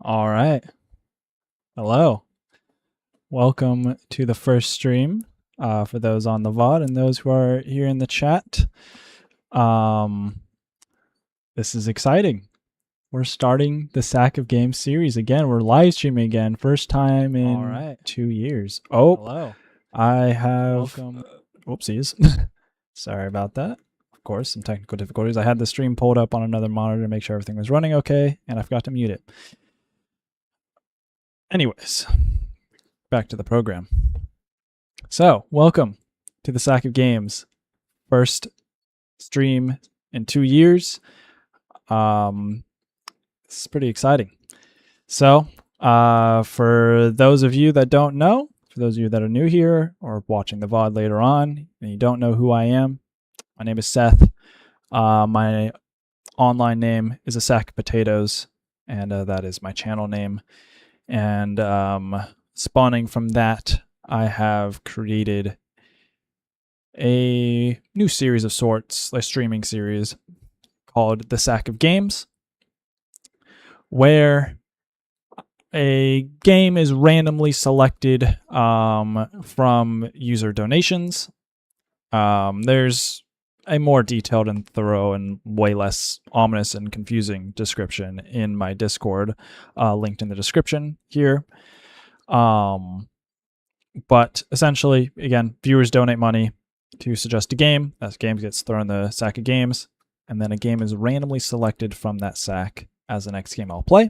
All right. Hello. Welcome to the first stream for those on the VOD and those who are here in the chat. This is exciting. We're starting the Sack of Games series again. We're live streaming again. First time in 2 years. Oh, hello. I have. Welcome. Whoopsies. Sorry about that. Of course, some technical difficulties. I had the stream pulled up on another monitor to make sure everything was running okay, and I forgot to mute it. Anyways, back to the program. So, welcome to the Sack of Games. First stream in 2 years. It's pretty exciting. So, for those of you that don't know, for those of you that are new here or watching the VOD later on and you don't know who I am, my name is Seth. My online name is A Sack of Potatoes, and that is my channel name. And spawning from that, I have created a new series of sorts, a streaming series called The Sack of Games, where a game is randomly selected from user donations. There's a more detailed and thorough and way less ominous and confusing description in my Discord, linked in the description here. But essentially, again, viewers donate money to suggest a game. That game gets thrown in the Sack of Games, and then a game is randomly selected from that sack as the next game I'll play.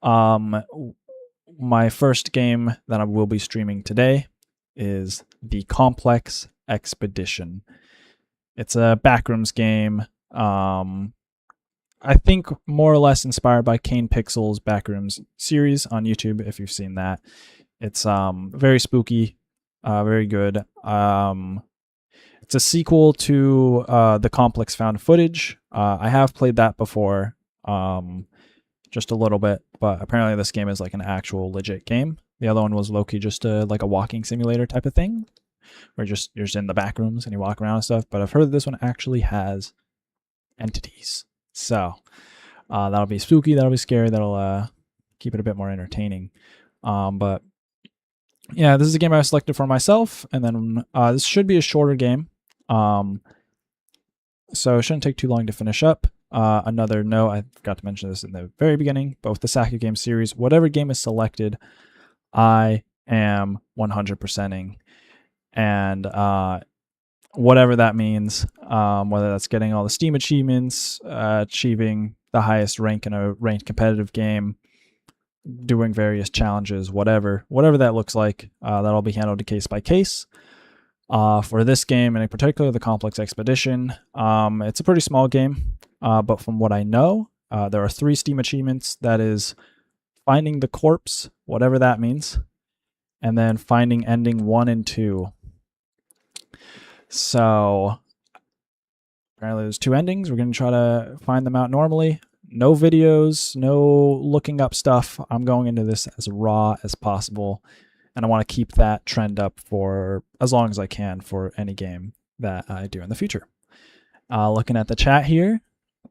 My first game that I will be streaming today is The Complex Expedition. It's a backrooms game. I think more or less inspired by Kane Pixel's Backrooms series on YouTube, if you've seen that. It's very spooky, very good. It's a sequel to The Complex Found Footage. I have played that before, just a little bit, but apparently this game is like an actual legit game. The other one was low-key just like a walking simulator type of thing, where you're just in the back rooms and you walk around and stuff. But I've heard that this one actually has entities. So that'll be spooky, that'll be scary, that'll keep it a bit more entertaining. But yeah, this is a game I selected for myself, and then this should be a shorter game. So it shouldn't take too long to finish up. Another note, I forgot to mention this in the very beginning, but with the Sack of Games series, whatever game is selected, I am 100%ing. And whatever that means, whether that's getting all the Steam achievements, achieving the highest rank in a ranked competitive game, doing various challenges, whatever that looks like, that'll be handled case by case. For this game, and in particular, The Complex Expedition, it's a pretty small game, but from what I know, there are 3 Steam achievements. That is finding the corpse, whatever that means, and then finding ending 1 and 2. So apparently there's 2 endings. We're going to try to find them out normally. No videos, no looking up stuff. I'm going into this as raw as possible, and I want to keep that trend up for as long as I can for any game that I do in the future. Looking at the chat here,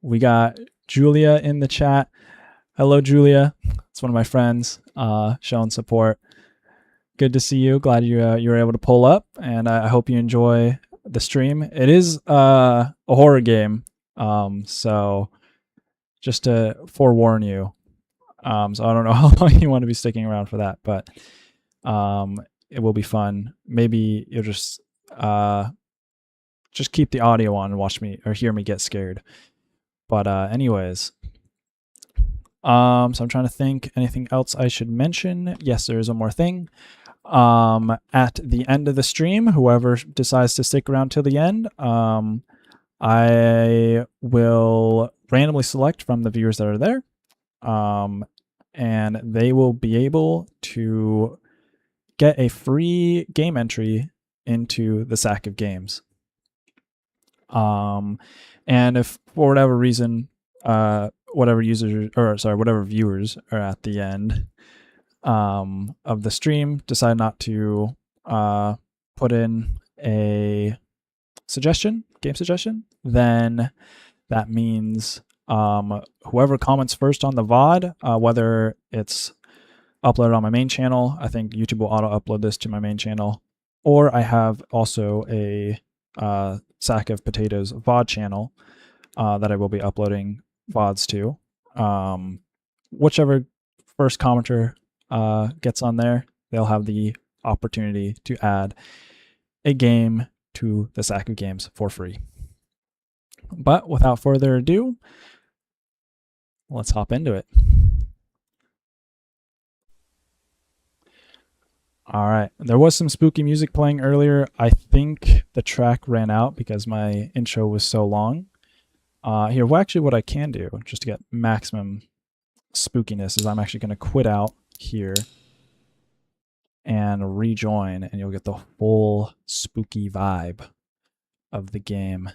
we got Julia in the chat. Hello, Julia. It's one of my friends showing support. Good to see you. Glad you were able to pull up, and I hope you enjoy the stream. It is a horror game, so just to forewarn you. So I don't know how long you want to be sticking around for that, but it will be fun. Maybe you'll just keep the audio on and watch me or hear me get scared. But anyways, so I'm trying to think anything else I should mention. Yes, there is one more thing. At the end of the stream, whoever decides to stick around till the end, I will randomly select from the viewers that are there, and they will be able to get a free game entry into the Sack of Games. And if for whatever reason, whatever viewers are at the end of the stream decide not to put in a game suggestion, then that means Whoever comments first on the VOD, whether it's uploaded on my main channel, I think YouTube will auto upload this to my main channel, or I have also a Sack of Potatoes VOD channel that I will be uploading VODs to. Whichever first commenter gets on there, they'll have the opportunity to add a game to the Sack of Games for free. But without further ado, let's hop into it. All right, there was some spooky music playing earlier. I think the track ran out because my intro was so long. Here, well, actually what I can do, just to get maximum spookiness, is I'm actually going to quit out here and rejoin, and you'll get the full spooky vibe of the game.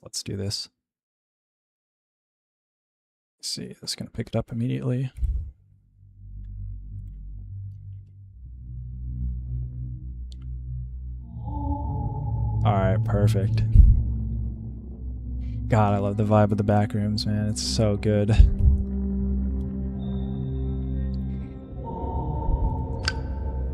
Let's do this. Let's see, it's going to pick it up immediately. All right, perfect. God, I love the vibe of the back rooms, man. It's so good.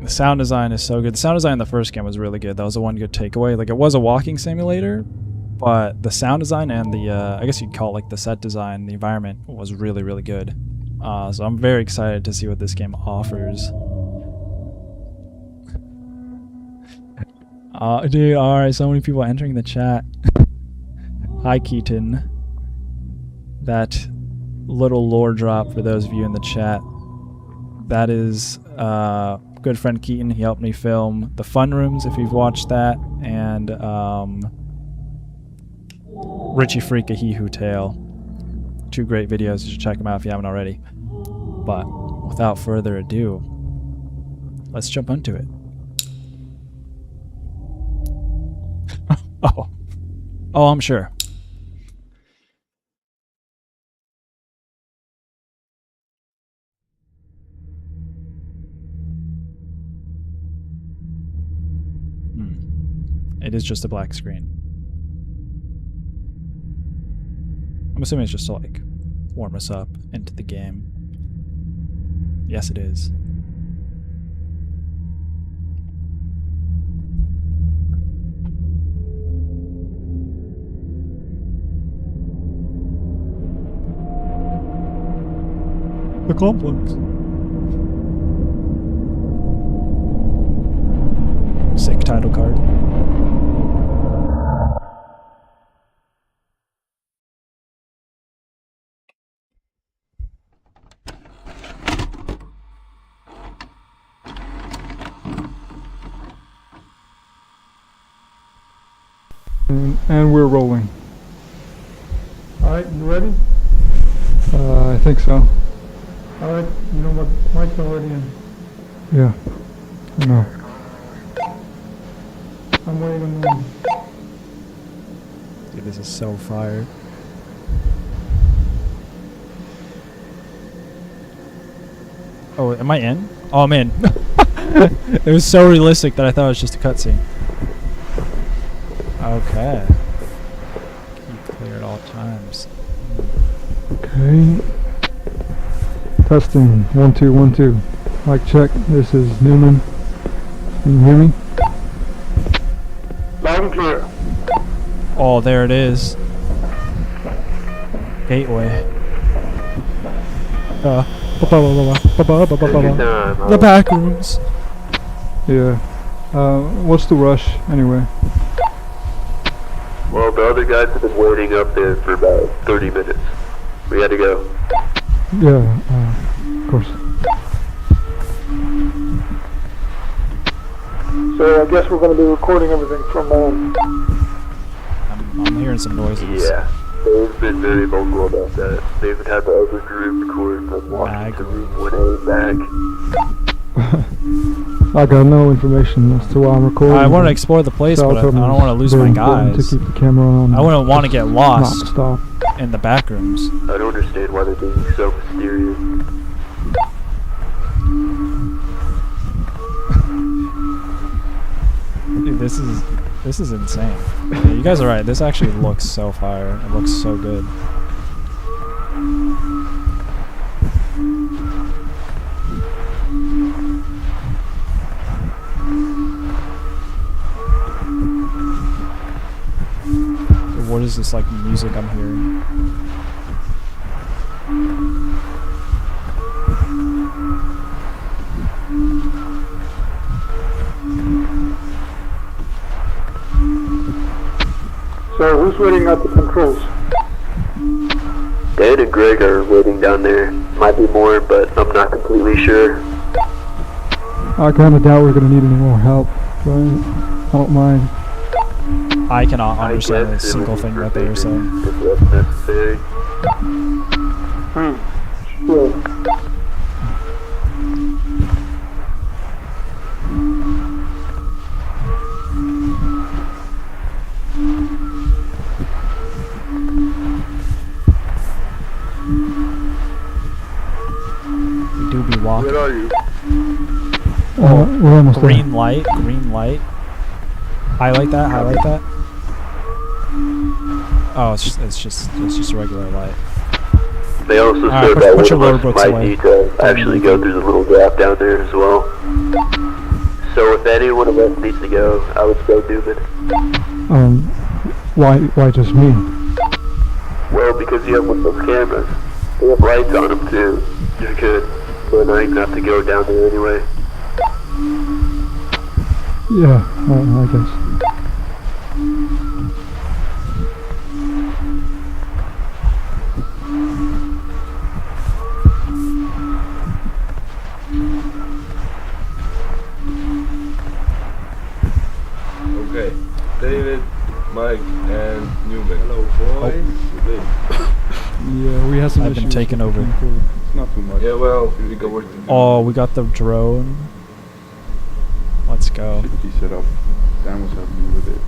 The sound design is so good. The sound design in the first game was really good. That was the one good takeaway. Like, it was a walking simulator, but the sound design and the, I guess you'd call it like the set design, the environment was really, really good. So I'm very excited to see what this game offers. Dude, alright, so many people entering the chat. Hi, Keaton. That little lore drop for those of you in the chat. That is good friend Keaton. He helped me film the fun rooms, if you've watched that, and Richie Freak, A He Who Tale. 2 great videos. You should check them out if you haven't already. But without further ado, let's jump into it. Oh, I'm sure. It is just a black screen. I'm assuming it's just to like warm us up into the game. Yes, it is. The complex. Sick title card. And we're rolling. Alright, you ready? I think so. Alright, you know what mic's already in. Yeah. I know. I'm waiting on you. Dude, this is so fire. Oh, am I in? Oh, I'm in. It was so realistic that I thought it was just a cutscene. Okay. Keep clear at all times. Okay. Testing. 1 2 1 2. Mic check. This is Newman. Can you hear me? Loud and clear. Oh, there it is. Gateway. The back rooms. Yeah. What's the rush anyway? Well, the other guys have been waiting up there for about 30 minutes. We had to go. Yeah. Of course. So I guess we're going to be recording everything from I'm hearing some noises. Yeah, they've been very vocal about that. They even had the other group record from Washington Room 1A back. I got no information as to why I'm recording. I want to explore the place, but I don't want to lose my guys. To keep the camera on. I wouldn't want to get lost Stop. in the back rooms. I don't understand why they're being so mysterious. Dude, this is insane. Yeah, you guys are right. This actually looks so fire. It looks so good. is this like music I'm hearing? So who's waiting at the controls? Dan and Greg are waiting down there. Might be more, but I'm not completely sure. I kind of doubt we're gonna need any more help, but I don't mind. I cannot I understand a guess it single would be thing that they were saying. if that's necessary. Sure. We do be walking. Where are you? We're almost there. Green light, green light. Highlight that, highlight that. Oh, it's just a regular light. They also Alright, said put that one your of us roadblocks might away. need to actually go through the little gap down there as well. So if any one of us needs to go, I would say Newman. Why just me? Well, because you have one of those cameras. They have lights on them too. You're good. But I ain't have to go down there anyway. Yeah, I guess. Okay, David, Mike, and Newman. Hello, boys. Yeah, we have some I've been issues taken with the over. controller. It's not too much. Yeah, well, we can work together. Oh, we got the drone. Let's go. Should be set up. Dan was helping me with it.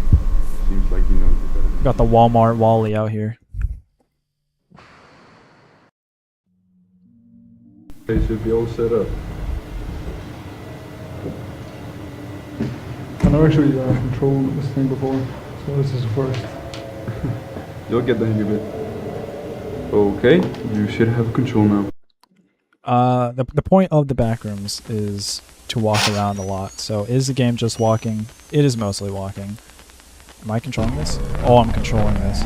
Seems like he knows it better than Got the Walmart Wally out here. They should be all set up. I never actually controlled this thing before, so this is the first. You'll get the hang of it. Okay, you should have control now. The point of the backrooms is to walk around a lot. So is the game just walking? It is mostly walking. Am I controlling this? Oh, I'm controlling this.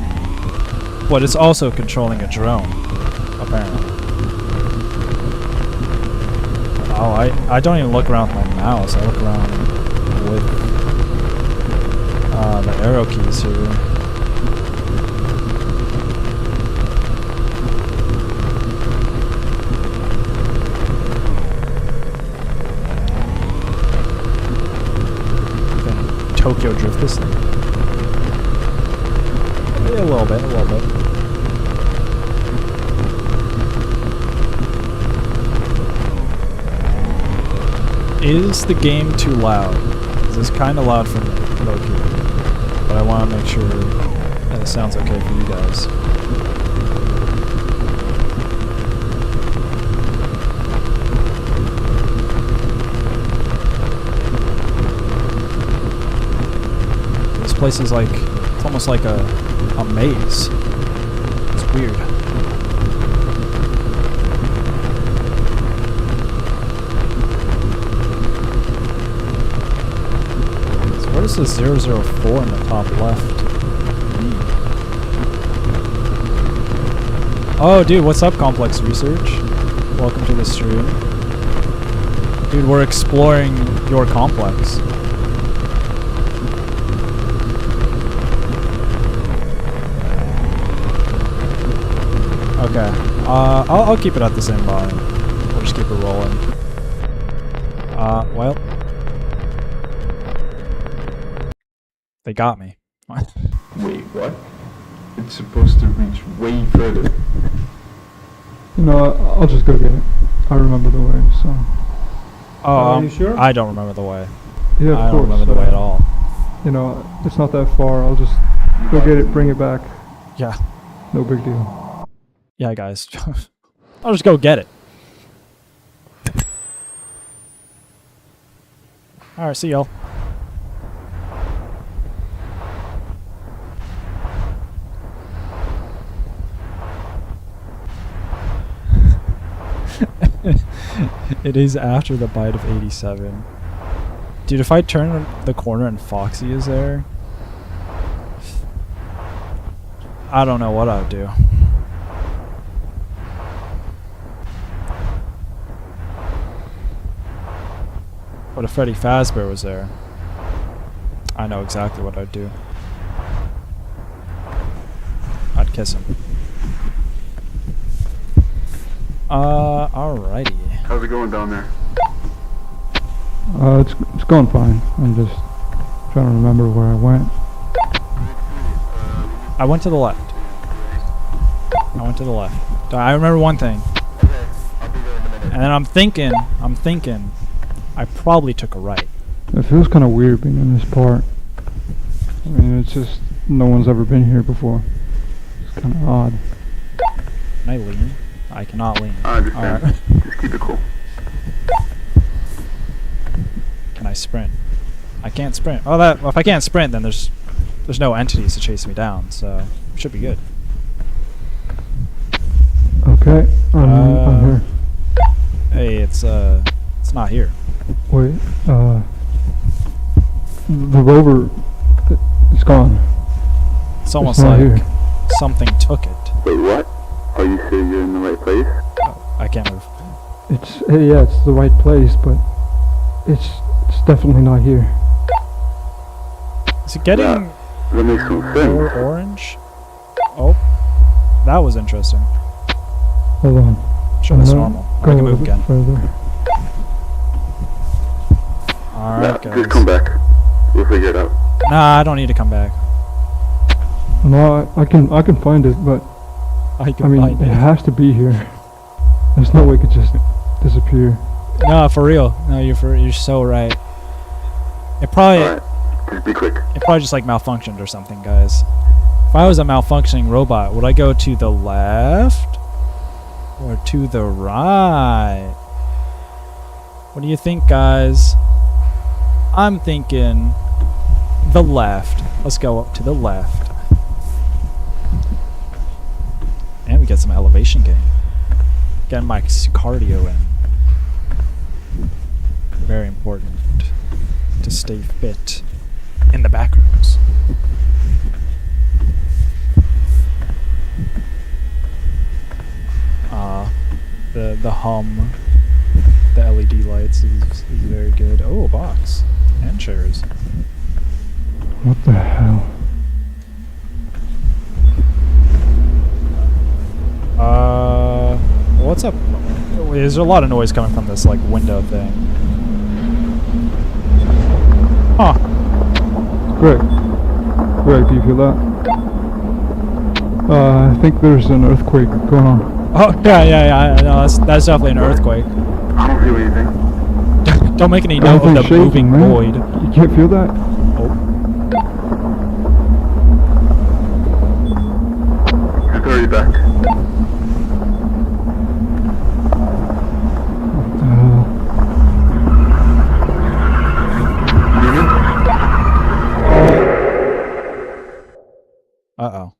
But it's also controlling a drone, apparently. Oh, I don't even look around with my mouse. I look around with the arrow keys here. Tokyo Drift this thing? Yeah, a little bit, a little bit. Is the game too loud? This is kind of loud for me, low-key. But I want to make sure that it sounds okay for you guys. This place is like, it's almost like a maze. It's weird. So what does this 004 in the top left mean? Oh, dude, what's up, Complex Research? Welcome to the stream. Dude, we're exploring your complex. Okay, I'll keep it at the same volume. We'll just keep it rolling. Well. They got me. Wait, what? It's supposed to reach way further. You know, I'll just go get it. I remember the way, so. Oh, Are you sure? I don't remember the way. Yeah, of I don't course. remember the way at all. You know, it's not that far. I'll just go get it, bring it back. Yeah. No big deal. Yeah, guys. I'll just go get it. Alright, see y'all. It is after the bite of 87. Dude, if I turn the corner and Foxy is there... I don't know what I would do. What if Freddy Fazbear was there? I know exactly what I'd do. I'd kiss him. Alrighty. How's it going down there? It's going fine. I'm just trying to remember where I went. I went to the left. I went to the left. I remember one thing. And then I'm thinking, I probably took a right. It feels kind of weird being in this part. I mean, it's just no one's ever been here before. It's kind of odd. Can I lean? I cannot lean. I understand. Alright. Just keep it cool. Can I sprint? I can't sprint. Oh, well, if I can't sprint, then there's no entities to chase me down, so it should be good. Okay, I'm here. Hey, it's not here. Wait, the rover, it's gone. It's almost not like here. something took it. Wait, what? Are you sure you're in the right place? Oh, I can't move. Yeah, it's the right place, but it's definitely not here. Is it getting That makes some more sense. orange? Oh, that was interesting. Hold on. Sure, that's I'm normal. gonna I can go a move little again. bit further. Alright, Just guys. come back. We'll figure it out. Nah, I don't need to come back. No, I can find it, but I can I mean, find it it. has to be here. There's no way it could just disappear. No, for real. No, you're so right. It probably Alright. Just be quick. it probably just like malfunctioned or something, guys. If I was a malfunctioning robot, would I go to the left or to the right? What do you think, guys? I'm thinking the left. Let's go up to the left. And we get some elevation gain. Getting my cardio in. Very important to stay fit in the back rooms. The hum, the LED lights is very good. Oh, a box and chairs. What the hell? What's up? Is there a lot of noise coming from this like window thing? Huh. Greg, do you feel that? I think there's an earthquake going on. Oh yeah. No, that's definitely an earthquake. I don't feel anything. Don't make any note of the Everything's shaking, moving man. void. You can't feel that? Just hurry back. What the hell? Uh-oh.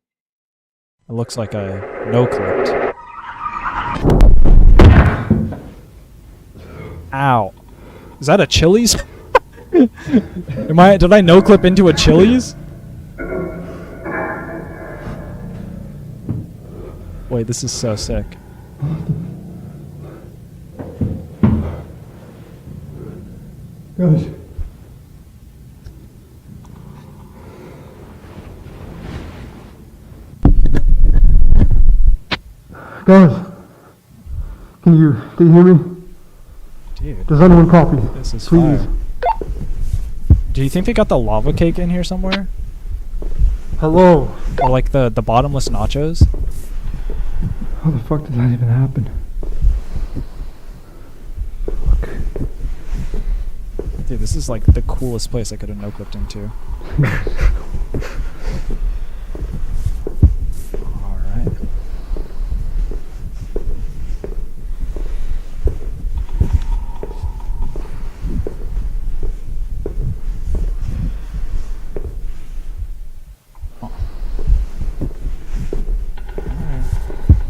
It looks like a no-clipped. Ow. Is that a Chili's? Did I no-clip into a Chili's? Wait, this is so sick. Guys. Guys. Can you hear me? Dude, Does anyone copy? this is Please. fire. Do you think they got the lava cake in here somewhere? Hello. Or like the bottomless nachos? How the fuck did that even happen? Fuck. Dude, this is like the coolest place I could have no-clipped into. Alright.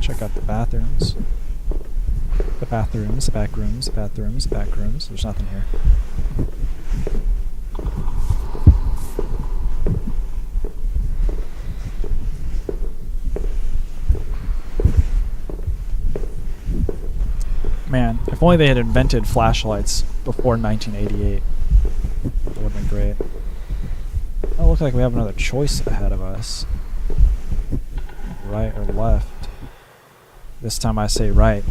Check out the bathrooms. The bathrooms, the back rooms, the bathrooms, the back rooms. There's nothing here. man. If only they had invented flashlights before 1988. That would have been great. Oh, looks like we have another choice ahead of us. Right or left? This time I say right.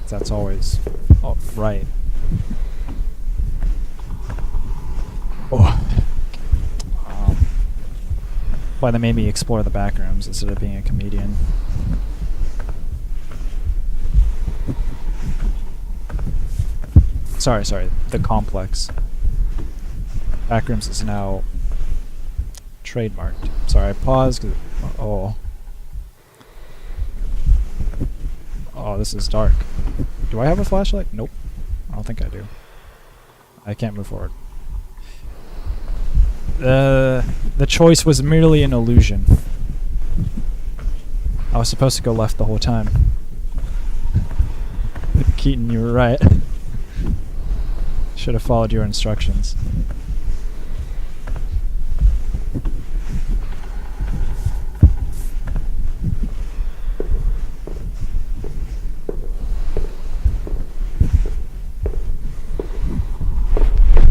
That's always right. Oh. Why they made me explore the back rooms instead of being a comedian. Sorry, the complex. Backrooms is now trademarked. Sorry, I paused. Oh, this is dark. Do I have a flashlight? Nope. I don't think I do. I can't move forward. The choice was merely an illusion. I was supposed to go left the whole time. Keaton, you were right. Should have followed your instructions.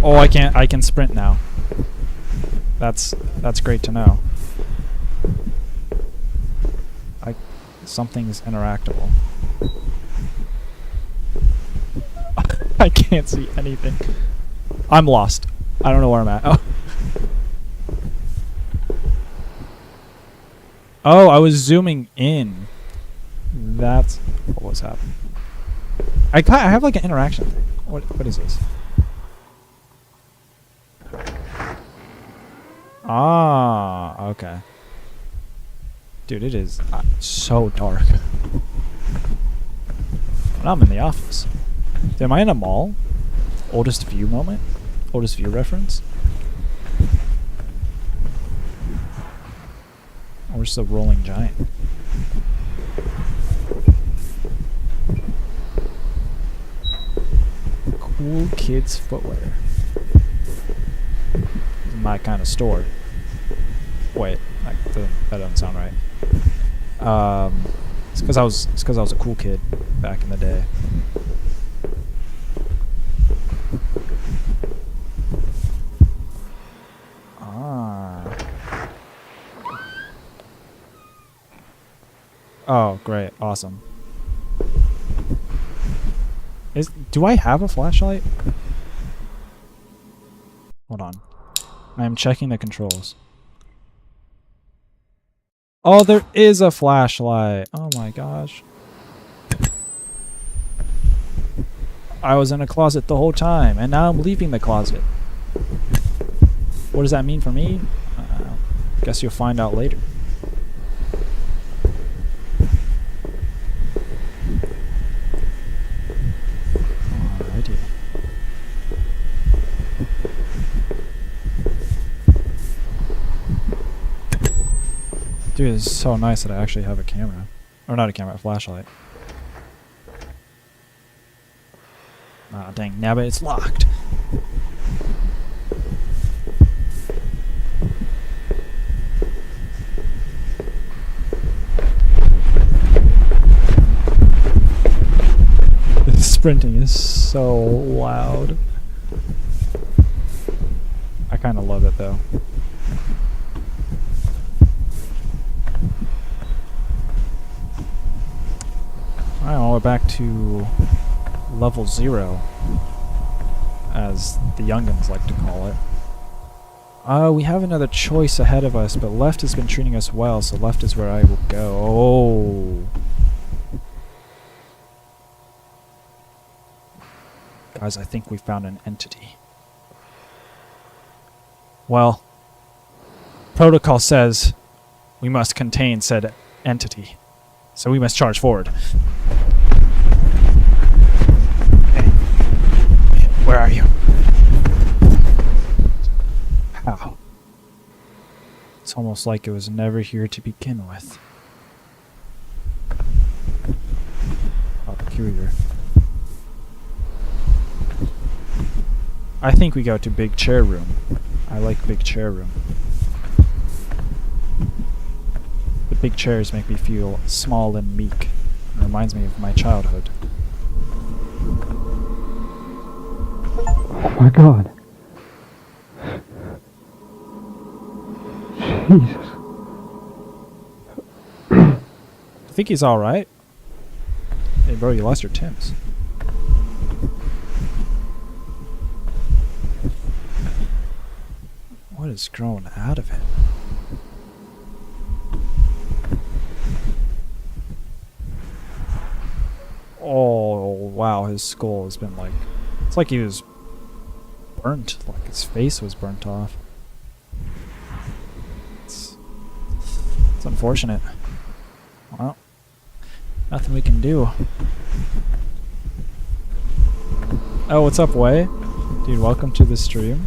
Oh, I can sprint now. That's great to know. Something's interactable. I can't see anything. I'm lost. I don't know where I'm at. Oh, I was zooming in. That's what was happening. I have like an interaction thing. What is this? Ah, okay. Dude, it is so dark. And I'm in the office. Am I in a mall? Oldest view moment? Oldest view reference? Or just a rolling giant? Cool kids footwear. This is my kind of store. Wait, that doesn't sound right. It's because I was a cool kid back in the day. Oh, great. Awesome. Do I have a flashlight? Hold on. I am checking the controls. Oh, there is a flashlight. Oh my gosh. I was in a closet the whole time, and now I'm leaving the closet. What does that mean for me? Guess you'll find out later. Alrighty. Dude, it's so nice that I actually have a camera. Or not a camera, a flashlight. Ah, dang, nabbit, it's locked. The sprinting is so loud. I kind of love it though. Alright, well, we're back to level 0, as the youngins like to call it. We have another choice ahead of us, but left has been treating us well, so left is where I will go. Oh. Guys, I think we found an entity. Well, protocol says we must contain said entity, so we must charge forward. Where are you? How? It's almost like it was never here to begin with. How peculiar. I think we go to big chair room. I like big chair room. The big chairs make me feel small and meek. It reminds me of my childhood. my god. Jesus. I think he's alright. Hey bro, you lost your Tims. What is growing out of it? Oh wow, his skull has been like, it's like he was burnt, like his face was burnt off. It's unfortunate. Well, nothing we can do. Oh, what's up, Way? Dude, welcome to the stream.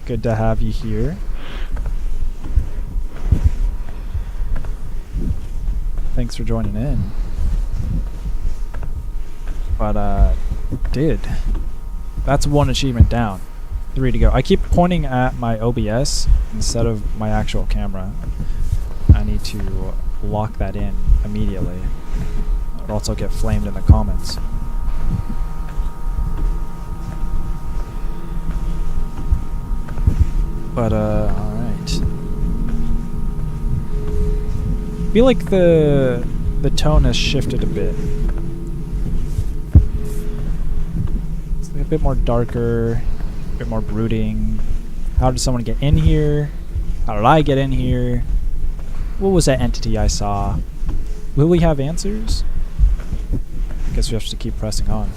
Good to have you here. Thanks for joining in. But, dude, that's one achievement down. 3 to go. I keep pointing at my OBS instead of my actual camera. I need to lock that in immediately. I'd also get flamed in the comments. But, alright. I feel like the tone has shifted a bit. It's like a bit more darker, a bit more brooding. How did someone get in here? How did I get in here? What was that entity I saw? Will we have answers? I guess we have to keep pressing on.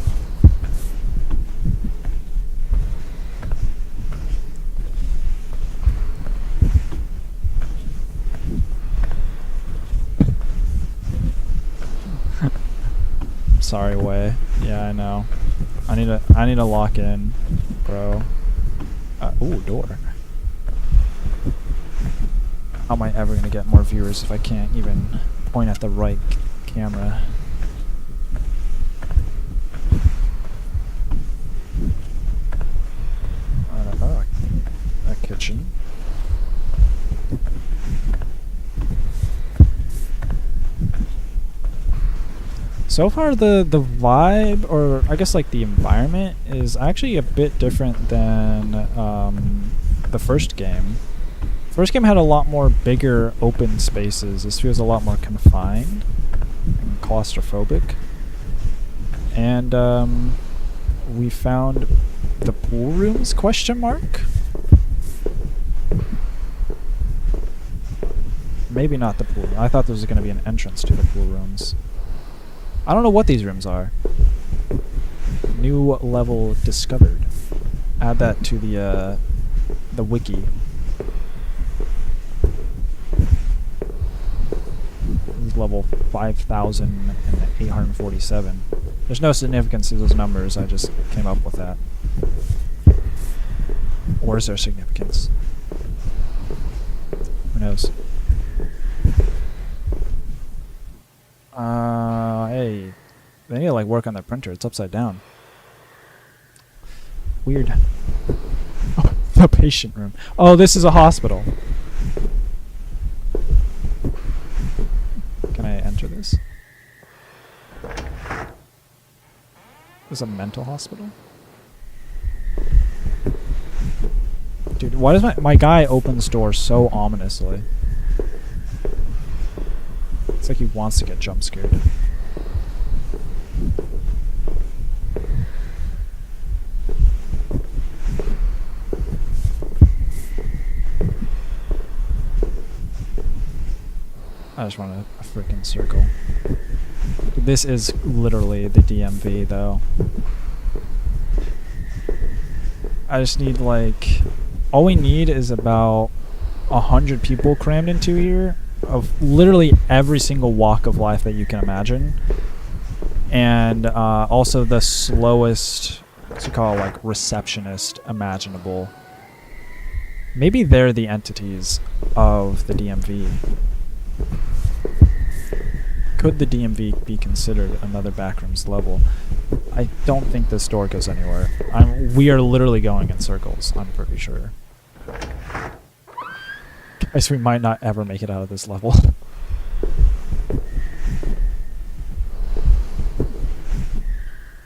Sorry, Way. Yeah, I know. I need to lock in, bro. Ooh, door. How am I ever gonna get more viewers if I can't even point at the right camera? Oh, a kitchen. So far the vibe, or I guess like the environment, is actually a bit different than the first game. First game had a lot more bigger open spaces. This feels a lot more confined and claustrophobic. And we found the pool rooms, question mark? Maybe not the pool room. I thought there was going to be an entrance to the pool rooms. I don't know what these rooms are. New level discovered. Add that to the wiki. This is level 5,847. There's no significance to those numbers, I just came up with that. Or is there significance? Who knows? Hey, they need to like work on their printer. It's upside down. Weird. Oh, the patient room. Oh, this is a hospital. Can I enter this? This is a mental hospital? Dude, why does my guy opens doors so ominously? It's like he wants to get jump scared. I just want a freaking circle. This is literally the DMV, though. I just need, like... All we need is about 100 people crammed into here, of literally every single walk of life that you can imagine. And also the slowest, what's it called, like, receptionist imaginable. Maybe they're the entities of the DMV. Could the DMV be considered another backrooms level? I don't think this door goes anywhere. We are literally going in circles, I'm pretty sure. Guys, we might not ever make it out of this level.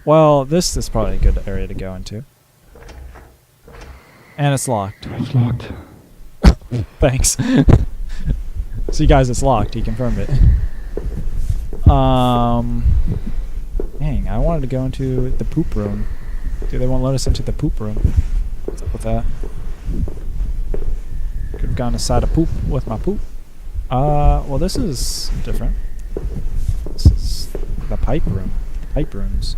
Well, this is probably a good area to go into. And it's locked. It's locked. Thanks. See, guys, it's locked. He confirmed it. Dang, I wanted to go into the poop room. Dude, they won't let us into the poop room. What's up with that? Could have gone inside a poop with my poop. Well, this is different. This is the pipe room. Pipe rooms.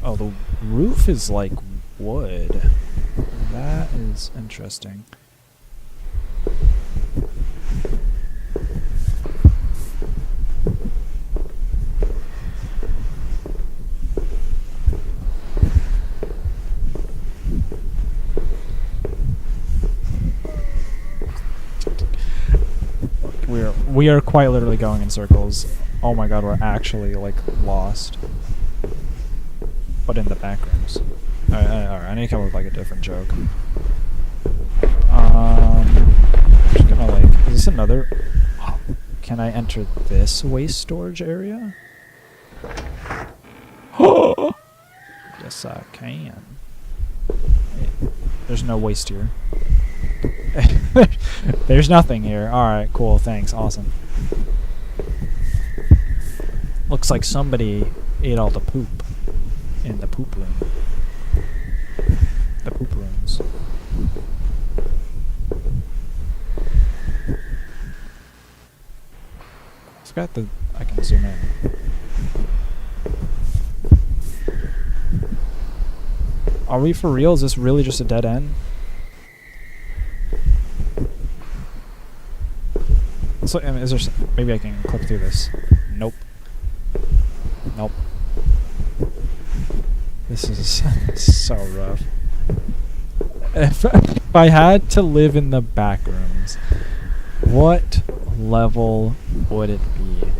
Oh, the roof is like wood. That is interesting. We are quite literally going in circles. Oh my god, we're actually like lost. But in the back rooms. Alright, I need to come up with like a different joke. Just gonna like, is this another? Oh, can I enter this waste storage area? Yes, I can. There's no waste here. There's nothing here. Alright, cool, thanks, awesome. Looks like somebody ate all the poop in the poop room. The poop rooms. I forgot that I can zoom in. Are we for real? Is this really just a dead end? So, is there? Maybe I can click through this. Nope. Nope. This is so rough. If I had to live in the back rooms, what level would it be?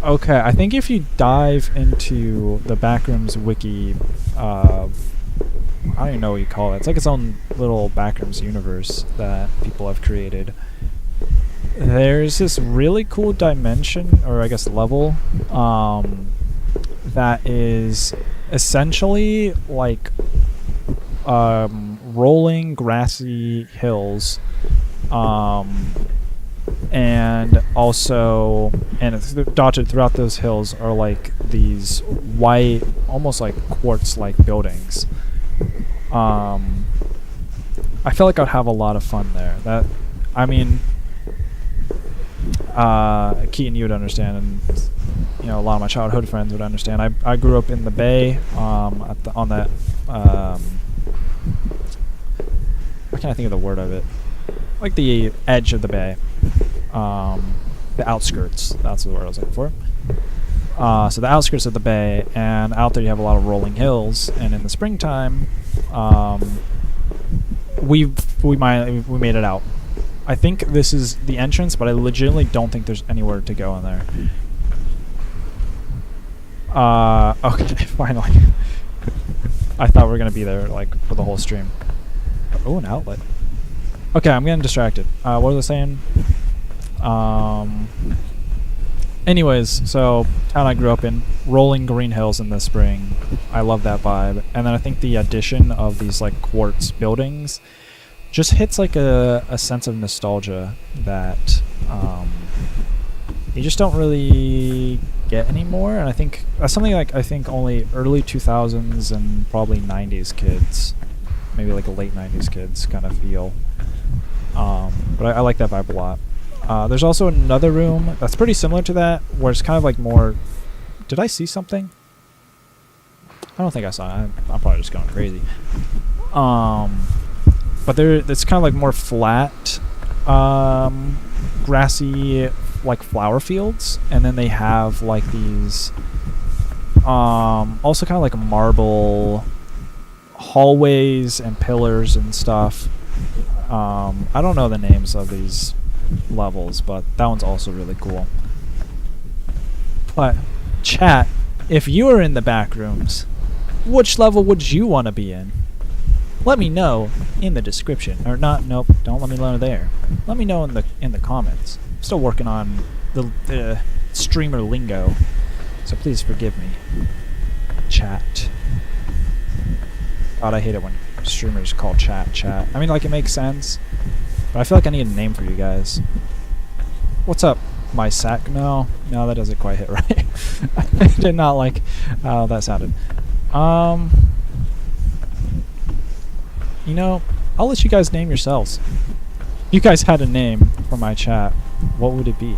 Okay, I think if you dive into the Backrooms wiki, I don't even know what you call it. It's like its own little Backrooms universe that people have created. There's this really cool dimension, or I guess level, that is essentially like rolling grassy hills, and also, dotted throughout those hills are like these white, almost like quartz-like buildings. I feel like I'd have a lot of fun there. Keaton, you would understand, and you know, a lot of my childhood friends would understand. I grew up in the Bay, on that. What can I think of the word of it? Like the edge of the Bay, the outskirts. That's the word I was looking for. So the outskirts of the Bay, and out there you have a lot of rolling hills. And in the springtime, we made it out. I think this is the entrance, but I legitimately don't think there's anywhere to go in there. Okay, finally. I thought we were gonna be there like for the whole stream. Oh, an outlet. Okay, I'm getting distracted. What was I saying? Anyways, so town I grew up in, rolling green hills in the spring. I love that vibe. And then I think the addition of these like quartz buildings just hits like a sense of nostalgia that you just don't really get anymore. And I think that's something like I think only early 2000s and probably 90s kids, maybe like a late 90s kids kind of feel. But I like that vibe a lot. There's also another room that's pretty similar to that, where it's kind of like more... Did I see something? I don't think I saw it. I'm probably just going crazy. But it's kind of like more flat, grassy, like flower fields, and then they have like these, also kind of like marble hallways and pillars and stuff. I don't know the names of these levels, but that one's also really cool. But chat, if you are in the back rooms, which level would you want to be in? Let me know in the description, or not. Nope, don't let me know there. Let me know in the comments. I'm still working on the streamer lingo, so please forgive me. Chat. God, I hate it when streamers call chat. I mean, like, it makes sense, but I feel like I need a name for you guys. What's up, my sack? No, that doesn't quite hit right. I did not like how that sounded. You know, I'll let you guys name yourselves. If you guys had a name for my chat, what would it be?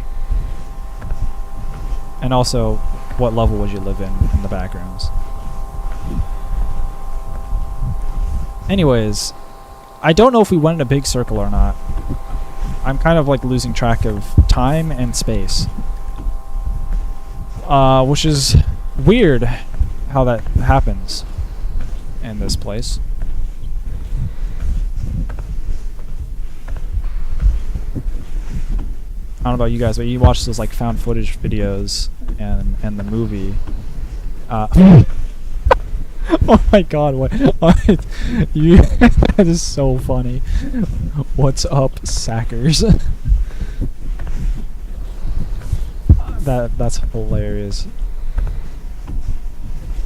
And also, what level would you live in the back rooms? Anyways, I don't know if we went in a big circle or not. I'm kind of like losing track of time and space. Which is weird how that happens in this place. I don't know about you guys, but you watch those like found footage videos and the movie. Oh my god, what you that is so funny. What's up, sackers? That's hilarious.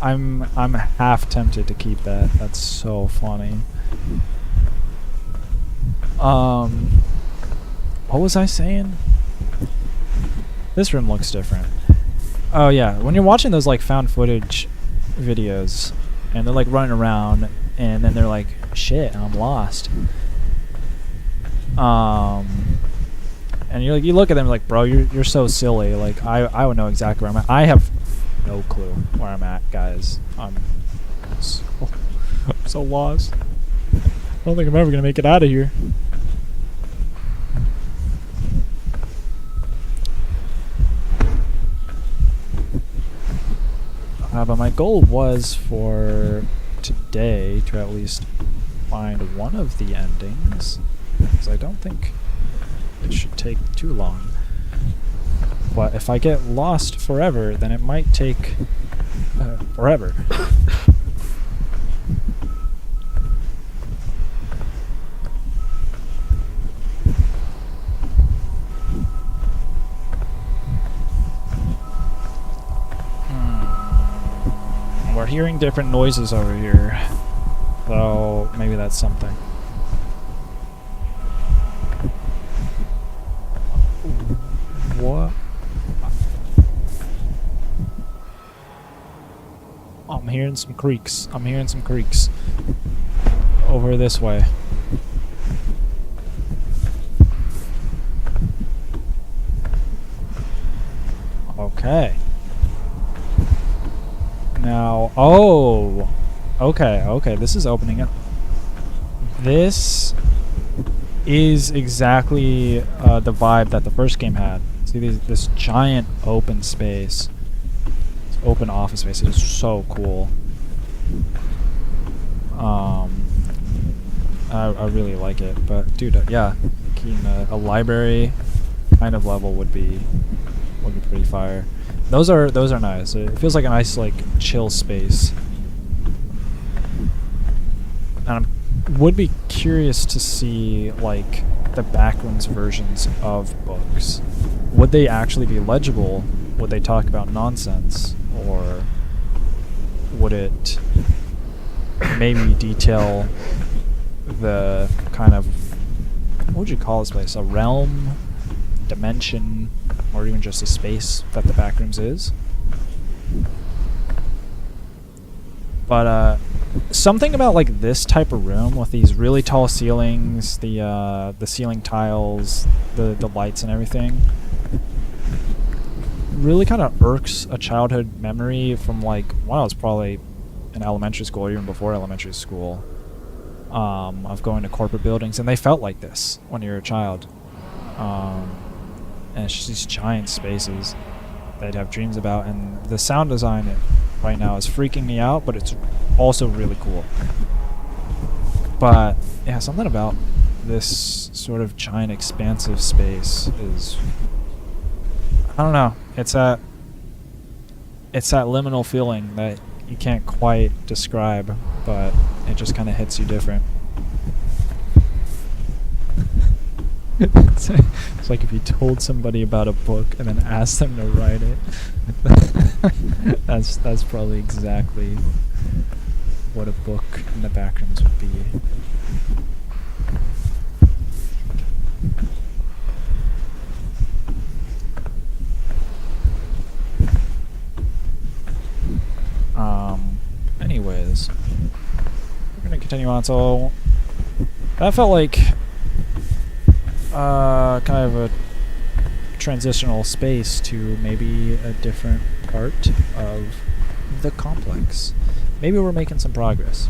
I'm half tempted to keep that. That's so funny. What was I saying? This room looks different. Oh yeah, when you're watching those like found footage videos and they're like running around and then they're like, shit, I'm lost. And you're like, you look at them like, bro, you're so silly. Like I would know exactly where I'm at. I have no clue where I'm at, guys. I'm so lost. I don't think I'm ever gonna make it out of here. But my goal was for today to at least find one of the endings, because I don't think it should take too long. But if I get lost forever, then it might take forever. We're hearing different noises over here, so maybe that's something. What? I'm hearing some creaks. I'm hearing some creaks over this way. Okay. Now, oh, okay, this is opening up. This is exactly the vibe that the first game had. See this giant open space, this open office space. It is so cool. I really like it, but dude, yeah, a library kind of level would be pretty fire. Those are nice. It feels like a nice like chill space. And I would be curious to see like the backrooms versions of books. Would they actually be legible? Would they talk about nonsense, or would it maybe detail the kind of, what would you call this place? A realm, dimension, or even just a space that the backrooms is? But something about like this type of room with these really tall ceilings, the ceiling tiles, the lights and everything, really kind of irks a childhood memory from like when I was probably in elementary school, or even before elementary school, of going to corporate buildings, and they felt like this when you were a child. And it's just these giant spaces that I'd have dreams about, and the sound design right now is freaking me out, but it's also really cool. But yeah, something about this sort of giant expansive space is, I don't know, it's that liminal feeling that you can't quite describe, but it just kind of hits you different. It's like if you told somebody about a book and then asked them to write it. That's probably exactly what a book in the Backrooms would be. Anyways, we're gonna continue on. So that felt like kind of a transitional space to maybe a different part of the complex. Maybe we're making some progress.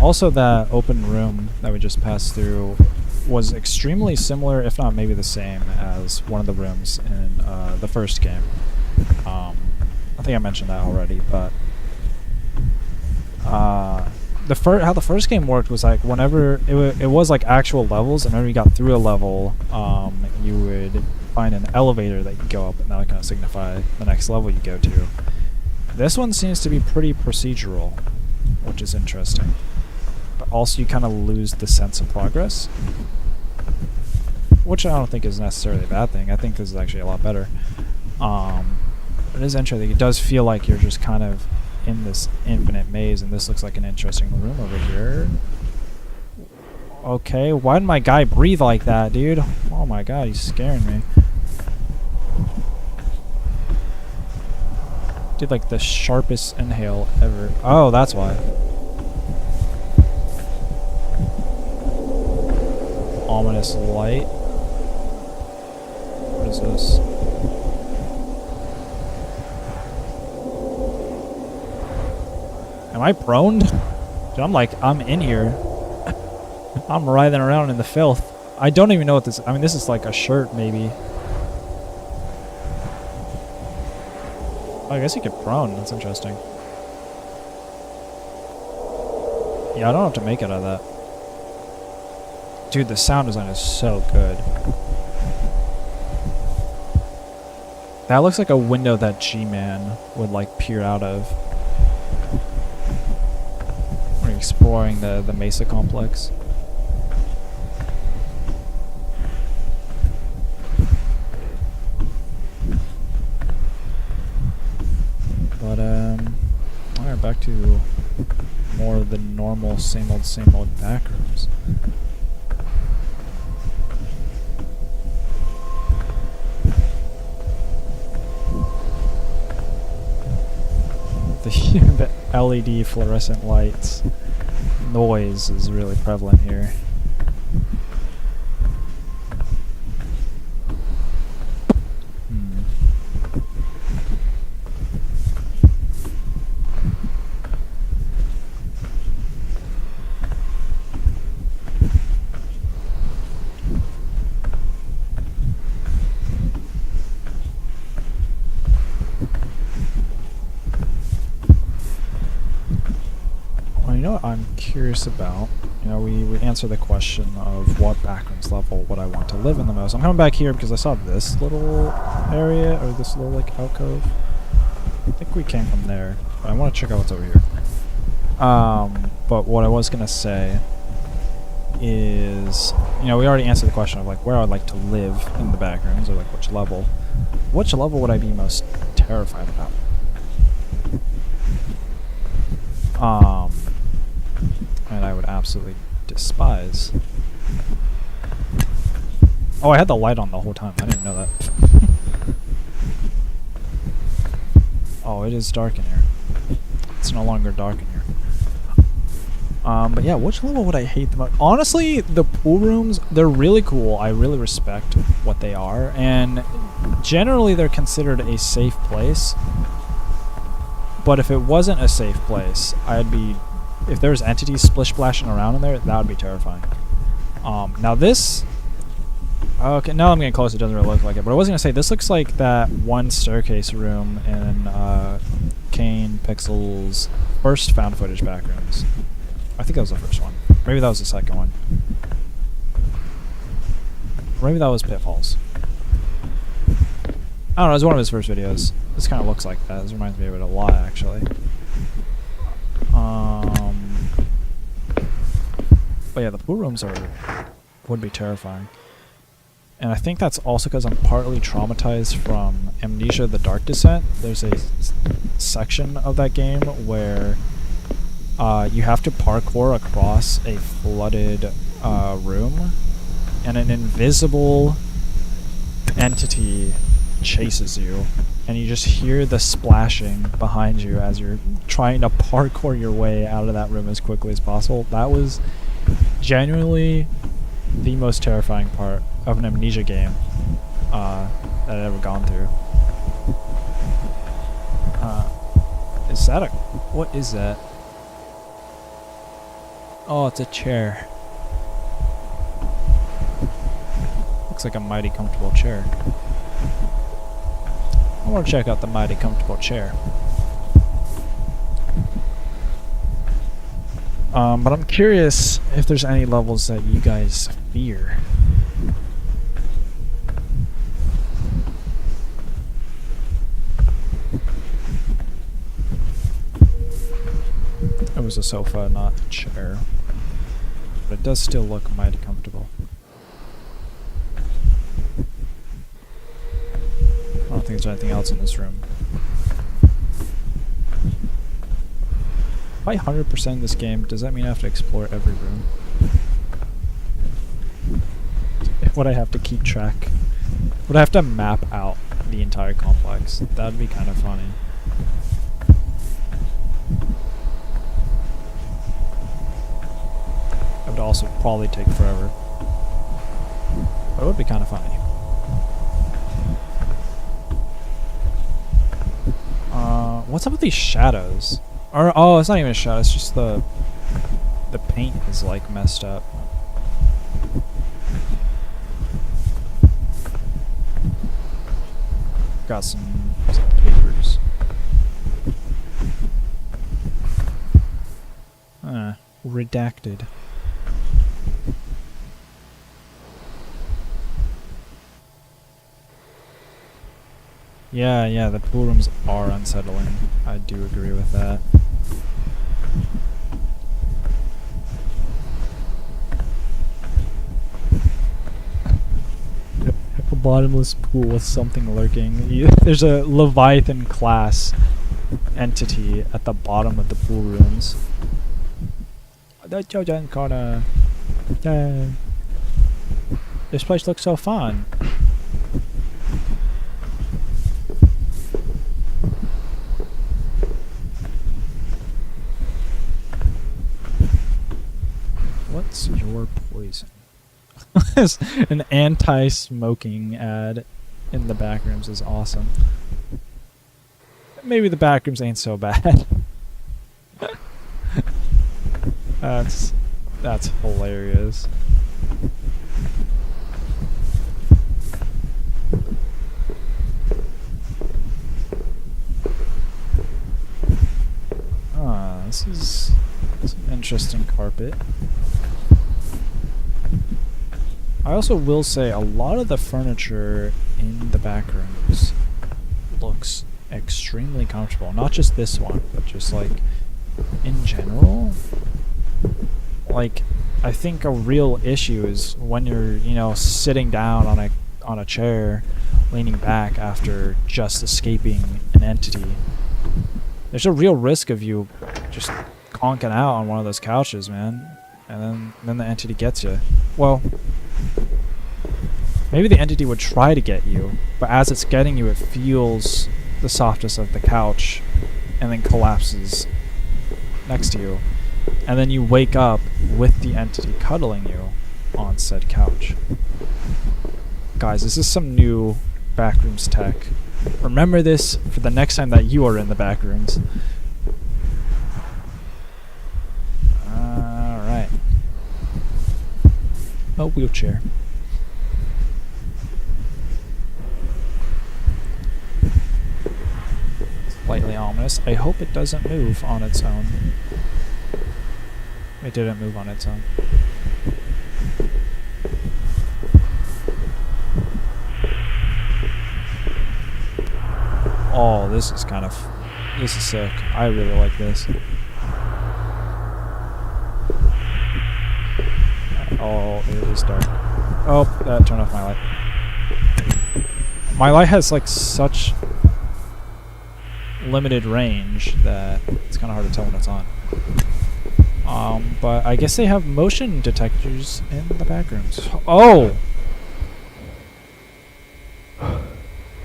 Also, that open room that we just passed through was extremely similar, if not maybe the same, as one of the rooms in the first game. I think I mentioned that already, but how the first game worked was like whenever it was like actual levels, and whenever you got through a level, you would find an elevator that you go up, and that would kind of signify the next level you go to. This one seems to be pretty procedural, which is interesting. But also you kind of lose the sense of progress, which I don't think is necessarily a bad thing. I think this is actually a lot better. It is interesting. It does feel like you're just kind of in this infinite maze, and this looks like an interesting room over here. Okay, why did my guy breathe like that, dude? Oh my god, he's scaring me. Did like the sharpest inhale ever. Oh, that's why. Ominous light. What is this? Am I prone? Dude, I'm in here. I'm writhing around in the filth. I don't even know what this... I mean, this is like a shirt, maybe. I guess you get prone. That's interesting. Yeah, I don't have to make it out of that. Dude, the sound design is so good. That looks like a window that G-Man would like peer out of. We're exploring the Mesa complex. But alright, back to more of the normal same old back rooms. The LED fluorescent lights noise is really prevalent here. I'm curious about, we answer the question of what backrooms level would I want to live in the most. I'm coming back here because I saw this little area, or this little like alcove. I think we came from there, but I want to check out what's over here. But what I was gonna say is, we already answered the question of like where I'd like to live in the backrooms, or like which level. Which level would I be most terrified about? And I would absolutely despise. Oh, I had the light on the whole time. I didn't know that. Oh, it is dark in here. It's no longer dark in here. But yeah, which level would I hate the most? Honestly, the pool rooms, they're really cool. I really respect what they are. And generally, they're considered a safe place. But if it wasn't a safe place, if there was entities splish-splashing around in there, that would be terrifying. Now this Okay, now I'm getting close. It doesn't really look like it, but I was gonna say this looks like that one staircase room in Kane Pixel's first found footage backrooms. I think that was the first one. Maybe that was the second one. Maybe that was Pitfalls. I don't know. It was one of his first videos. This kind of looks like that. This reminds me of it a lot, actually. But yeah, the pool rooms would be terrifying. And I think that's also because I'm partly traumatized from Amnesia: The Dark Descent. There's a section of that game where you have to parkour across a flooded room, and an invisible entity chases you, and you just hear the splashing behind you as you're trying to parkour your way out of that room as quickly as possible. That was genuinely the most terrifying part of an Amnesia game that I'd ever gone through. Is that what is that? Oh, it's a chair. Looks like a mighty comfortable chair. I want to check out the mighty comfortable chair. But I'm curious if there's any levels that you guys fear. It was a sofa, not a chair. But it does still look mighty comfortable. I don't think there's anything else in this room. If I 100% this game, does that mean I have to explore every room? Would I have to keep track? Would I have to map out the entire complex? That'd be kind of funny. It would also probably take forever. But it would be kind of funny. What's up with these shadows? Or, oh, it's not even a shadow, it's just the paint is like messed up. Got some papers. Redacted. Yeah, the pool rooms are unsettling. I do agree with that. A bottomless pool with something lurking. There's a Leviathan class entity at the bottom of the pool rooms. This place looks so fun. What's your poison? An anti-smoking ad in the backrooms is awesome. Maybe the backrooms ain't so bad. That's hilarious. This is some interesting carpet. I also will say a lot of the furniture in the backrooms looks extremely comfortable. Not just this one, but just like in general. Like, I think a real issue is when you're, you know, sitting down on a chair, leaning back after just escaping an entity. There's a real risk of you just conking out on one of those couches, man. And then the entity gets you. Well, maybe the entity would try to get you, but as it's getting you, it feels the softness of the couch and then collapses next to you. And then you wake up with the entity cuddling you on said couch. Guys, this is some new backrooms tech. Remember this for the next time that you are in the backrooms. Alright. A wheelchair. honest, I hope it doesn't move on its own. It didn't move on its own. Oh, this is sick. I really like this. Oh, it is dark. Oh, that turned off my light. My light has like such limited range that it's kind of hard to tell when it's on. But I guess they have motion detectors in the back rooms. Oh!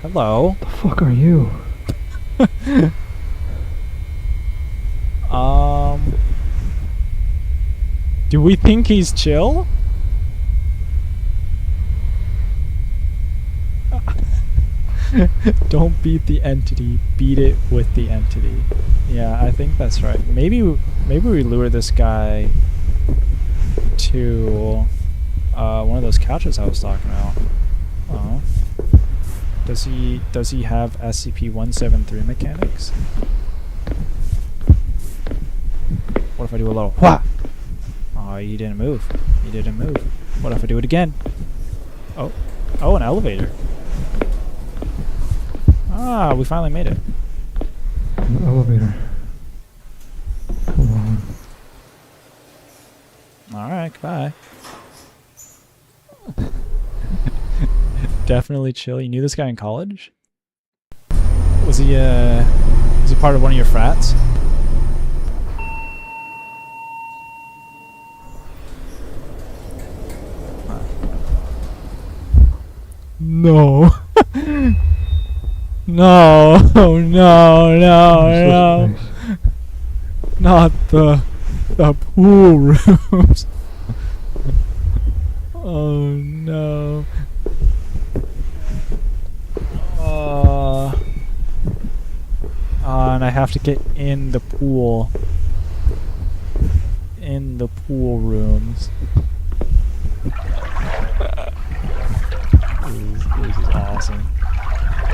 Hello. The fuck are you? Do we think he's chill? Don't beat the entity, beat it with the entity. Yeah, I think that's right. Maybe we lure this guy to one of those couches I was talking about. Oh. Does he have SCP-173 mechanics? What if I do a little wha? Oh, he didn't move. He didn't move. What if I do it again? Oh. Oh, an elevator. Ah, we finally made it. An elevator. Come on. Alright, goodbye. Definitely chill. You knew this guy in college? Was he part of one of your frats? No. No, no, no. Not the pool rooms. Oh no. And I have to get in the pool. In the pool rooms. This is awesome.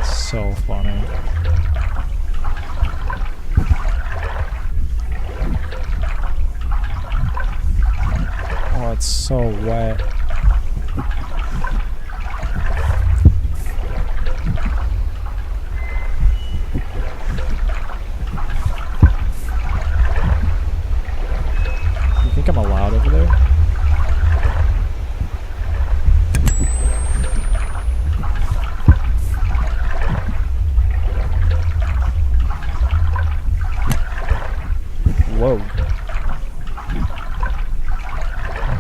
So funny. Oh, it's so wet. You think I'm allowed over there? Whoa.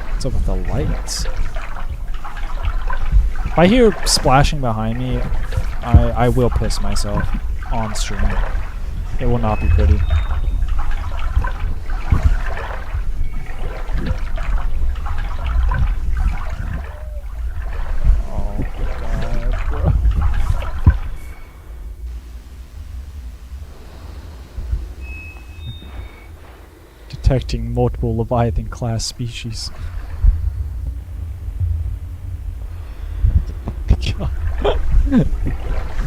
What's up with the lights? If I hear splashing behind me, I will piss myself on stream. It will not be pretty. Oh god, bro. Detecting multiple Leviathan class species.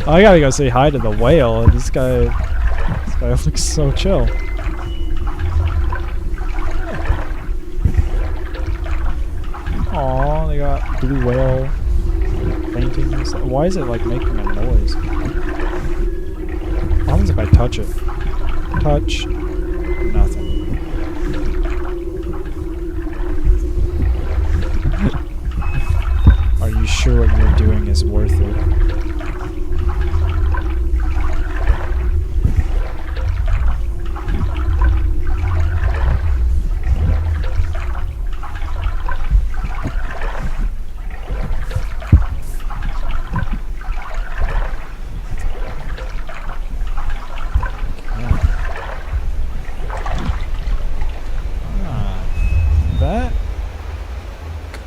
I gotta go say hi to the whale. This guy looks so chill. Aw, they got blue whale paintings. Why is it like making a noise? What happens if I touch it? Touch. Nothing. Are you sure what you're doing is worth it? That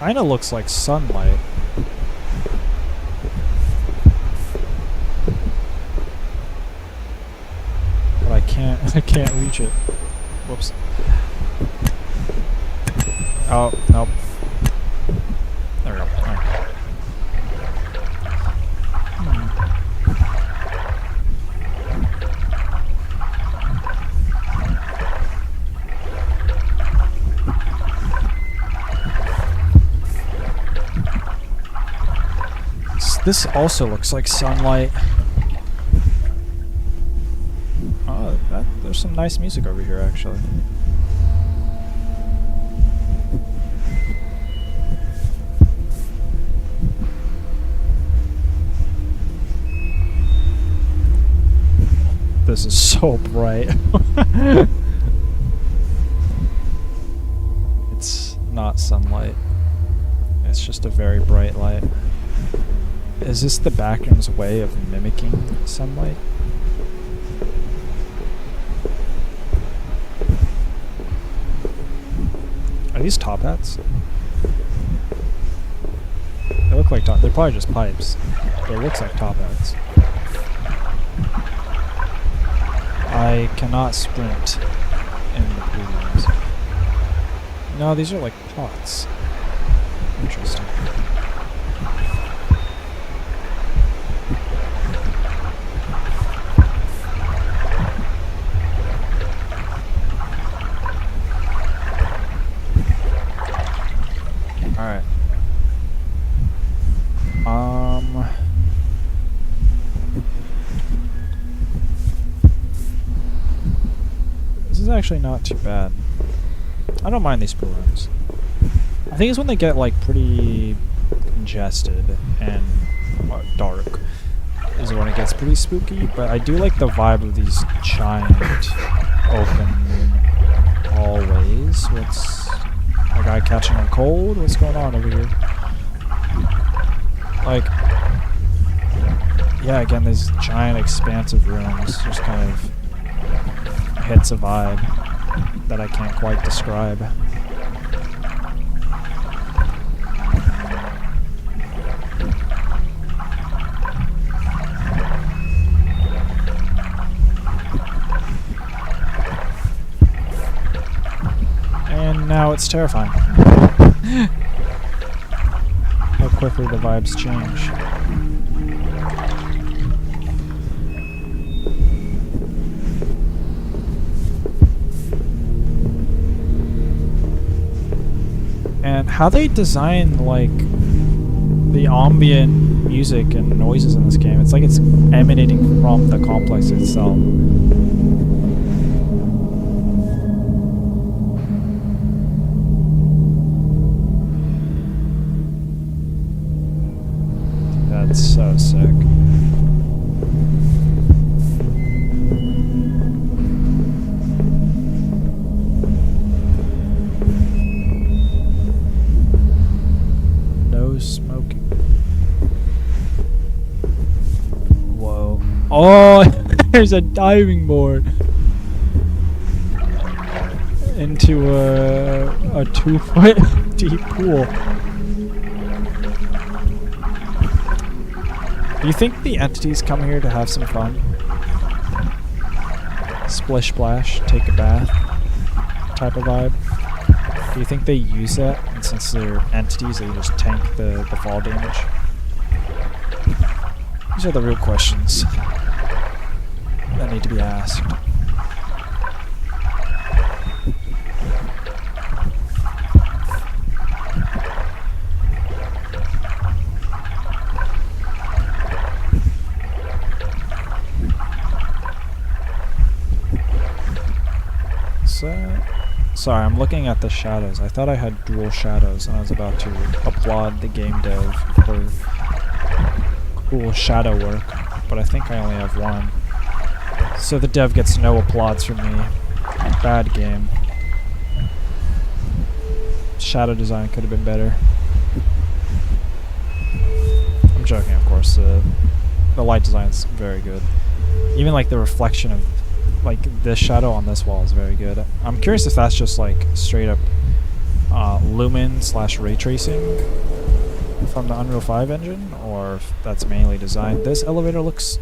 kind of looks like sunlight. But I can't reach it. Whoops. Oh, nope. There we go. Alright. This also looks like sunlight. Oh, there's some nice music over here, actually. This is so bright. It's not sunlight. It's just a very bright light. Is this the background's way of mimicking sunlight? Are these top hats? They look like top. They're probably just pipes, but it looks like top hats. I cannot sprint in the previews. No, these are like pots. Interesting. Alright. This is actually not too bad. I don't mind these balloons. I think it's when they get like pretty congested and dark is when it gets pretty spooky, but I do like the vibe of these giant open hallways. What's a guy catching a cold? What's going on over here? Like, yeah, again, these giant expansive rooms just kind of hits a vibe that I can't quite describe. And now it's terrifying. How quickly the vibes change. And how they design like the ambient music and noises in this game, it's like it's emanating from the complex itself. That's so sick. No smoking. Whoa. Oh, there's a diving board into a 2-foot deep pool. Do you think the entities come here to have some fun? Splish splash, take a bath type of vibe? Do you think they use that? And since they're entities, they just tank the fall damage? These are the real questions that need to be asked. Sorry, I'm looking at the shadows. I thought I had dual shadows and I was about to applaud the game dev for cool shadow work, but I think I only have one. So the dev gets no applauds from me. Bad game. Shadow design could have been better. I'm joking, of course. The light design is very good. Even like the reflection of like this shadow on this wall is very good. I'm curious if that's just like straight up lumen / ray tracing from the Unreal 5 engine, or if that's mainly designed. This elevator looks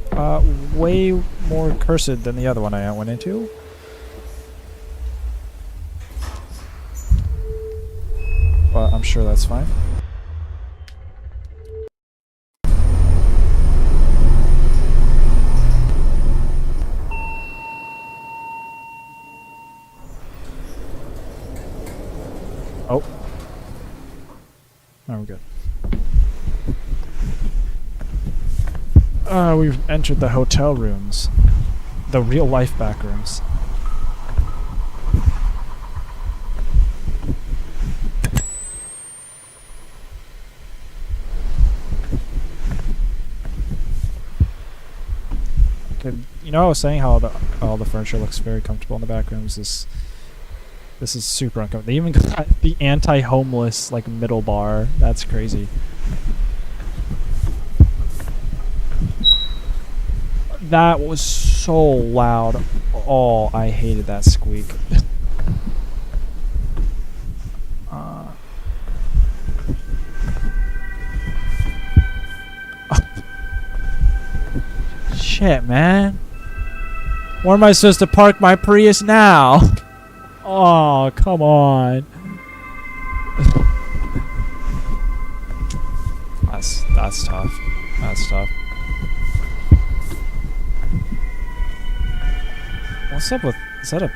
way more cursed than the other one I went into. But I'm sure that's fine. Oh. Now we're good. We've entered the hotel rooms. The real life back rooms. Okay, you know, I was saying how all the furniture looks very comfortable in the back rooms. This is super uncomfortable. They even got the anti-homeless like middle bar. That's crazy. That was so loud. Oh, I hated that squeak. Shit, man. Where am I supposed to park my Prius now? Oh, come on. That's tough. That's tough. What's up with... Is that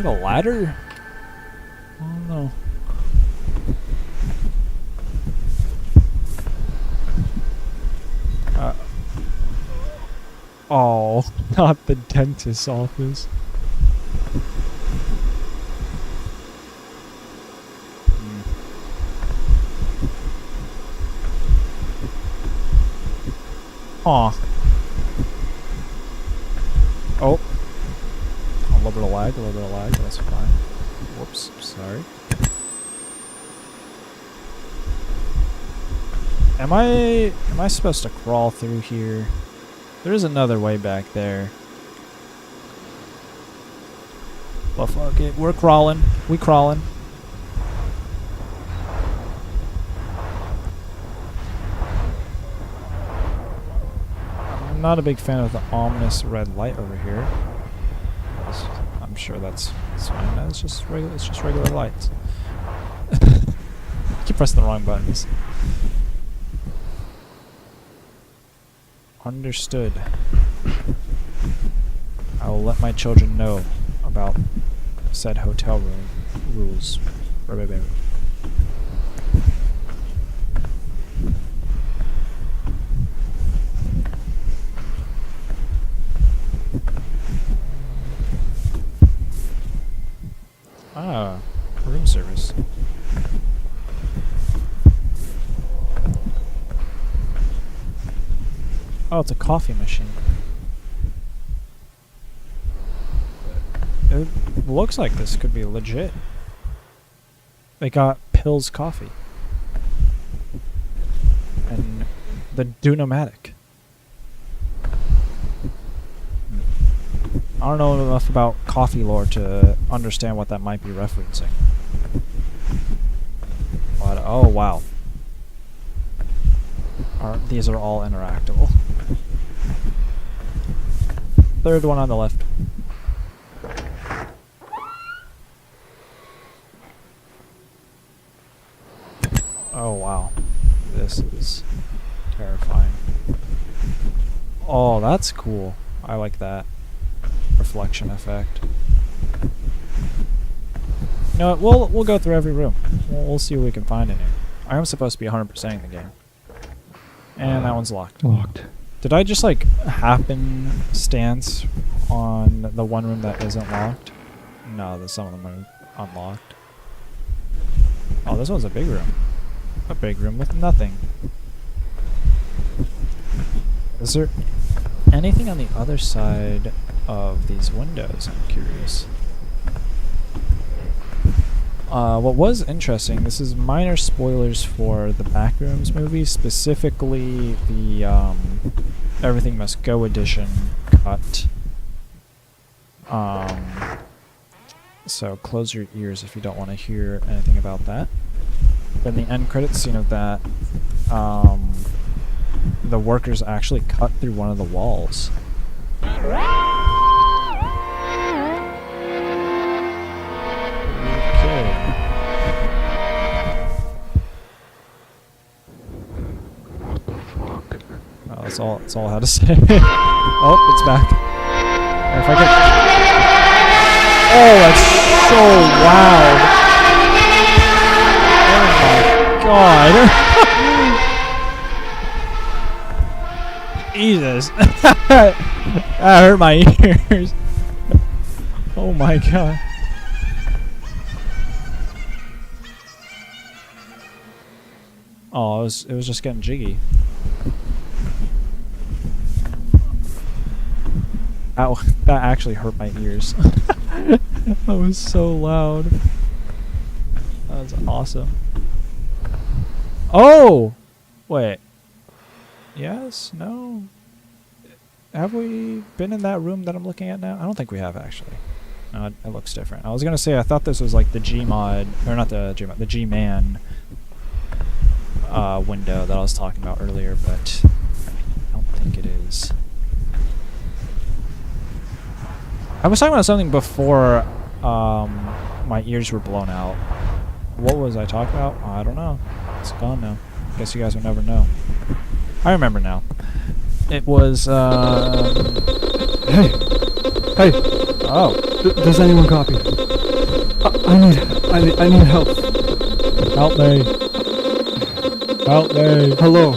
a ladder? I don't know. Oh, not the dentist's office. Aw. Oh. A little bit of lag, that's fine. Whoops, sorry. Am I supposed to crawl through here? There is another way back there. Well, fuck it. We're crawling. We crawling. I'm not a big fan of the ominous red light over here. I'm sure that's fine. No, it's just regular lights. I keep pressing the wrong buttons. Understood. I will let my children know about said hotel room rules. Ah, room service. Oh, it's a coffee machine. It looks like this could be legit. They got Pills Coffee. And the Dunomatic. I don't know enough about coffee lore to understand what that might be referencing. But, oh wow. These are all interactable. Third one on the left. Oh wow. This is terrifying. Oh, that's cool. I like that reflection effect. You know what, we'll go through every room. We'll see what we can find in here. I am supposed to be 100%ing the game. And that one's locked. Locked. Did I just like happen stance on the one room that isn't locked? No, some of them are unlocked. Oh, this one's a big room. A big room with nothing. Is there anything on the other side of these windows? I'm curious. What was interesting, this is minor spoilers for the Backrooms movie, specifically the Everything Must Go edition cut. So close your ears if you don't want to hear anything about that. But in the end credits scene of that, the workers actually cut through one of the walls. That's all I had to say. Oh, it's back. If I can... Oh, that's so loud. Oh my god. Jesus. That hurt my ears. Oh my god. Oh, it was just getting jiggy. Ow, that actually hurt my ears. That was so loud. That was awesome. Oh! Wait. Yes? No? Have we been in that room that I'm looking at now? I don't think we have, actually. No, it looks different. I was gonna say, I thought this was like the Gmod, or not the Gmod, the G-Man window that I was talking about earlier, but I don't think it is. I was talking about something before my ears were blown out. What was I talking about? Oh, I don't know. It's gone now. Guess you guys will never know. I remember now. It was, Hey! Hey! oh. Does anyone copy? I need help. Help me. Help me. Hello.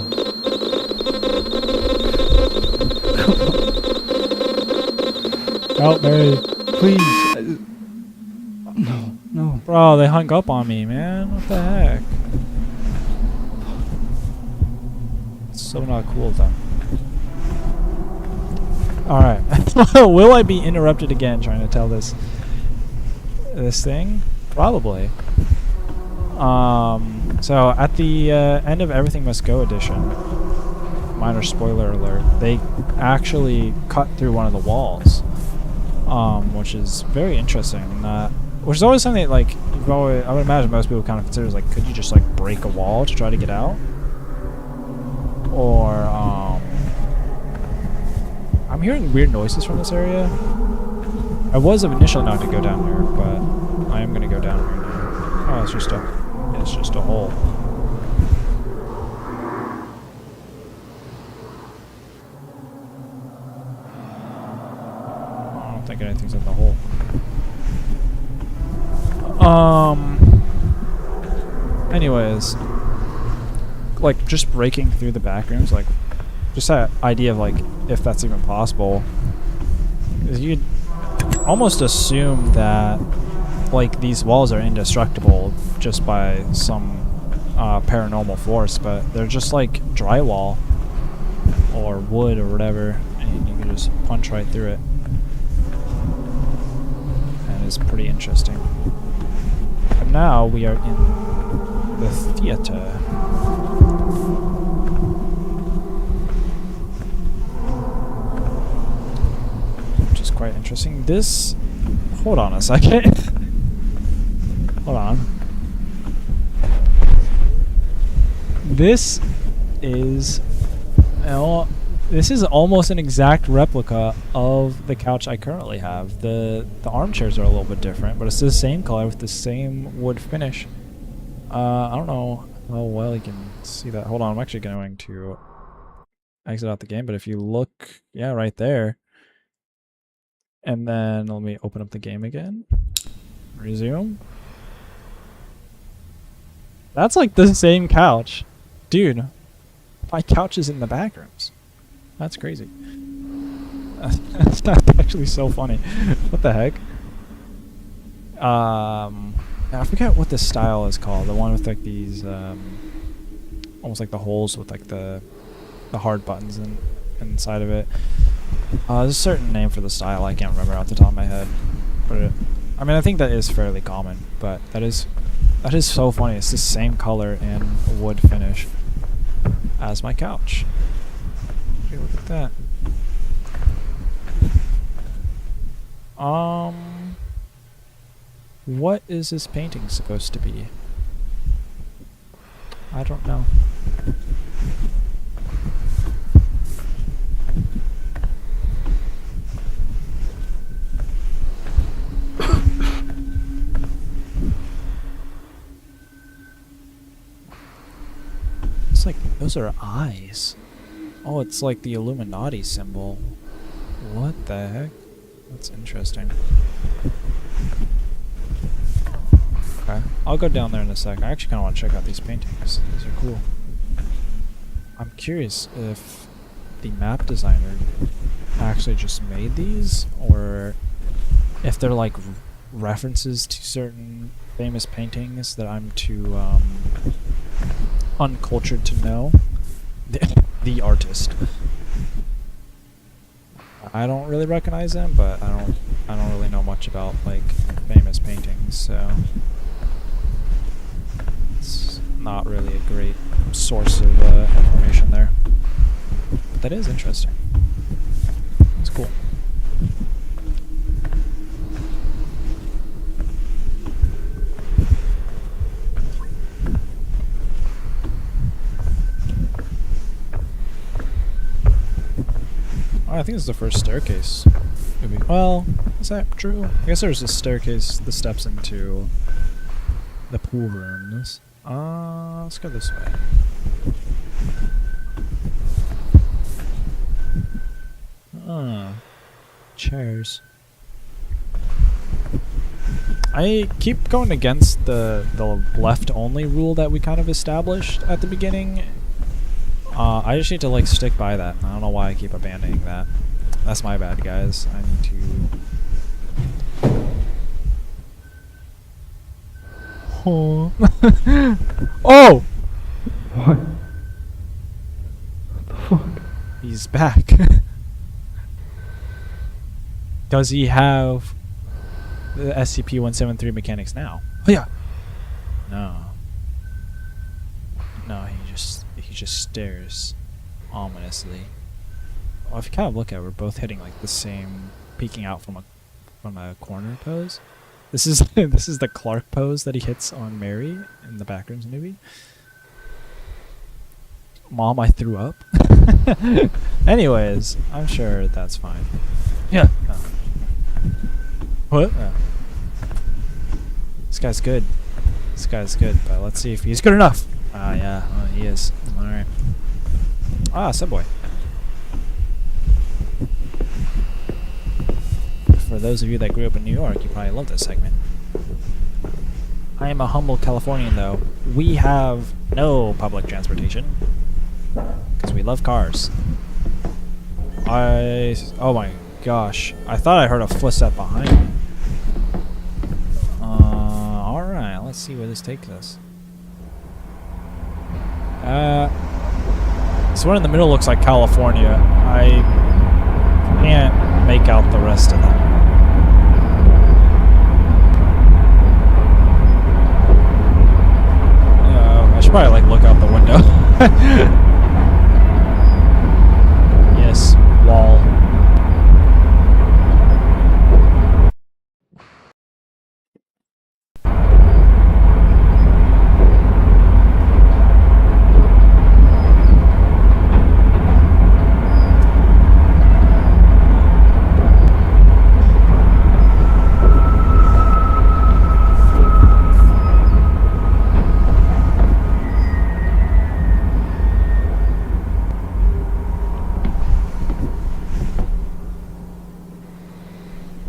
Help me. Please. No, no. Bro, they hung up on me, man. What the heck? It's so not cool, though. Alright. Will I be interrupted again trying to tell this thing? Probably. So at the end of Everything Must Go edition, minor spoiler alert, they actually cut through one of the walls, which is very interesting. Which is always something that, like, I would imagine most people kind of consider like, could you just like break a wall to try to get out? Or I'm hearing weird noises from this area. I was initially not going to go down here, but I am going to go down here now. Oh, it's just a hole. I don't think anything's in the hole. Anyways, like just breaking through the back rooms, like just that idea of like if that's even possible, you'd almost assume that like these walls are indestructible just by some paranormal force, but they're just like drywall or wood or whatever, and you can just punch right through it. And it's pretty interesting. And now we are in the theater. Quite interesting. This, hold on a second. Hold on. This is almost an exact replica of the couch I currently have. The armchairs are a little bit different, but it's the same color with the same wood finish. I don't know how well you can see that. Hold on, I'm actually going to exit out the game, but if you look, yeah, right there. And then let me open up the game again. Resume. That's like the same couch. Dude, my couch is in the back rooms. That's crazy. That's actually so funny. What the heck? I forget what this style is called. The one with like these, almost like the holes with like the hard buttons inside of it. There's a certain name for the style I can't remember off the top of my head, but I mean I think that is fairly common. But that is so funny. It's the same color and wood finish as my couch. Okay, look at that. What is this painting supposed to be? I don't know. It's like, those are eyes. Oh, it's like the Illuminati symbol. What the heck? That's interesting. Okay, I'll go down there in a sec. I actually kind of want to check out these paintings. These are cool. I'm curious if the map designer actually just made these, or if they're like references to certain famous paintings that I'm too uncultured to know. The artist. I don't really recognize them, but I don't really know much about like famous paintings, so it's not really a great source of information there. But that is interesting. It's cool. Oh, I think it's the first staircase. Maybe. Well, is that true? I guess there's a staircase that steps into the pool rooms. Let's go this way. Chairs. I keep going against the left-only rule that we kind of established at the beginning. I just need to like stick by that. I don't know why I keep abandoning that. That's my bad, guys. I need to... Oh! Oh! What? What the fuck? He's back. Does he have the SCP-173 mechanics now? Oh yeah. No. No, he just stares ominously. Well, if you kind of look at it, we're both hitting like the same, peeking out from a corner pose. This is this is the Clark pose that he hits on Mary in the Backrooms movie. Mom, I threw up. Anyways, I'm sure that's fine. Yeah. Oh. What? Oh. This guy's good. This guy's good, but let's see if he's good enough. Ah, yeah, well, he is. Alright. Ah, Subway. For those of you that grew up in New York, you probably love this segment. I am a humble Californian, though. We have no public transportation. Because we love cars. Oh my gosh. I thought I heard a footstep behind me. Alright, let's see where this takes us. This one in the middle looks like California. I can't make out the rest of them. I should probably like look out the window. Yes, wall.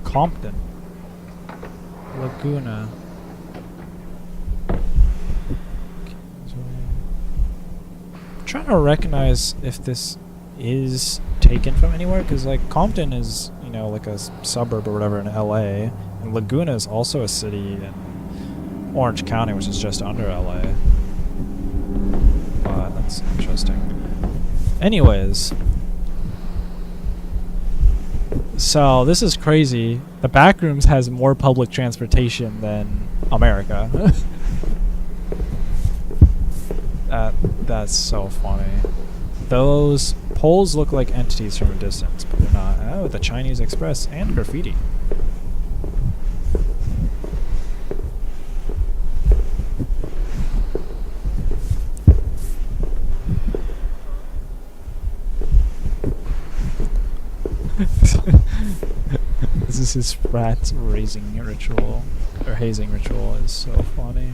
Compton. Laguna. I'm trying to recognize if this is taken from anywhere, because like Compton is, you know, like a suburb or whatever in LA, and Laguna is also a city in Orange County, which is just under LA. But that's interesting. Anyways. So, this is crazy. The Backrooms has more public transportation than America. That's so funny. Those poles look like entities from a distance, but they're not. Oh, the Chinese Express and graffiti. This is his frat raising ritual, or hazing ritual. Is so funny.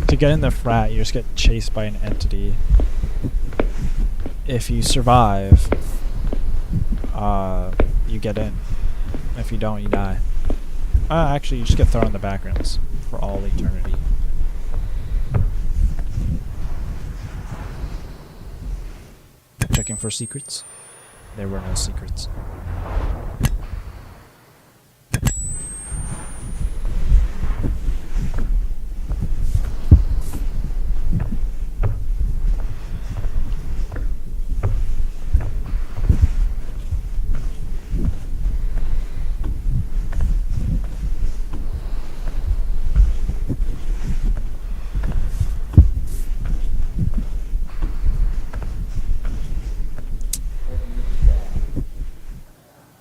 To get in the frat, you just get chased by an entity. If you survive, you get in. If you don't, you die. Actually, you just get thrown in the Backrooms for all eternity. checking for secrets. There were no secrets.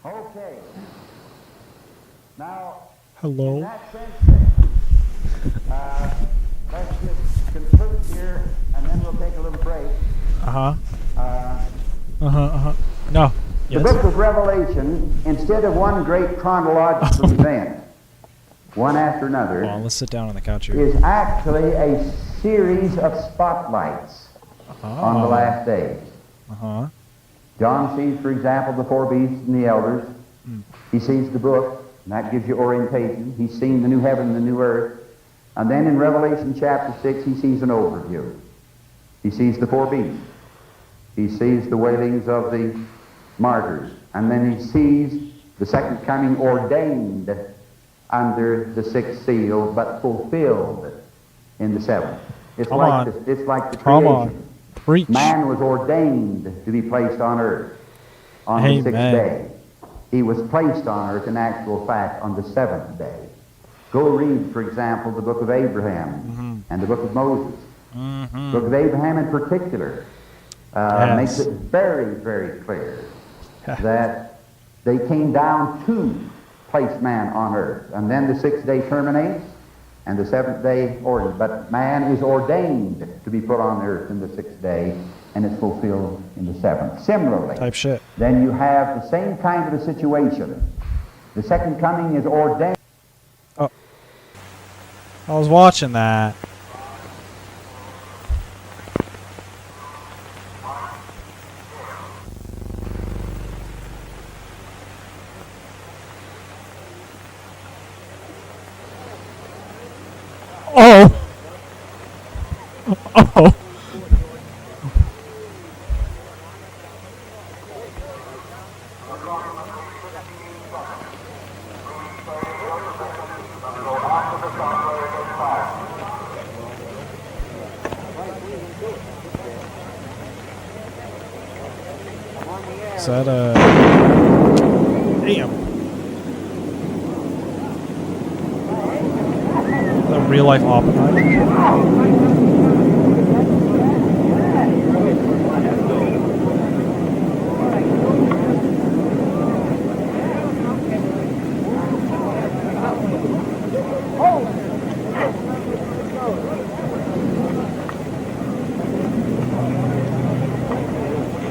Okay. Now, Hello. in that sense, then, let's just conclude here, and then we'll take a little break. Uh-huh. Uh, Uh-huh. No. The Yes. book of Revelation, instead of one great chronological event, one after another, Hold on, let's sit down on the couch here. is actually a series of spotlights on the last days. Uh-huh. John sees, for example, the four beasts and the elders. He sees the book, and that gives you orientation. He's seen the new heaven and the new earth. And then in Revelation chapter 6, he sees an overview. He sees the four beasts. He sees the wailings of the martyrs. And then he sees the second coming ordained under the sixth seal, but fulfilled in the seventh. It's Come like on. it's like the Come creation. on. Preach. Man was ordained to be placed on earth on the sixth Amen. day. He was placed on earth in actual fact on the seventh day. Go read, for example, the book of Abraham and the book of Moses. The book of Abraham in particular Yes. makes it very, very clear that they came down to place man on earth. And then the sixth day terminates, and the seventh day ordered. But man is ordained to be put on earth in the sixth day, and it's fulfilled in the seventh. Similarly, Type shit. then you have the same kind of a situation. The second coming is ordained. I was watching that. Oh! Oh! Is that a... Damn. Is that real life Oppenheimer?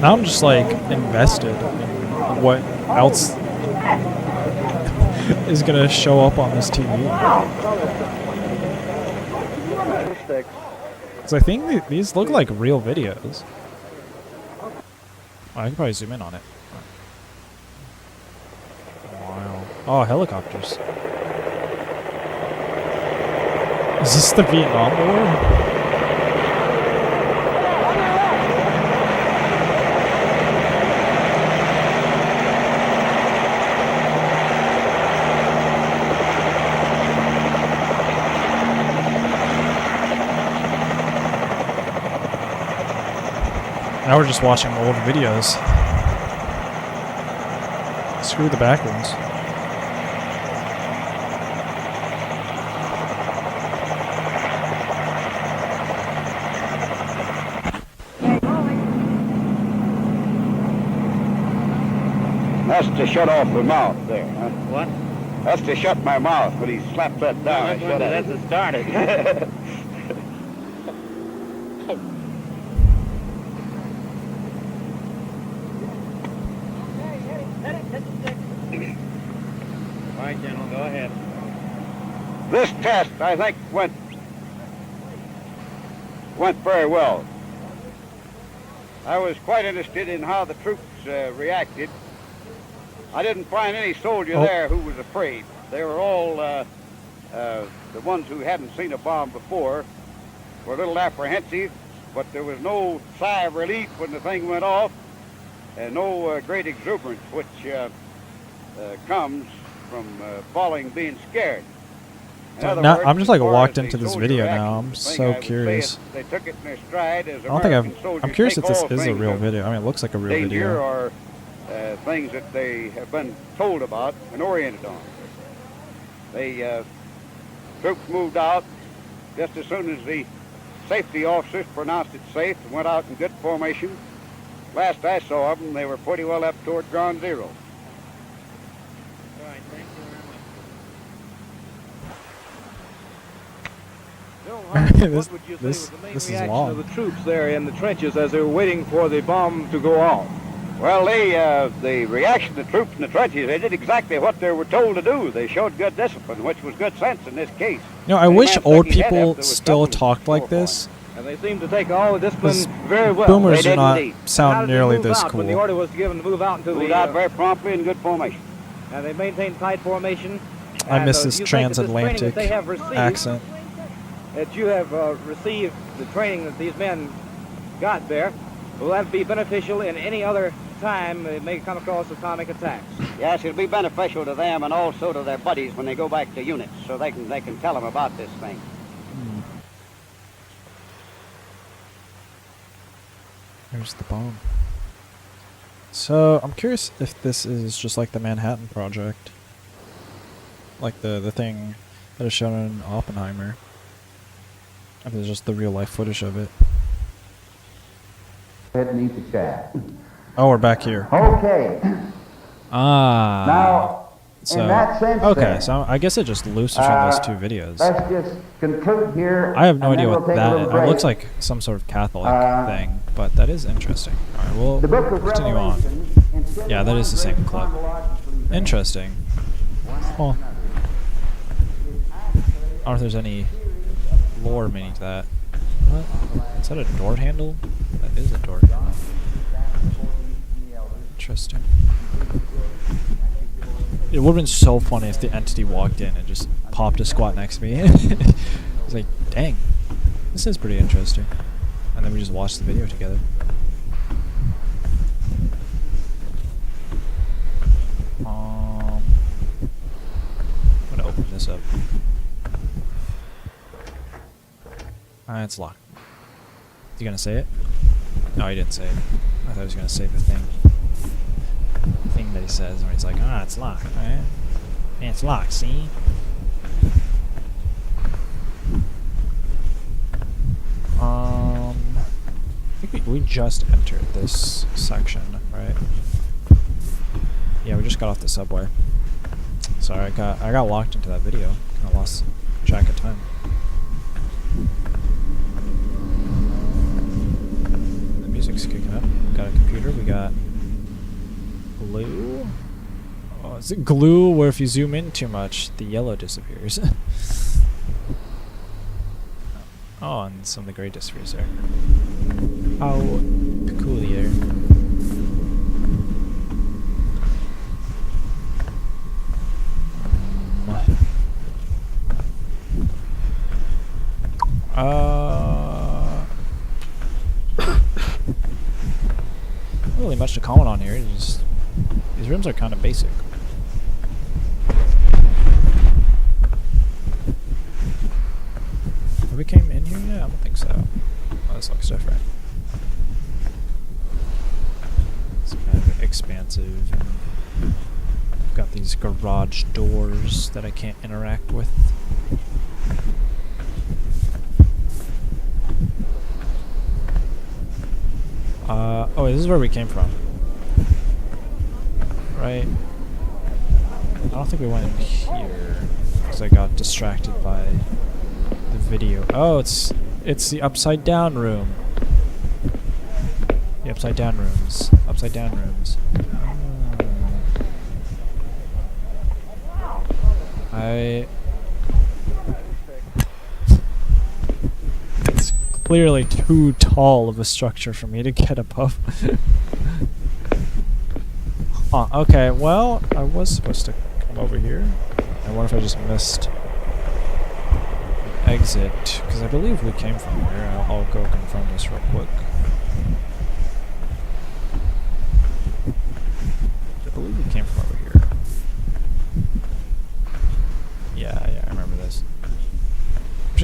Now I'm just like invested in what else is gonna show up on this TV. Because I think these look like real videos. Oh, I can probably zoom in on it. Wow. Oh, helicopters. Is this the Vietnam War? Now we're just watching old videos. Screw the back ones. That's to shut off my mouth there, huh? What? That's to shut my mouth when he slapped that down. Shut That's it. to start it. All right, General, go ahead. This test, I think, went very well. I was quite interested in how the troops reacted. I didn't find any soldier there who was afraid. They were all the ones who hadn't seen a bomb before were a little apprehensive, but there was no sigh of relief when the thing went off. no great exuberance which comes from falling being scared. In other Now, words, I'm just as like far walked as into the this soldier video reaction now. I'm thing, so I would say curious. they took it in their stride as I don't think American soldiers I'm curious if take this all is a things real of video. I mean, it looks like a real danger video. or things that they have been told about and oriented on. The troops moved out just as soon as the safety officers pronounced it safe and went out in good formation. Last I saw of them, they were pretty well up toward ground zero. All right, thank you very much. Bill, This- what would you say this- was the main this is reaction long. of the troops there in the trenches as they were waiting for the bomb to go off? Well, the reaction of the troops in the trenches, they did exactly what they were told to do. They showed good discipline, which was good sense in this case. You know, I Any wish man old thinking head up, people there was still something talked like horrifying. this. And they seemed to take all the discipline 'Cause very well. boomers They do did not indeed. How sound did they nearly move this out when the cool. order was given to move out into Moved the out very promptly in good formation. and they maintained tight formation. I And, miss do this you think that this training transatlantic that they have received, accent. that you have received the training that these men got there, will that be beneficial in any other time it may come across atomic attacks? Yes, it'll be beneficial to them and also to their buddies when they go back to units, so they can tell them about this thing. Here's the bomb. So, I'm curious if this is just like the Manhattan Project. Like the thing that is shown in Oppenheimer. If it's just the real life footage of it. Head and eat the chat. Oh, we're back here. Okay. Ah. Now, so, in that sense, okay, then, so I guess it just looses from those two videos. let's just conclude here. I have no and idea then what we'll take a that little is. It looks break. like some sort of Catholic Uh, thing, but that is interesting. Alright, we'll The book of continue on. Revelation, instead of Yeah, that is the one same great clip. chronological Interesting. Well, I don't know if there's any lore meaning to that. What? Is that a door handle? That is a door handle. Interesting. It would have been so funny if the entity walked in and just popped a squat next to me. It's like, dang, this is pretty interesting. And then we just watched the video together. I'm gonna open this up. It's locked. Is he gonna say it? No, he didn't say it. I thought he was gonna say the thing that he says when he's like, it's locked, right? Yeah, it's locked, see? I think we just entered this section, right? Yeah, we just got off the subway. Sorry, I got locked into that video. Kinda lost track of time. The music's kicking up. We got a computer, we got glue. Oh, is it glue where if you zoom in too much, the yellow disappears? Oh, and some of the gray disappears there. How peculiar. Not really much to comment on here. Just, these rooms are kind of basic. Have we came in here yet? I don't think so. Oh, this looks different. It's kind of expansive. And got these garage doors that I can't interact with. Oh, this is where we came from. Right? I don't think we went in here because I got distracted by the video. Oh, it's the upside down room. The upside down rooms. Upside down rooms. It's clearly too tall of a structure for me to get above. Okay, well, I was supposed to come over here. I wonder if I just missed an exit, because I believe we came from here. I'll go confirm this real quick.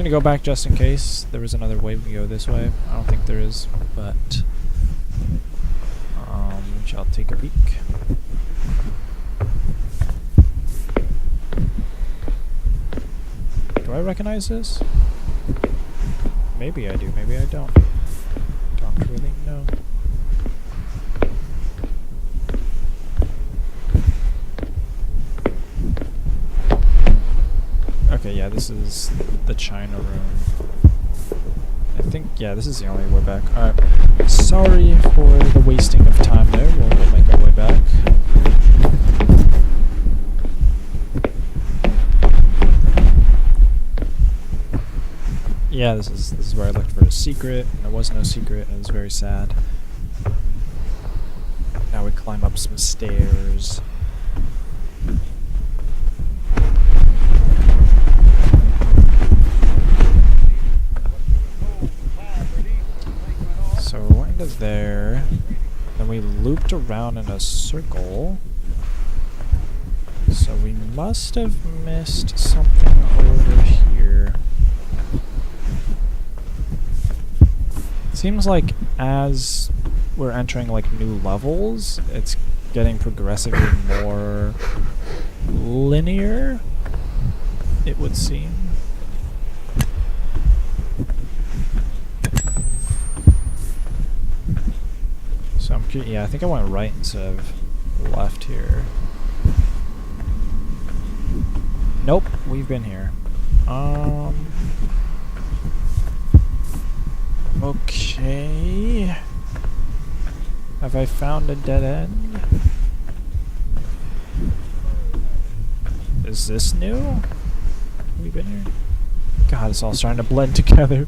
just gonna go back just in case there was another way we can go this way. I don't think there is, but shall take a peek. Do I recognize this? Maybe I do, maybe I don't. Don't really know. Okay, yeah, this is the China room. I think, yeah, this is the only way back. Alright, sorry for the wasting of time there. We'll make our way back. Yeah, this is where I looked for a secret, and there was no secret, and it was very sad. Now we climb up some stairs. So we went into there, then we looped around in a circle. So we must have missed something over here. Seems like as we're entering like new levels, it's getting progressively more linear, it would seem. So I'm curious, yeah, I think I went right instead of left here. Nope, we've been here. Okay. Have I found a dead end? Is this new? Have we been here? God, it's all starting to blend together.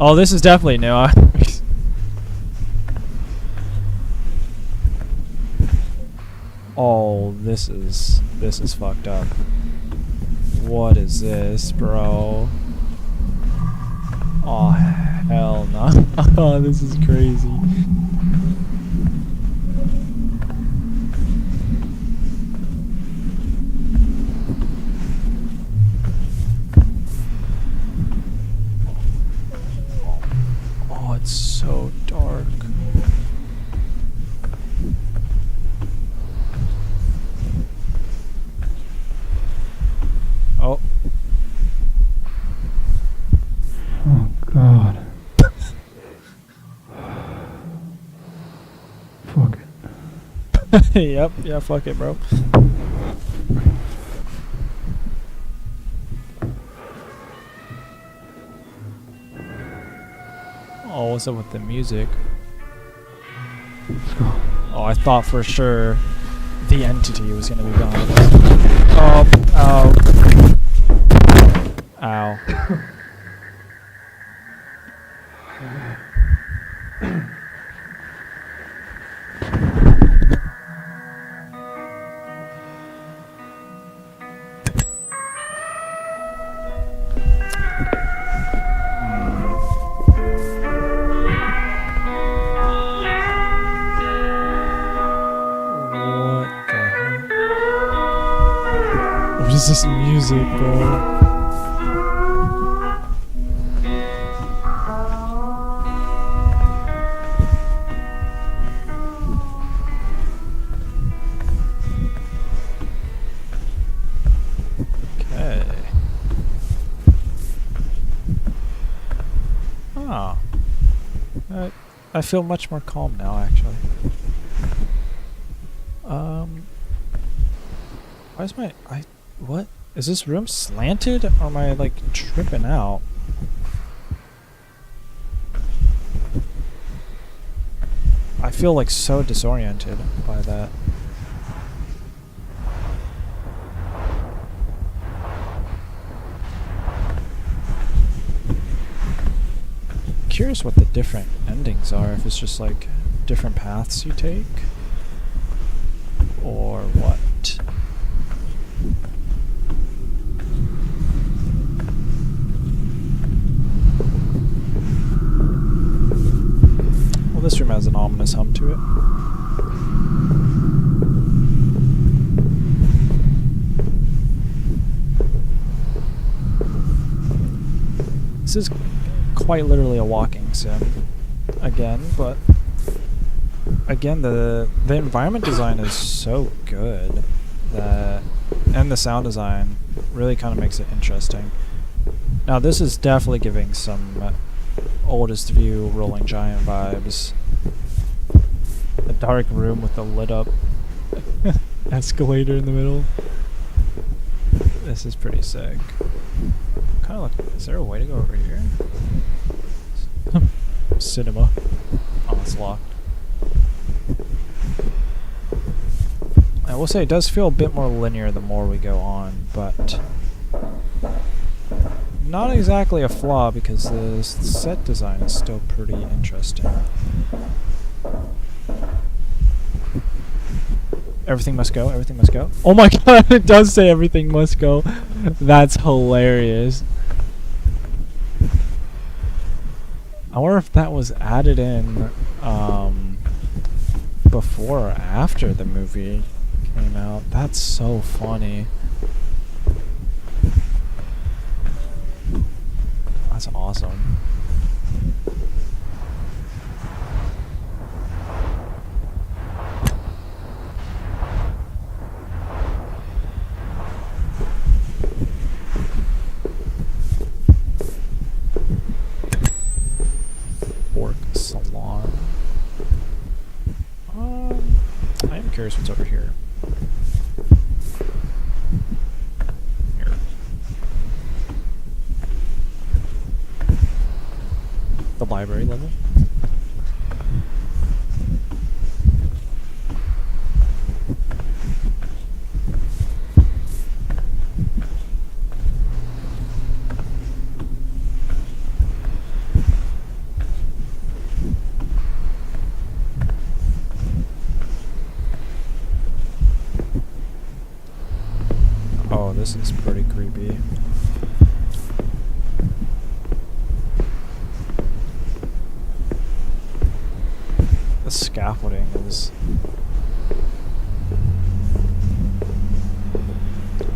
Oh, this is definitely new. Oh, this is fucked up. What is this, bro? Oh, hell no. Oh, this is crazy. Oh, it's so dark. Oh. Oh, God. Fuck it. Yep, yeah, fuck it, bro. Oh, what's up with the music? Let's go. Oh, I thought for sure the entity was gonna be gone. Oh, ow. Ow. What is this music, bro? Okay. Oh. I feel much more calm now, actually. Why is my... What? Is this room slanted, or am I, like, tripping out? I feel, like, so disoriented by that. Curious what the different endings are, if it's just, like, different paths you take, or what. This room has an ominous hum to it. This is quite literally a walking sim again, but again, the environment design is so good that, and the sound design really kind of makes it interesting. Now this is definitely giving some Oldest View Rolling Giant vibes. A dark room with a lit up escalator in the middle. This is pretty sick. Kind of look. Is there a way to go over here? Cinema. Oh, it's locked. I will say it does feel a bit more linear the more we go on, but not exactly a flaw because the set design is still pretty interesting. Everything must go, everything must go. Oh my god, it does say everything must go. That's hilarious. I wonder if that was added in before or after the movie came out. That's so funny. That's awesome. Fork Salon. I am curious what's over here. Here. The library level. Oh, this is pretty creepy. The scaffolding is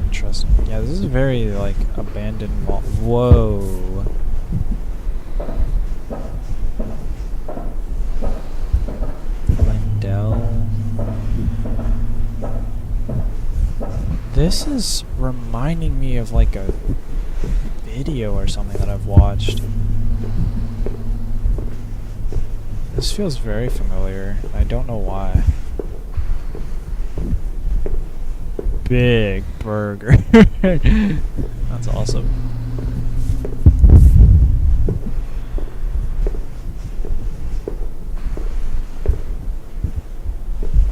interesting. Yeah, this is very like abandoned mall. Whoa. Lindell. This is reminding me of like a video or something that I've watched. This feels very familiar. I don't know why. Big burger. That's awesome.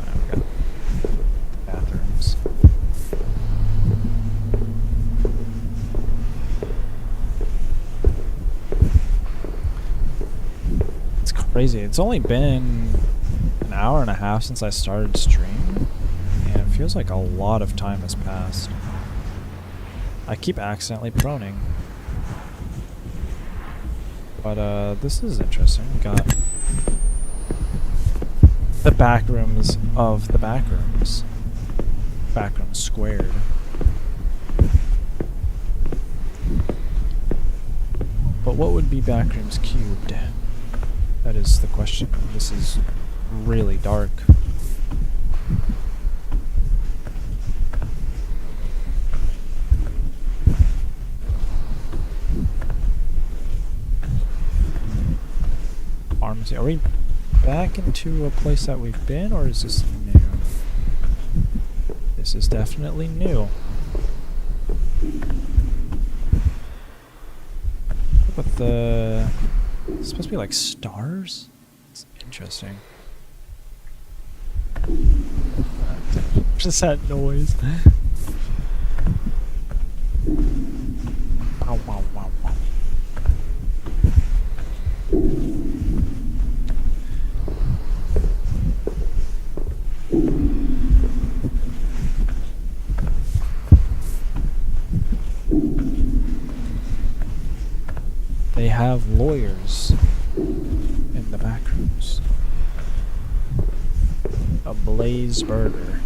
Alright, we got bathrooms. It's crazy. It's only been an hour and a half since I started streaming, and it feels like a lot of time has passed. I keep accidentally proning. But this is interesting. We got the back rooms of the back rooms. Back rooms squared. But what would be back rooms cubed? That is the question. This is really dark. Pharmacy. Are we back into a place that we've been, or is this new? This is definitely new. With the... It's supposed to be like stars? It's interesting. Just that noise. Wow, wow, wow, wow. They have lawyers in the back rooms. A Blaze Burger.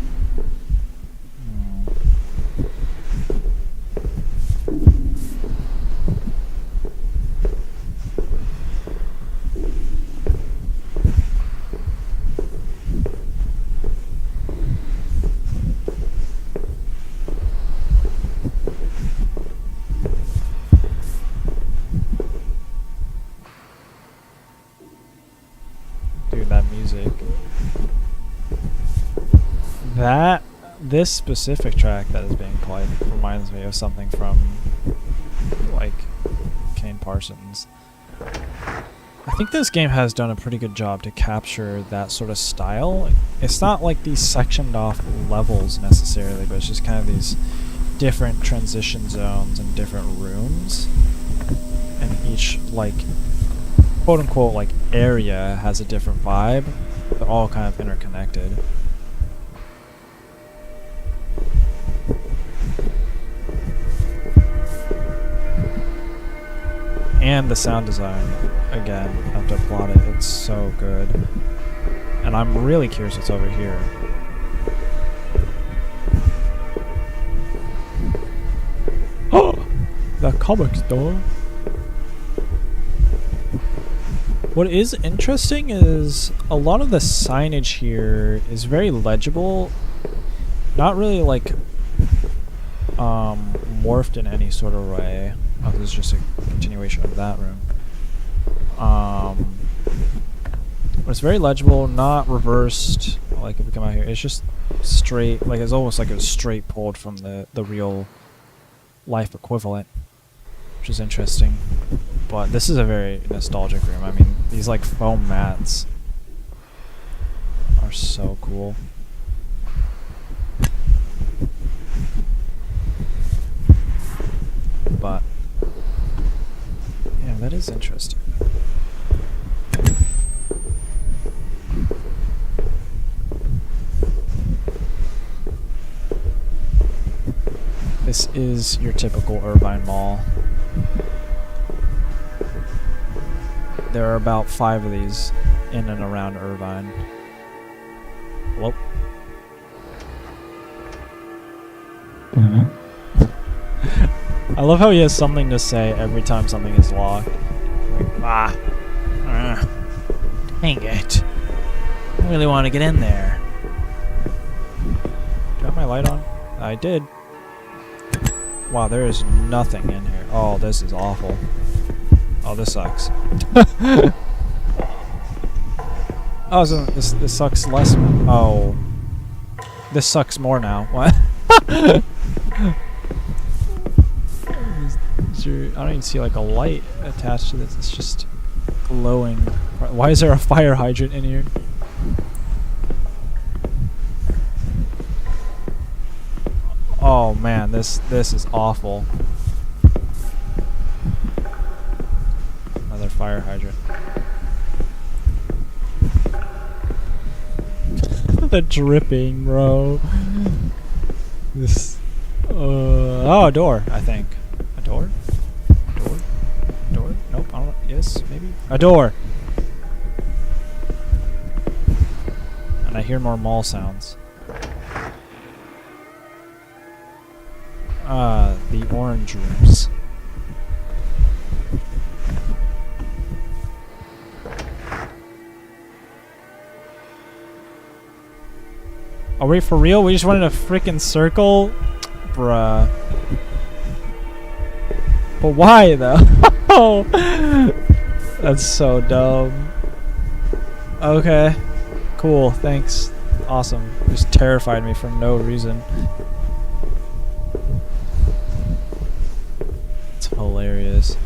this specific track that is being played reminds me of something from, like, Kane Parsons. I think this game has done a pretty good job to capture that sort of style. It's not like these sectioned off levels necessarily, but it's just kind of these different transition zones and different rooms. And each, like, quote unquote, like, area has a different vibe. They're all kind of interconnected. And the sound design, again, I have to applaud it. It's so good. And I'm really curious what's over here. Oh! The comic store. What is interesting is a lot of the signage here is very legible. Not really like morphed in any sort of way. Oh, this is just a continuation of that room. But it's very legible, not reversed. Like if we come out here, it's just straight. Like it's almost like it was straight pulled from the real life equivalent, which is interesting. But this is a very nostalgic room. I mean, these like foam mats are so cool. But yeah, that is interesting. This is your typical Irvine Mall. There are about 5 of these in and around Irvine. Well, I love how he has something to say every time something is locked. Like, dang it. I really want to get in there. Do I have my light on? I did. Wow, there is nothing in here. Oh, this is awful. Oh, this sucks. Oh, so this sucks less. Oh. This sucks more now. What? I don't even see like a light attached to this. It's just glowing. Why is there a fire hydrant in here? Oh man, this is awful. Another fire hydrant. The dripping, bro. This. Oh, a door. I think. A door. Door. Door. Nope. I don't know. Yes, maybe. A door. And I hear more mall sounds. The orange rooms. Are we for real? We just went in a freaking circle? Bruh. But why though? That's so dumb. Okay. Cool, thanks. Awesome. Just terrified me for no reason. It's hilarious.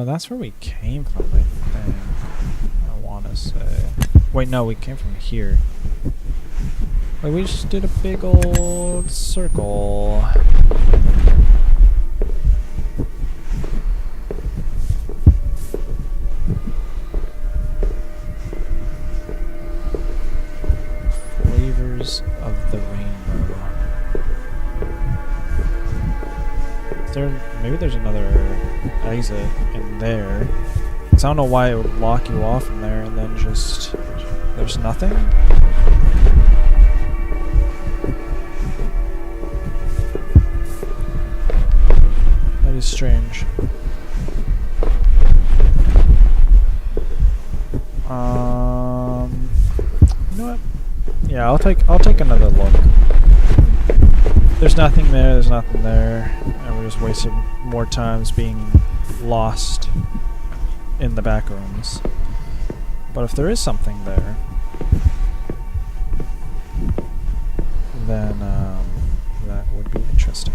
That's where we came from, I think. I wanna say. Wait, no, we came from here. Like, we just did a big old circle. Flavors of the rainbow. Is there, maybe there's another exit in there. Because I don't know why it would lock you off from there and then just... There's nothing? That is strange. You know what? Yeah, I'll take another look. there's nothing there, there's nothing there, and we're just wasting more times being lost in the back rooms. But if there is something there, then that would be interesting.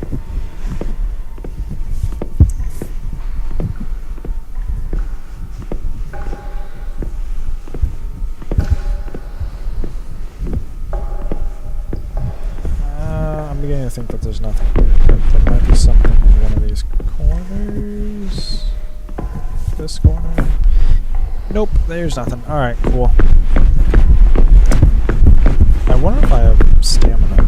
I'm beginning to think that there's nothing here, but there might be something in one of these corners. This corner. Nope, there's nothing. Alright, cool. I wonder if I have stamina.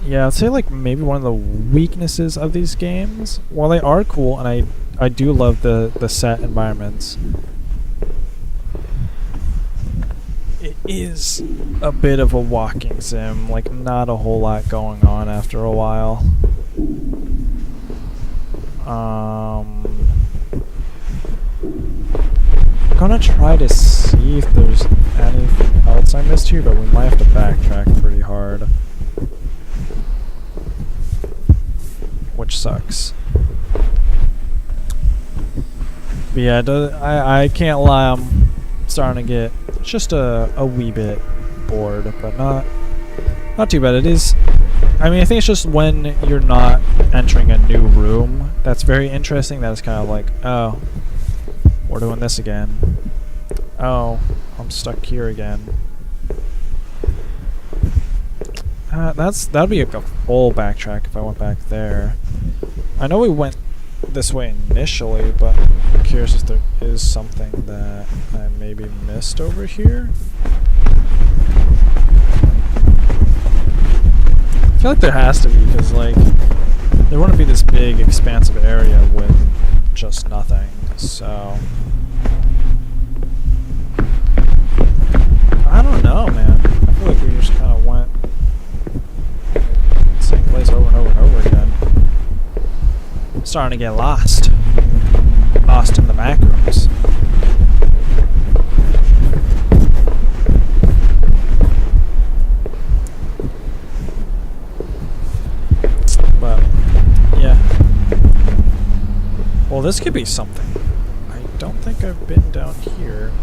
Yeah, I'd say like maybe one of the weaknesses of these games, while they are cool and I do love the set environments, it is a bit of a walking sim, like not a whole lot going on after a while. I'm gonna try to see if there's anything else I missed here, but we might have to backtrack pretty hard. Which sucks. But yeah, I can't lie, I'm starting to get just a wee bit bored, but not too bad. It is, I mean, I think it's just when you're not entering a new room that's very interesting, that it's kind of like, oh, we're doing this again. Oh, I'm stuck here again. That'd be a full backtrack if I went back there. I know we went this way initially, but I'm curious if there is something that I maybe missed over here. I feel like there has to be, because like there wouldn't be this big expansive area with just nothing. So I don't know, man. I feel like we just kind of went same place over and over and over again. I'm starting to get lost. Lost in the back rooms. But yeah. Well, this could be something. I don't think I've been down here.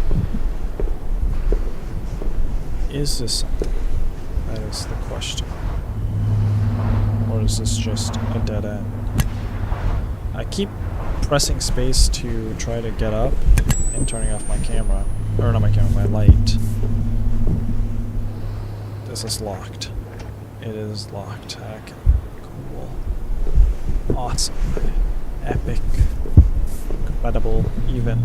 Is this something? That is the question. Or is this just a dead end? I keep pressing space to try to get up and turning off my camera. Or not my camera, my light. This is locked. It is locked. Heck. Cool. Awesome. Epic. Compatible. Even.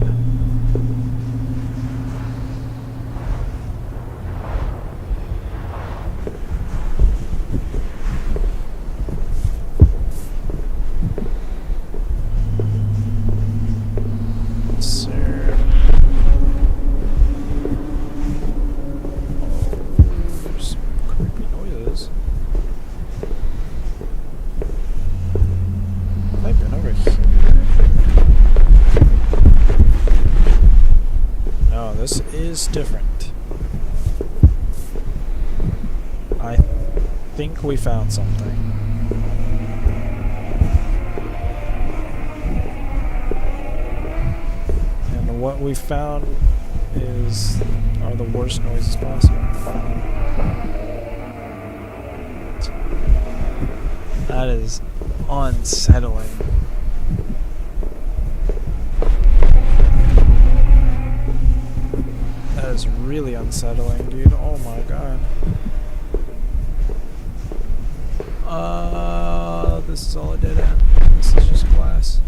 This is different. I think we found something. And what we found are the worst noises possible. That is unsettling. That is really unsettling, dude. Oh my god. This is all a dead end. This is just glass.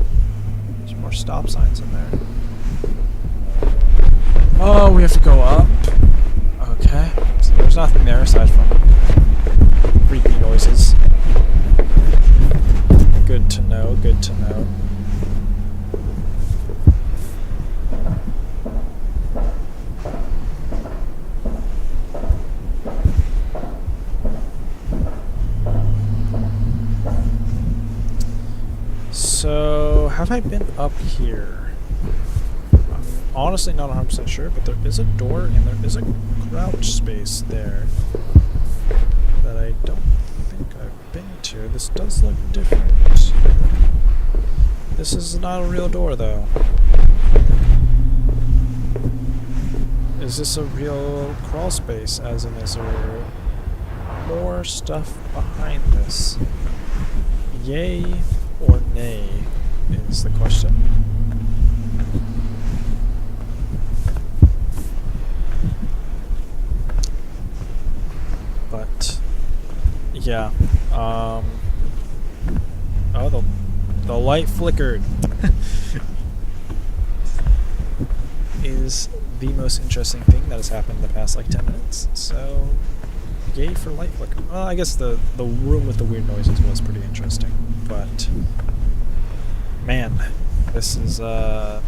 There's more stop signs in there. Oh, we have to go up. Okay. So there's nothing there aside from creepy noises. Good to know, good to know. have I been up here? I'm honestly not 100% sure, but there is a door and there is a crouch space there that I don't think I've been to. This does look different. This is not a real door, though. Is this a real crawl space, as in is there more stuff behind this? Yay or nay is the question. But yeah, oh, the light flickered. Is the most interesting thing that has happened in the past like 10 minutes. So yay for light flicker. Well, I guess the room with the weird noises was pretty interesting, but man, this is low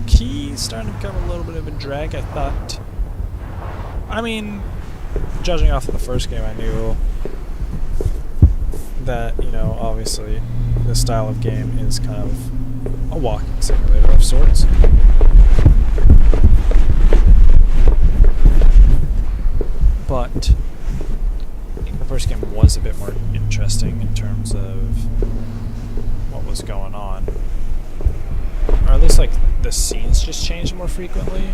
key starting to become a little bit of a drag. I thought, I mean, judging off of the first game, I knew that, you know, obviously this style of game is kind of a walking simulator of sorts. But the first game was a bit more interesting in terms of what was going on. Or at least, like, the scenes just changed more frequently.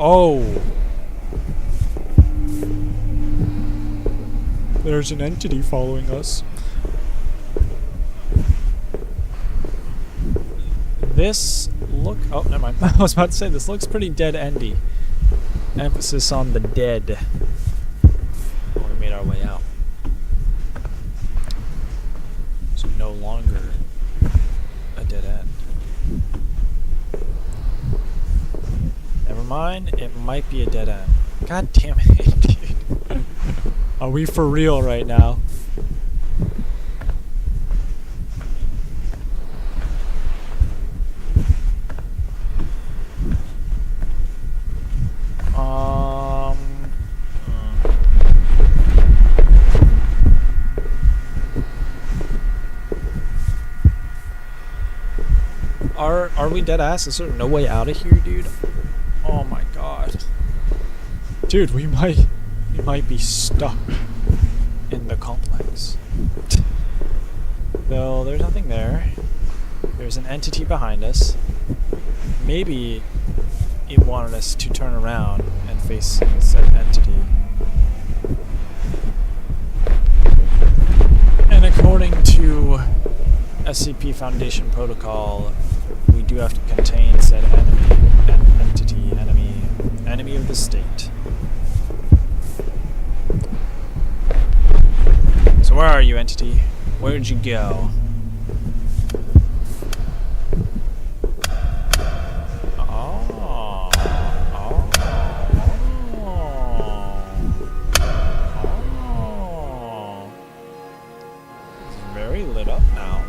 Oh! There's an entity following us. This oh, never mind. I was about to say, this looks pretty dead-endy. Emphasis on the dead. Oh, we made our way out. So no longer a dead end. Never mind, it might be a dead end. God damn it, dude. Are we for real right now? Are we dead ass? Is there no way out of here, dude? Oh my god. Dude, we might be stuck in the complex. Though there's nothing there. There's an entity behind us. Maybe it wanted us to turn around and face said entity. And according to SCP Foundation protocol, we do have to contain said enemy of the state. So where are you, entity? Where'd you go? It's very lit up now.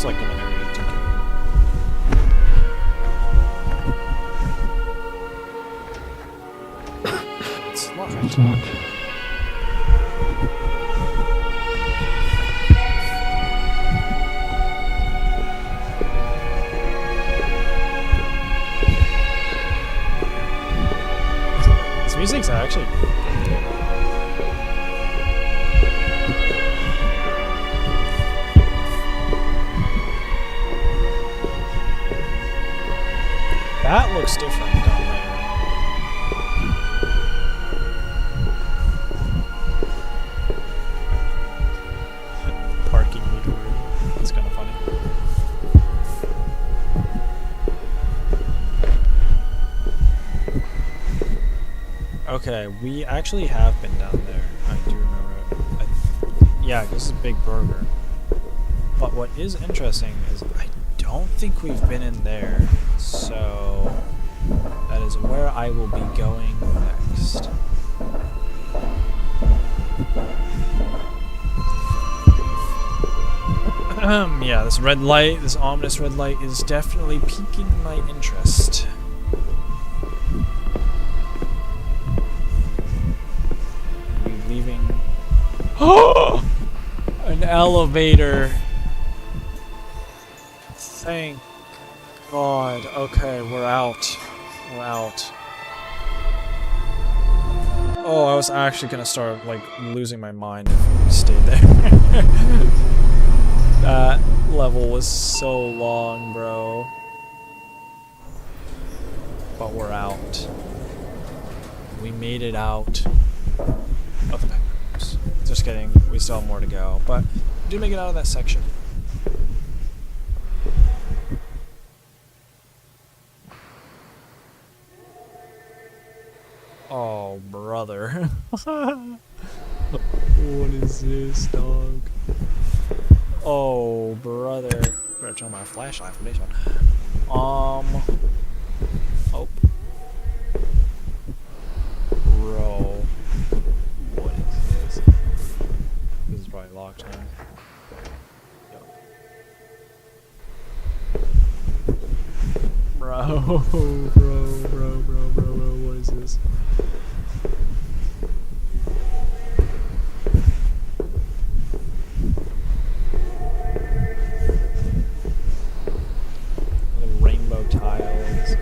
Like an area ticket. It's locked. It's locked. This music's actually that looks different down there. Parking meter room. That's kind of funny. Okay, we actually have been down there. I do remember it. Yeah, this is Big Burger. But what is interesting is I don't think we've been in there, so that is where I will be going next. Yeah, this red light, this ominous red light is definitely piquing my interest. Are we leaving? An elevator! Thank God. Okay, we're out. We're out. Oh, I was actually gonna start, like, losing my mind if we stayed there. That level was so long, bro. But we're out. We made it out of the back rooms. Just kidding, we still have more to go. But we did make it out of that section. Oh, brother. What is this, dog? Oh, brother. Better turn my flashlight for this one. Oh. Bro. What is this? This is probably locked, huh? Yep. Bro, what is this? Rainbow tiles.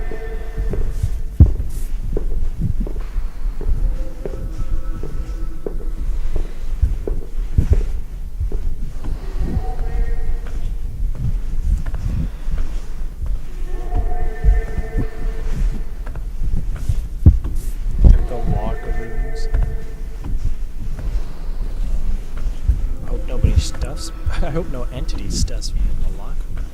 The locker rooms. I hope nobody stuffs. I hope no entity stuffs me in the locker room.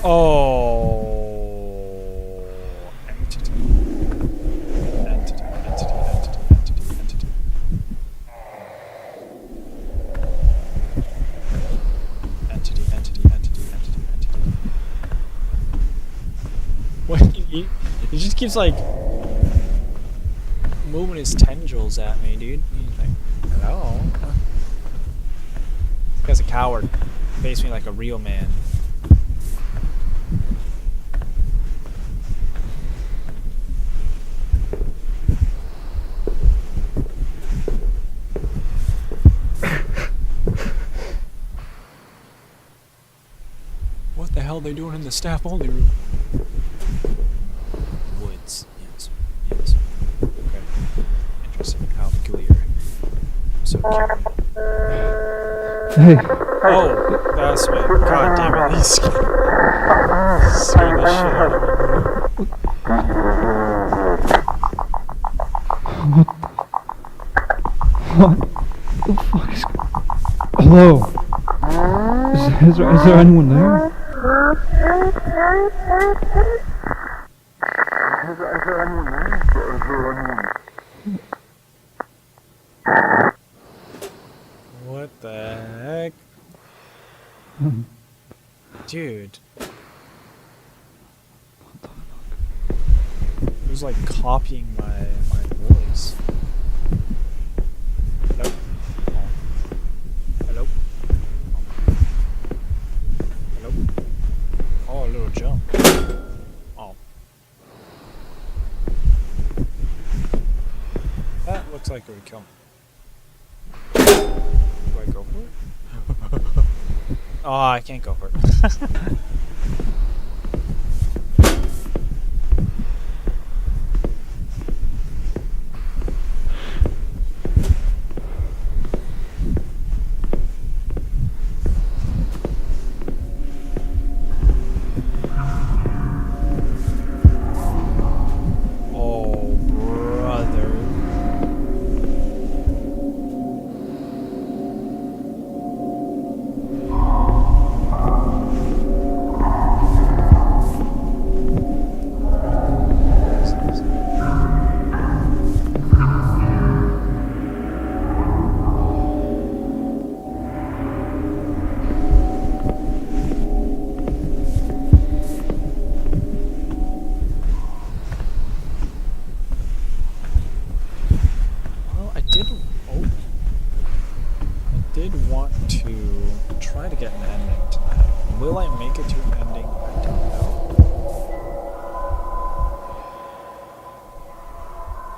Oh, entity. What? He just keeps like moving his tendrils at me, dude. He's like, hello. This guy's a coward. Face me like a real man. What the hell are they doing in the staff only room? Woods. Yes. Okay. Interesting. How peculiar. So curious. Hey, Oh, that's what. God damn it. He's scared the shit out of me. what the fuck is... Hello? Is there anyone there? What the heck? Dude. It was like copying my voice. Hello? Oh. Hello? Hello? Oh, a little jump. Oh. That looks like it would kill me. Do I go for it? Oh, I can't go for it. Oh, brother. want to try to get an ending to that. Will I make it to an ending? I don't know.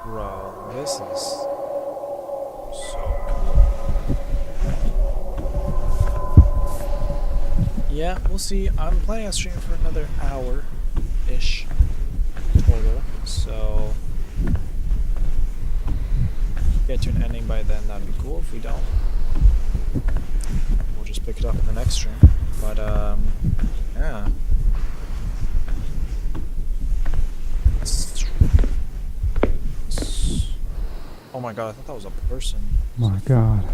Bro, this is so cool. Yeah, we'll see. I'm planning on streaming for another hour-ish total, so get to an ending by then, that'd be cool. If we don't, we'll just pick it up in the next stream. But yeah. Oh my god, I thought that was a person. My god.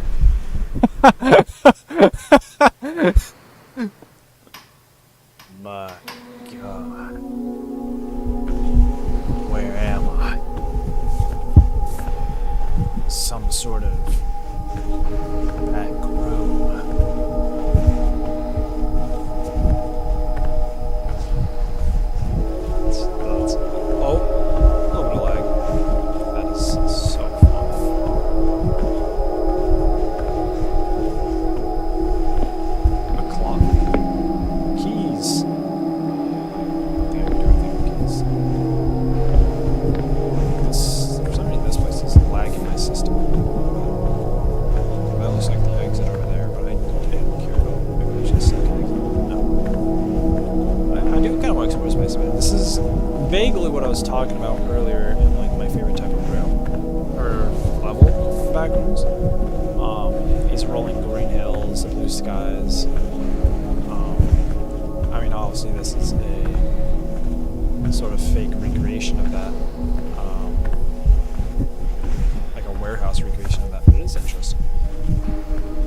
My god. Where am I? Some sort of back room. That's, oh, a little bit of lag. That is so fun. A clock. Keys. I think I can do everything with keys. This, for some reason, this place is lagging my system. That looks like the exit over there, but I don't care about it. Maybe there's just a second exit. No. I do kind of want to explore space a bit. This is vaguely what I was talking about earlier in like my favorite type of room or level back rooms. These rolling green hills, the blue skies. I mean, obviously this is a sort of fake recreation of that, like a warehouse recreation of that. But it is interesting.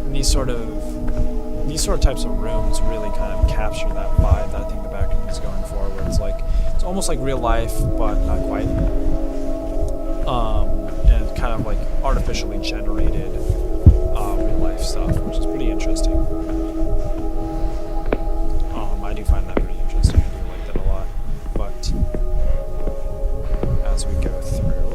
And these sort of types of rooms really kind of capture that vibe that I think the background is going for, where it's like it's almost like real life, but not quite. And kind of like artificially generated real life stuff, which is pretty interesting. I do find that pretty interesting. I do like that a lot. But as we go through,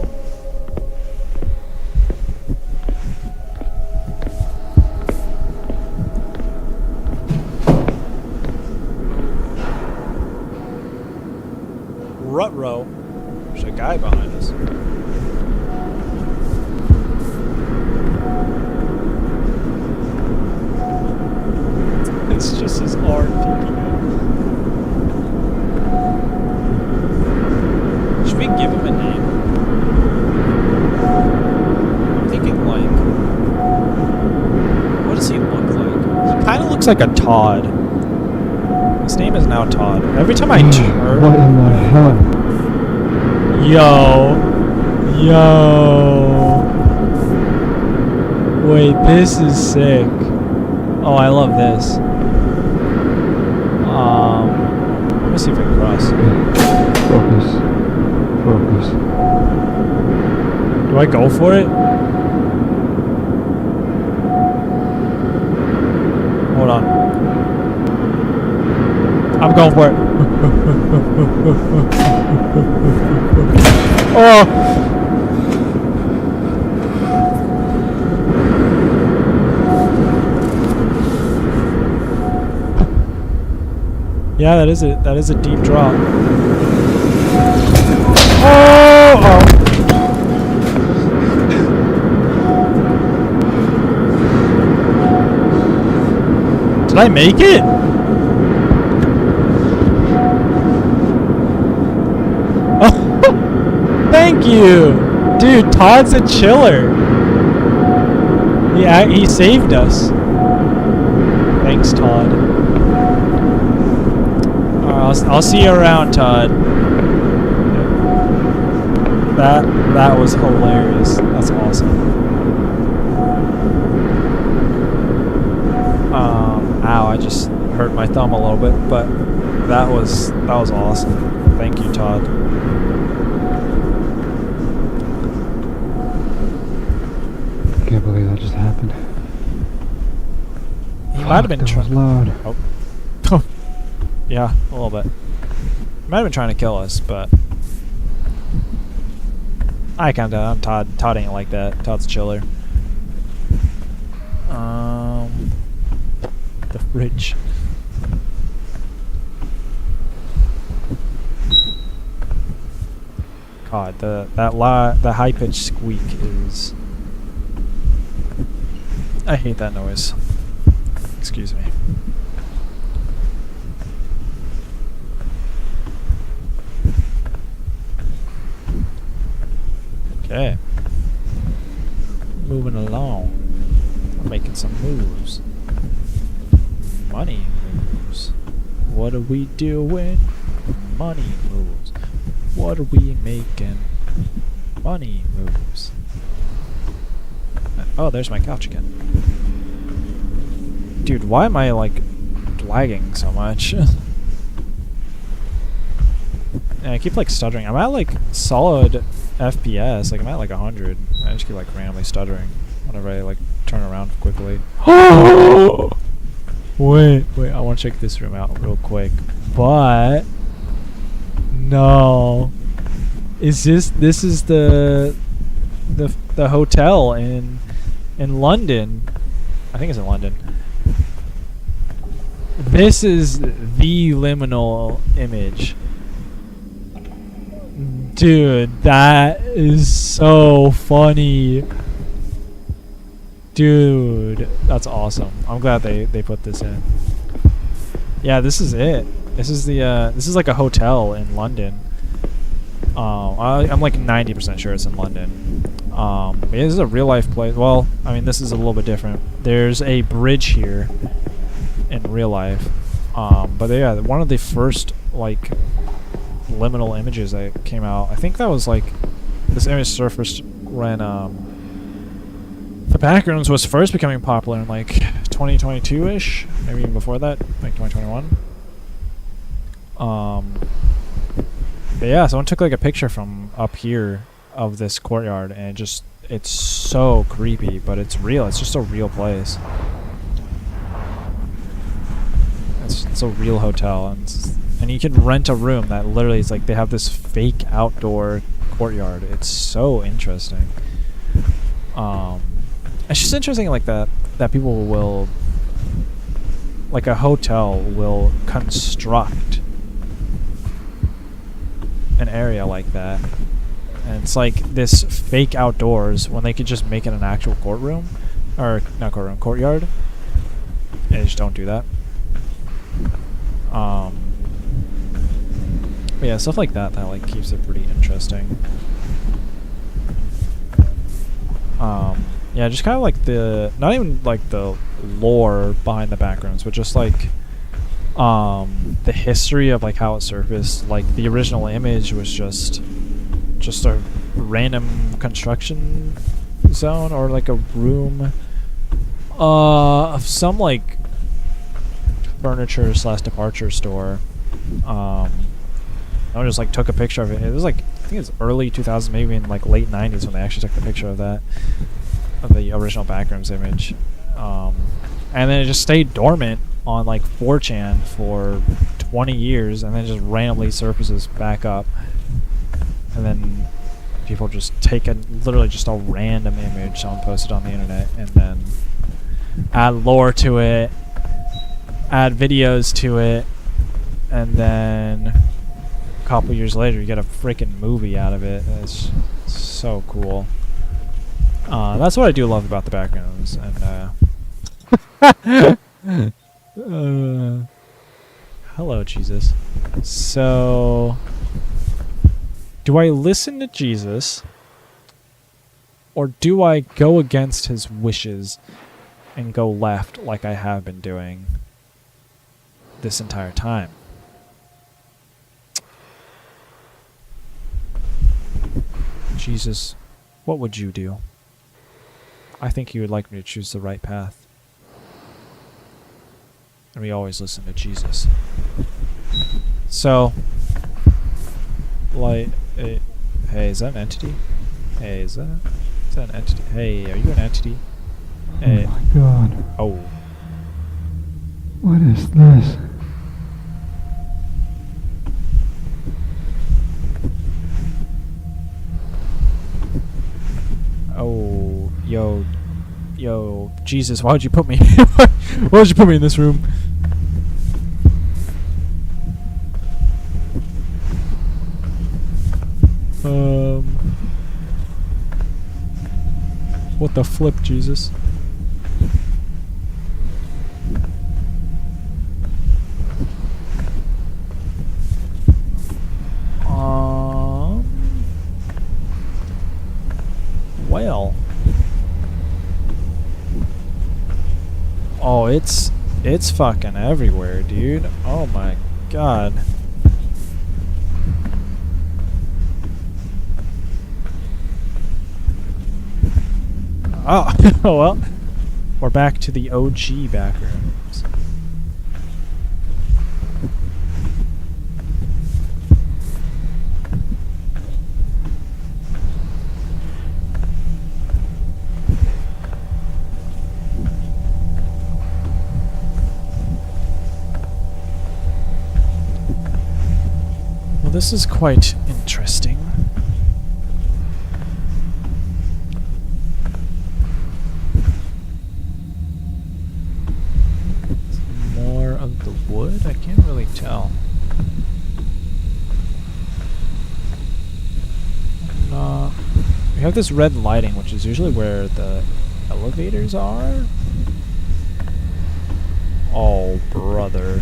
Rut-row. There's a guy behind us. It's just his arm peeking out. Should we give him a name? I'm thinking like, what does he look like? He kind of looks like a Todd. His name is now Todd. Every time I turn... What in the hell? Yo. Wait, this is sick. Oh, I love this. Let me see if I can cross. Focus. Do I go for it? Hold on. I'm going for it. Oh! Yeah, that is it. That is a deep drop. Oh! Did I make it? Thank you! Dude, Todd's a chiller. Yeah, he saved us. Thanks, Todd. I'll see you around, Todd. That was hilarious. That's awesome. Ow, I just hurt my thumb a little bit, but that was awesome. Thank you, Todd. I can't believe that just happened. He might have been that was loud. Oh. Yeah, a little bit. He might have been trying to kill us, but I kinda. I'm Todd. Todd ain't like that. Todd's a chiller. Rich. God, the high pitched squeak is. I hate that noise. Excuse me. Okay. Moving along. We're making some moves. Money moves. What are we doing? Money moves. What are we making? Money moves. Oh, there's my couch again. Dude, why am I like lagging so much? Yeah, I keep like stuttering. I'm at like solid FPS. Like I'm at like 100. I just keep like randomly stuttering whenever I like turn around quickly. Wait, I want to check this room out real quick. But no, this is the hotel in London. I think it's in London. This is the liminal image. Dude, that is so funny. Dude, that's awesome. I'm glad they put this in. Yeah, this is it. This is the this is like a hotel in London. I'm like 90% sure it's in London. This is a real life place. Well, I mean, this is a little bit different. There's a bridge here in real life. But yeah, one of the first like liminal images that came out. I think that was like this image surfaced when the Backrooms was first becoming popular in like 2022-ish, maybe even before that, like 2021. But yeah, someone took like a picture from up here of this courtyard, and it's so creepy, but it's real. It's just a real place. It's a real hotel, and you can rent a room that literally is like they have this fake outdoor courtyard. It's so interesting. It's just interesting like that people will, like a hotel will construct an area like that, and it's like this fake outdoors when they could just make it an actual courtroom, or not courtroom, courtyard. They just don't do that. But yeah, stuff like that like keeps it pretty interesting. Yeah, just kind of like not even like the lore behind the Backrooms, but just like the history of like how it surfaced. Like the original image was just a random construction zone or like a room of some like furniture / departure store. I just like took a picture of it. It was like, I think it's early 2000s, maybe in like late 90s when they actually took the picture of that, of the original Backrooms image. And then it just stayed dormant on like 4chan for 20 years, and then just randomly surfaces back up. And then people just take literally just a random image someone posted on the internet, and then add lore to it, add videos to it, and then a couple years later you get a freaking movie out of it. It's so cool. That's what I do love about the Backrooms. And hello, Jesus. So, do I listen to Jesus, or do I go against his wishes and go left like I have been doing this entire time? Jesus, what would you do? I think you would like me to choose the right path. And we always listen to Jesus. So, like, hey, is that an entity? Hey, is that an entity? Hey, are you an entity? Hey. Oh my god. Oh. What is this? Oh, yo, Jesus, why would you put me? Why would you put me in this room? What the flip, Jesus? Well. Oh, it's fucking everywhere, dude. Oh my god. Oh, well. We're back to the OG back rooms. Well, this is quite interesting. More of the wood? I can't really tell. We have this red lighting, which is usually where the elevators are. Oh, brother.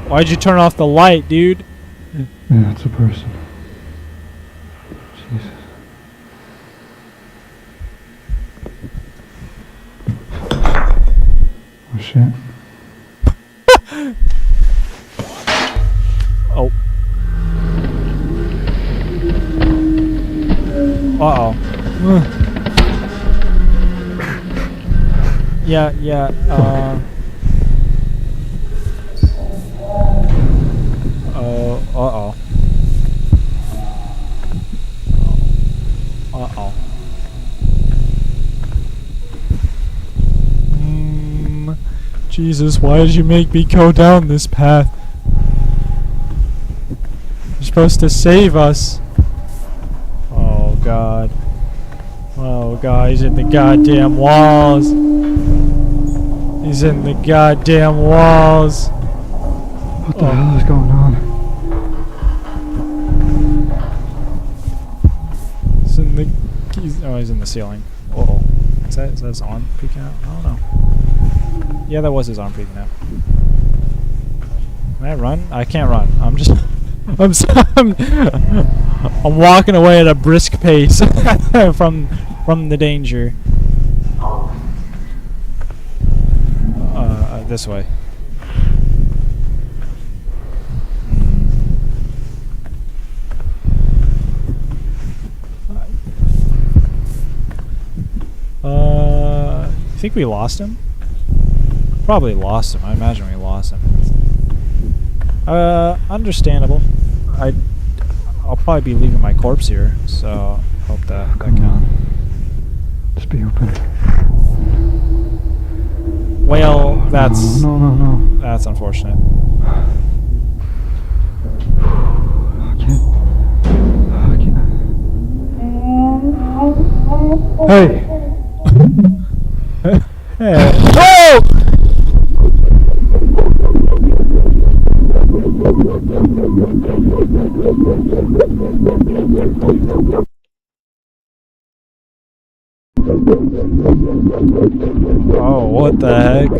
Why'd you turn off the light, dude? Yeah, it's a person. Jesus. Oh shit. Oh. Uh-oh. Yeah, uh-oh. Uh-oh. Jesus, why did you make me go down this path? You're supposed to save us. Oh, God. Oh, God, he's in the goddamn walls. He's in the goddamn walls. What the hell is going on? He's in the... he's in the ceiling. Uh-oh. Is that his arm peeking out? I don't know. Yeah, that was his arm peeking out. Can I run? I can't run. I'm just... I'm walking away at a brisk pace from the danger. This way. You think we lost him? Probably lost him. I imagine we lost him. Understandable. I'll probably be leaving my corpse here, so hope that counts. Just be open. Well, that's No. that's unfortunate. I can't. Hey! Hey. Whoa! Oh, what the heck?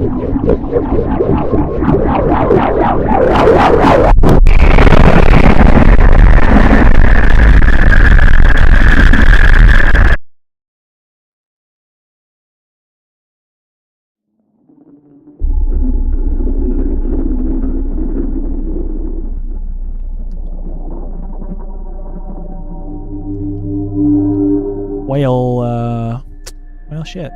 Well, shit.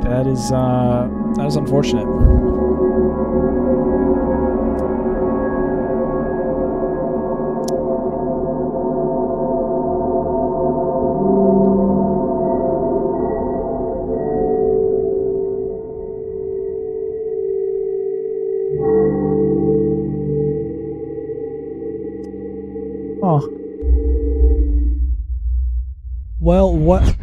That is unfortunate. Oh. Well, what?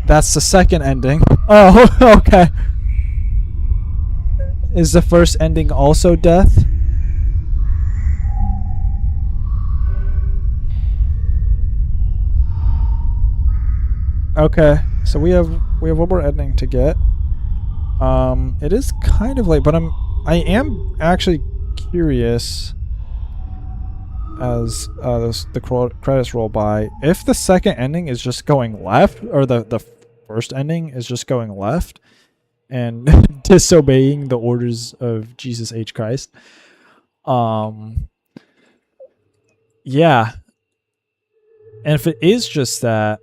That's the second ending. Oh, okay. Is the first ending also death? Okay, so we have one more ending to get. It is kind of late, but I am actually curious as the credits roll by if the second ending is just going left, or the first ending is just going left and disobeying the orders of Jesus H. Christ. Yeah. And if it is just that,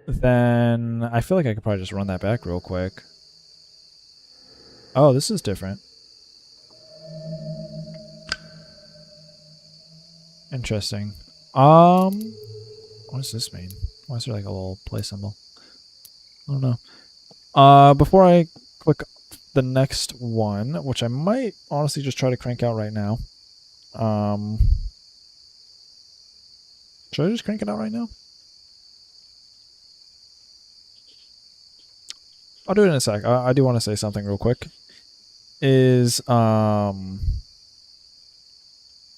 then I feel like I could probably just run that back real quick. Oh, this is different. Interesting. What does this mean? Why is there like a little play symbol? I don't know. Before I click the next one, which I might honestly just try to crank out right now. Should I just crank it out right now? I'll do it in a sec. I do want to say something real quick. Yeah,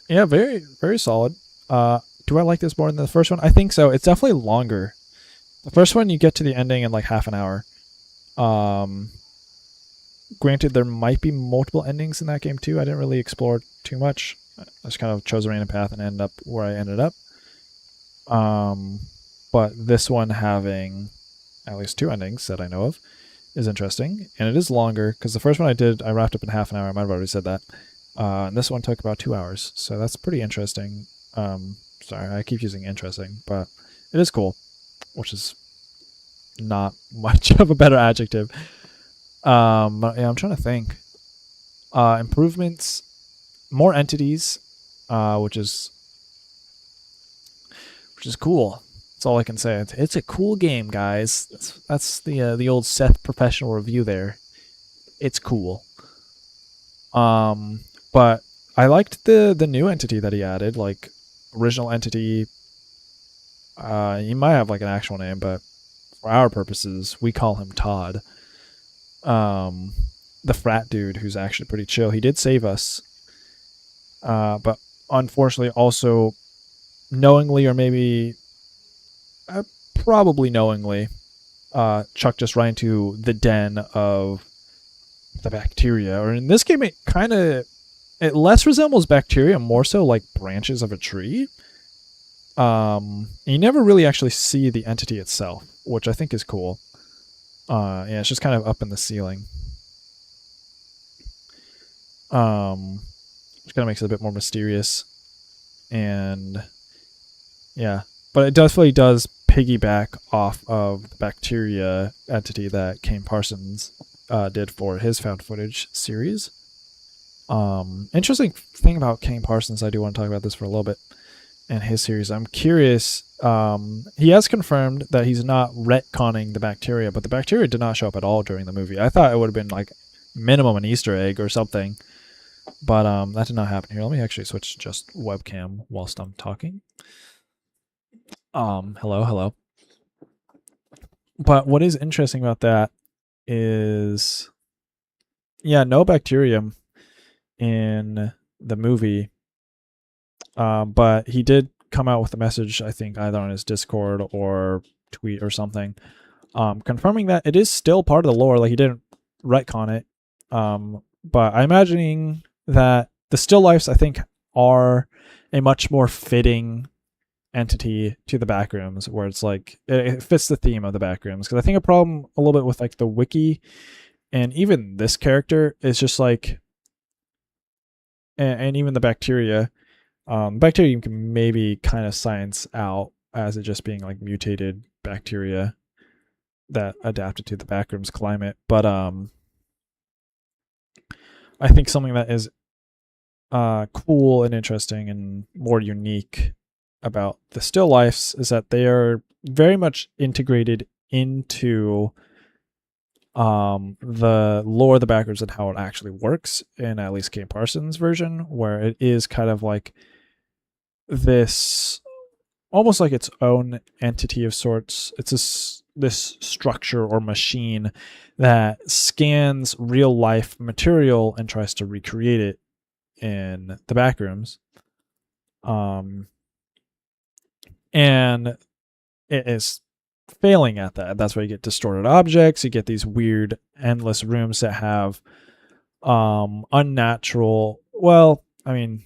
very, very solid. Do I like this more than the first one? I think so. It's definitely longer. The first one, you get to the ending in like half an hour. Granted, there might be multiple endings in that game too. I didn't really explore too much. I just kind of chose a random path and ended up where I ended up. But this one having at least 2 endings that I know of is interesting, and it is longer because the first one I wrapped up in half an hour. I might have already said that. And this one took about 2 hours, so that's pretty interesting. Sorry, I keep using interesting, but it is cool, which is not much of a better adjective. But yeah, I'm trying to think. Improvements, more entities, which is cool. That's all I can say. It's a cool game, guys. That's the old Seth professional review there. It's cool. But I liked the new entity that he added, like original entity. He might have like an actual name, but for our purposes, we call him Todd. The frat dude who's actually pretty chill. He did save us. But unfortunately also knowingly, or maybe probably knowingly, chucked us right into the den of the bacteria. Or in this game, it less resembles bacteria, more so like branches of a tree. You never really actually see the entity itself, which I think is cool. Yeah, it's just kind of up in the ceiling. Which kind of makes it a bit more mysterious. And yeah, but it definitely does piggyback off of the bacteria entity that Kane Parsons did for his found footage series. Interesting thing about Kane Parsons, I do want to talk about this for a little bit, and his series. I'm curious, he has confirmed that he's not retconning the bacteria, but the bacteria did not show up at all during the movie. I thought it would have been like minimum an Easter egg or something, but that did not happen here. Let me actually switch to just webcam whilst I'm talking. Hello. But what is interesting about that is, yeah, no bacterium in the movie. But he did come out with a message, I think, either on his Discord or tweet or something, confirming that it is still part of the lore. Like, he didn't retcon it. But I'm imagining that the still lifes, I think, are a much more fitting entity to the backrooms, where it's like it fits the theme of the backrooms. Because I think a problem a little bit with like the wiki and even this character is just like, and even the bacteria. Bacteria you can maybe kind of science out as it just being like mutated bacteria that adapted to the backrooms climate. But I think something that is cool and interesting and more unique about the still lifes is that they are very much integrated into the lore of the backrooms and how it actually works in at least Kane Parsons' version, where it is kind of like this almost like its own entity of sorts. It's this structure or machine that scans real life material and tries to recreate it in the back rooms. And it is failing at that. That's why you get distorted objects. You get these weird endless rooms that have unnatural, well, I mean,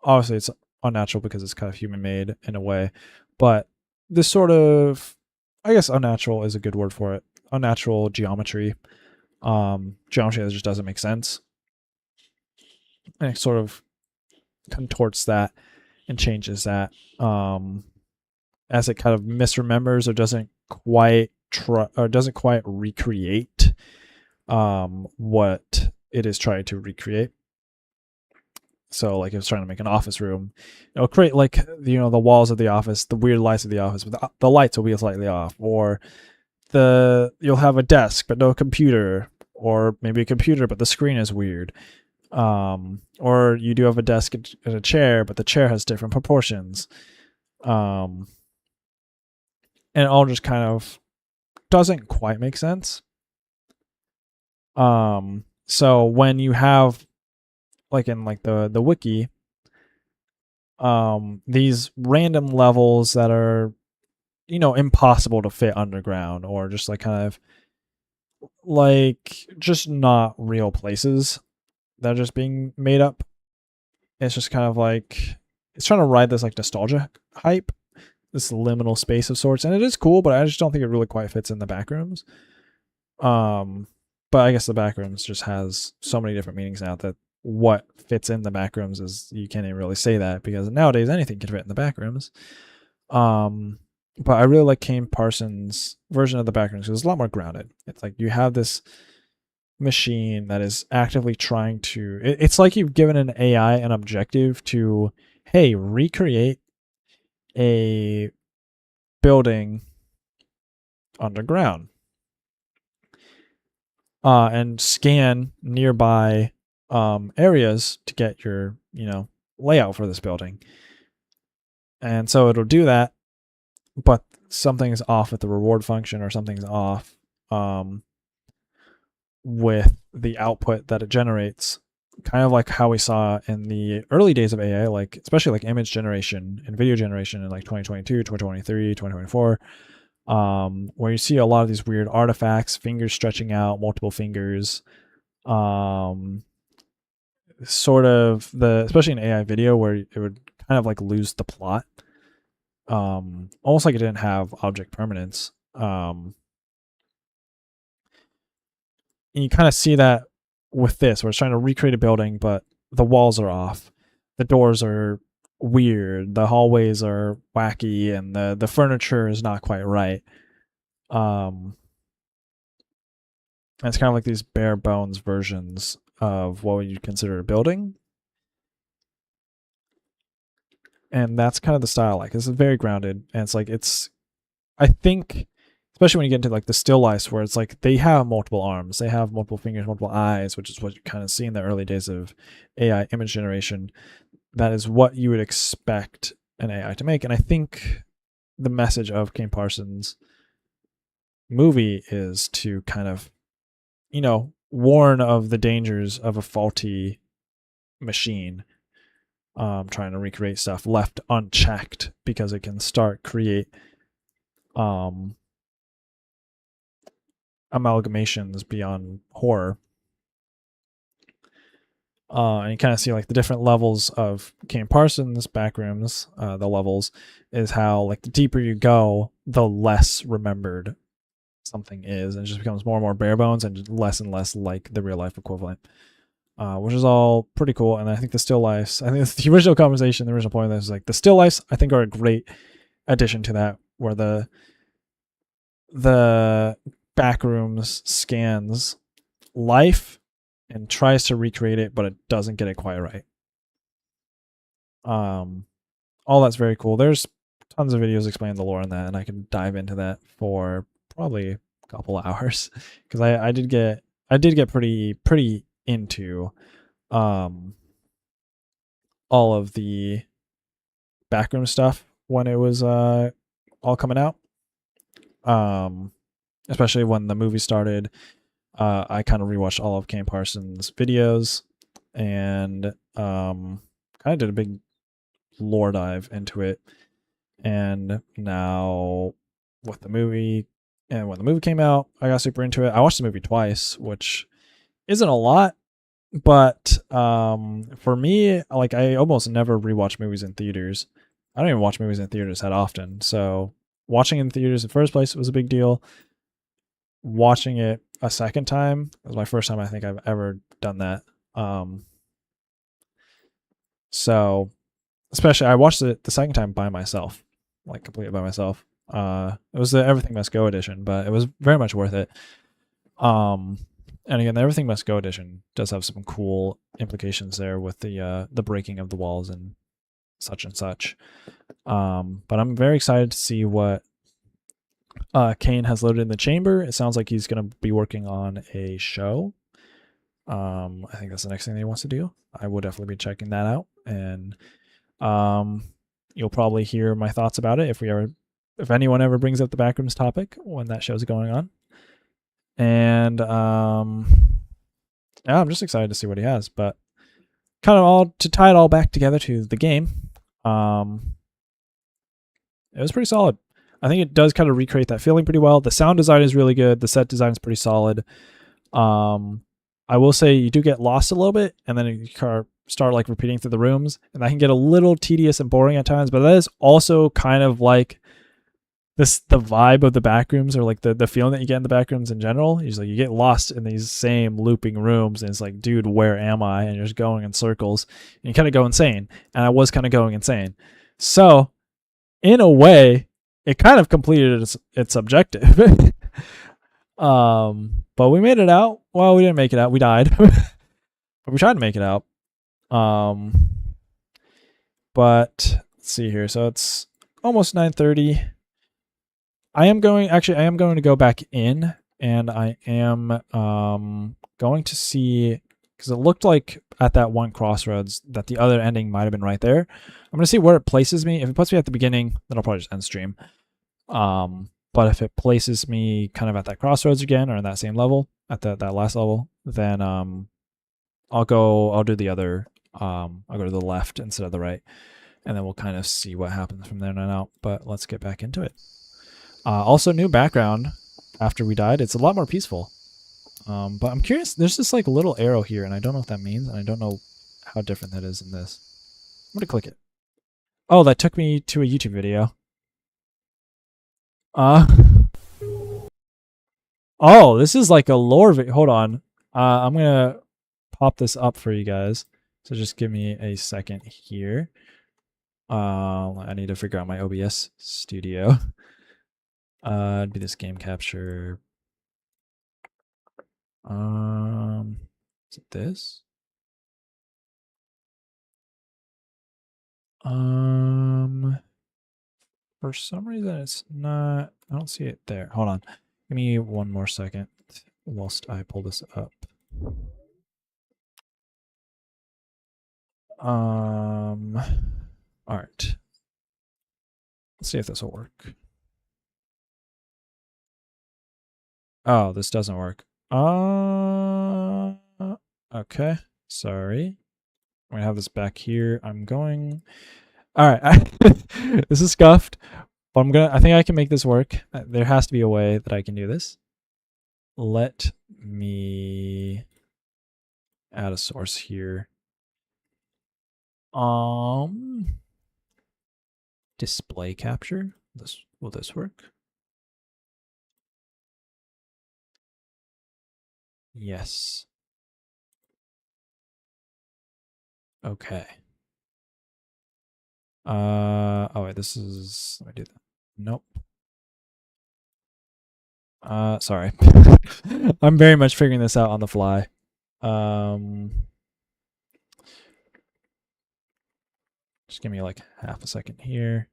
obviously it's unnatural because it's kind of human made in a way, but this sort of, I guess unnatural is a good word for it. Unnatural geometry. Geometry that just doesn't make sense. And it sort of contorts that and changes that as it kind of misremembers or doesn't quite recreate what it is trying to recreate. So like if it's trying to make an office room, it'll create like, you know, the walls of the office, the weird lights of the office, but the lights will be slightly off, or you'll have a desk but no computer, or maybe a computer but the screen is weird. Or you do have a desk and a chair, but the chair has different proportions. And it all just kind of doesn't quite make sense. So when you have, like in like the wiki, these random levels that are, you know, impossible to fit underground, or just like kind of like just not real places that are just being made up. It's just kind of like it's trying to ride this like nostalgia hype, this liminal space of sorts, and it is cool, but I just don't think it really quite fits in the backrooms. But I guess the backrooms just has so many different meanings now that what fits in the backrooms is, you can't even really say that, because nowadays anything can fit in the backrooms. But I really like Kane Parsons' version of the backrooms because it's a lot more grounded. It's like you have this machine that is actively trying to, it's like you've given an AI an objective to, hey, recreate a building underground, and scan nearby areas to get your, you know, layout for this building. And so it'll do that, but something's off with the reward function, or something's off with the output that it generates, kind of like how we saw in the early days of AI, like especially like image generation and video generation in like 2022, 2023, 2024, where you see a lot of these weird artifacts, fingers stretching out, multiple fingers, sort of especially in AI video, where it would kind of like lose the plot, almost like it didn't have object permanence. And you kind of see that with this, where it's trying to recreate a building, but the walls are off, the doors are weird, the hallways are wacky, and the furniture is not quite right. And it's kind of like these bare bones versions of what you'd consider a building. And that's kind of the style. Like, it's very grounded, and it's like, I think, especially when you get into like the still lifes, where it's like they have multiple arms, they have multiple fingers, multiple eyes, which is what you kind of see in the early days of AI image generation. That is what you would expect an AI to make. And I think the message of Kane Parsons' movie is to kind of, you know, warn of the dangers of a faulty machine trying to recreate stuff left unchecked, because it can create amalgamations beyond horror. And you kind of see like the different levels of Kane Parsons' backrooms, the levels, is how like the deeper you go, the less remembered something is, and it just becomes more and more bare bones and less like the real life equivalent, which is all pretty cool. And I think the still lifes, I think the original conversation, the original point of this is like the still lifes, I think, are a great addition to that, where the backrooms scans life and tries to recreate it, but it doesn't get it quite right. All that's very cool. There's tons of videos explaining the lore on that, and I can dive into that for probably a couple hours, because I did get pretty into all of the backroom stuff when it was all coming out. Especially when the movie started. I kind of rewatched all of Kane Parsons' videos and kind of did a big lore dive into it. And now with the movie, and when the movie came out, I got super into it. I watched the movie twice, which isn't a lot, but for me, like, I almost never rewatch movies in theaters. I don't even watch movies in theaters that often. So watching in theaters in the first place was a big deal. Watching it a second time was my first time I think I've ever done that. So especially I watched it the second time by myself, like completely by myself. It was the Everything Must Go edition, but it was very much worth it. And again, the Everything Must Go edition does have some cool implications there with the breaking of the walls and such and such. But I'm very excited to see what Kane has loaded in the chamber. It sounds like he's going to be working on a show. I think that's the next thing that he wants to do. I will definitely be checking that out, and you'll probably hear my thoughts about it if anyone ever brings up the Backrooms topic when that show's going on. And yeah, I'm just excited to see what he has. But kind of all to tie it all back together to the game, it was pretty solid. I think it does kind of recreate that feeling pretty well. The sound design is really good. The set design is pretty solid. I will say you do get lost a little bit, and then you start like repeating through the rooms, and that can get a little tedious and boring at times. But that is also kind of like the vibe of the Backrooms, or like the feeling that you get in the Backrooms in general. Usually you get lost in these same looping rooms, and it's like, dude, where am I? And you're just going in circles, and you kind of go insane. And I was kind of going insane. So in a way, it kind of completed its objective. But we made it out. Well, we didn't make it out. We died. But we tried to make it out. But let's see here. So it's almost 9:30. I am going to go back in, and I am going to see, because it looked like at that one crossroads that the other ending might have been right there. I'm going to see where it places me. If it puts me at the beginning, then I'll probably just end stream. But if it places me kind of at that crossroads again, or in that same level, at that last level, then I'll do the other, I'll go to the left instead of the right, and then we'll kind of see what happens from there on out. But let's get back into it. Also, new background after we died. It's a lot more peaceful. But I'm curious, there's this like little arrow here, and I don't know what that means, and I don't know how different that is in this. I'm gonna click it. Oh, that took me to a YouTube video. Oh, this is like a lore video. Hold on. I'm gonna pop this up for you guys. So just give me a second here. I need to figure out my OBS studio. It'd be this game capture. Is it this? For some reason it's not. I don't see it there. Hold on. Give me one more second whilst I pull this up. All right. Let's see if this will work. Oh, this doesn't work. Okay. Sorry. I'm gonna have this back here. I'm going. All right. This is scuffed, but I think I can make this work. There has to be a way that I can do this. Let me add a source here. Display capture. Will this work? Yes. Okay. Oh wait, this is, let me do that. Nope. Sorry. I'm very much figuring this out on the fly. Just give me like half a second here.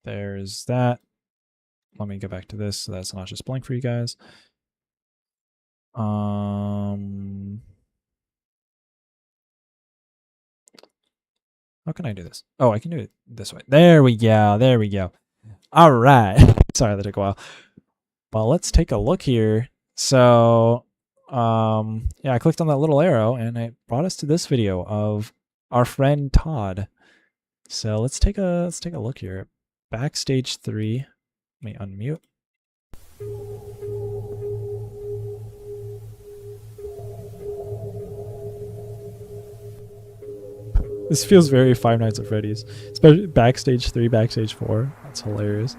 There's that. Let me go back to this so that's not just blank for you guys. How can I do this? Oh, I can do it this way. There we go. There we go. All right. Sorry that took a while. Well, let's take a look here. So, yeah, I clicked on that little arrow and it brought us to this video of our friend Todd. So let's take a look here. Backstage 3. Let me unmute. This feels very Five Nights at Freddy's, especially Backstage 3, Backstage 4. That's hilarious.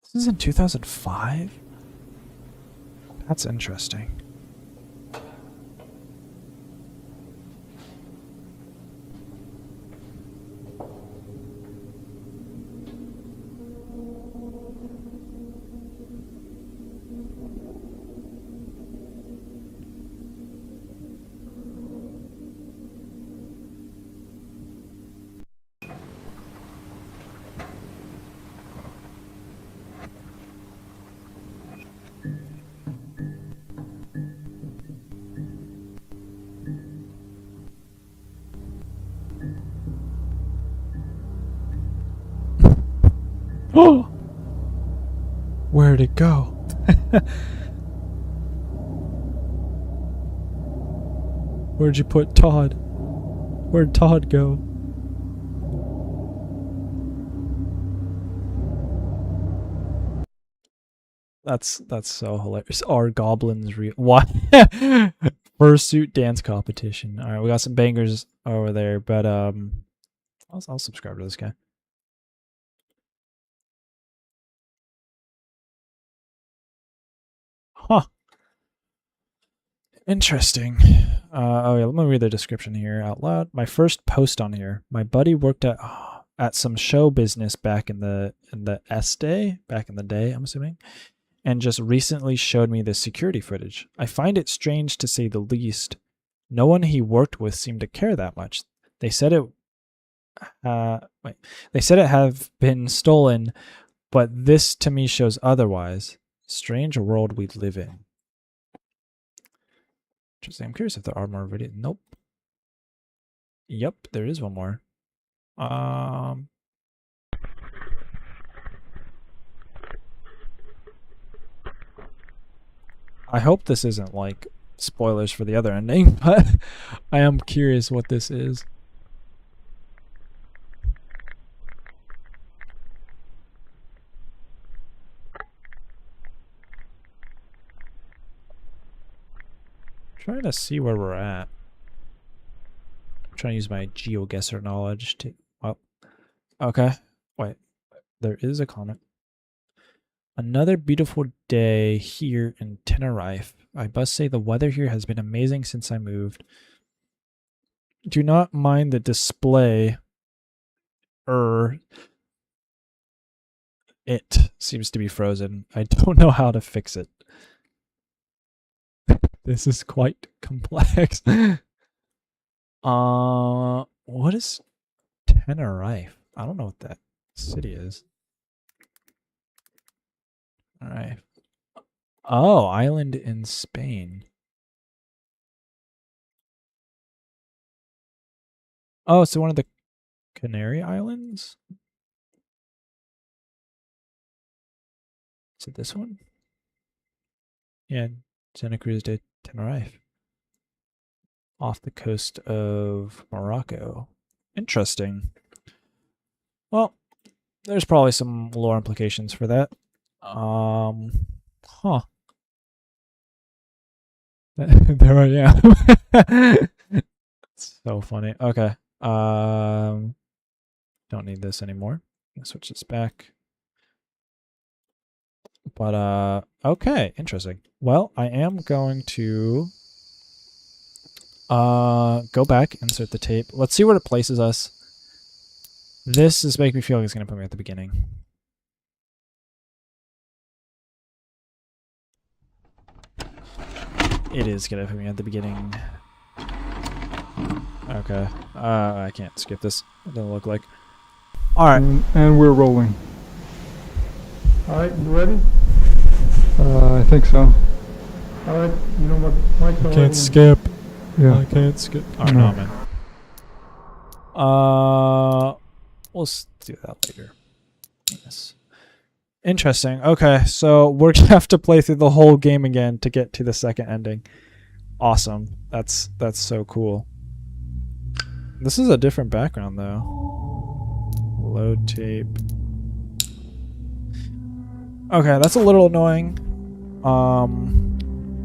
This is in 2005? That's interesting. Oh! Where'd it go? Where'd you put Todd? Where'd Todd go? That's so hilarious. Are goblins real? What? Fursuit dance competition. All right, we got some bangers over there, but I'll subscribe to this guy. Huh. Interesting. Oh yeah, let me read the description here out loud. My first post on here. My buddy worked at some show business back in the back in the day, I'm assuming, and just recently showed me the security footage. I find it strange to say the least. No one he worked with seemed to care that much. They said it They said it have been stolen, but this to me shows otherwise. Strange world we live in. Interesting. I'm curious if there are more videos. Nope. Yep, there is one more. I hope this isn't like spoilers for the other ending, but I am curious what this is. Trying to see where we're at. I'm trying to use my GeoGuessr knowledge to... Oh. Okay. Wait. There is a comment. Another beautiful day here in Tenerife. I must say the weather here has been amazing since I moved. Do not mind the display. It seems to be frozen. I don't know how to fix it. This is quite complex. What is Tenerife? I don't know what that city is. Alright. Oh, island in Spain. Oh, so one of the Canary Islands? Is it this one? Yeah, Santa Cruz de Tenerife. Off the coast of Morocco. Interesting. Well, there's probably some lore implications for that. Huh. There I am. So funny. Okay. Don't need this anymore. I'll switch this back. But okay, interesting. Well, I am going to go back, insert the tape. Let's see where it places us. This is making me feel like it's gonna put me at the beginning. It is gonna put me at the beginning. Okay. I can't skip this. It doesn't look like. Alright. And we're rolling. Alright, you ready? I think so. Alright, you know what? Mike's already Can't in. skip. Yeah. I can't skip. Oh, No. no, man. We'll do that later. Yes. Interesting. Okay, so we're gonna have to play through the whole game again to get to the second ending. Awesome. That's so cool. This is a different background though. Load tape. Okay, that's a little annoying.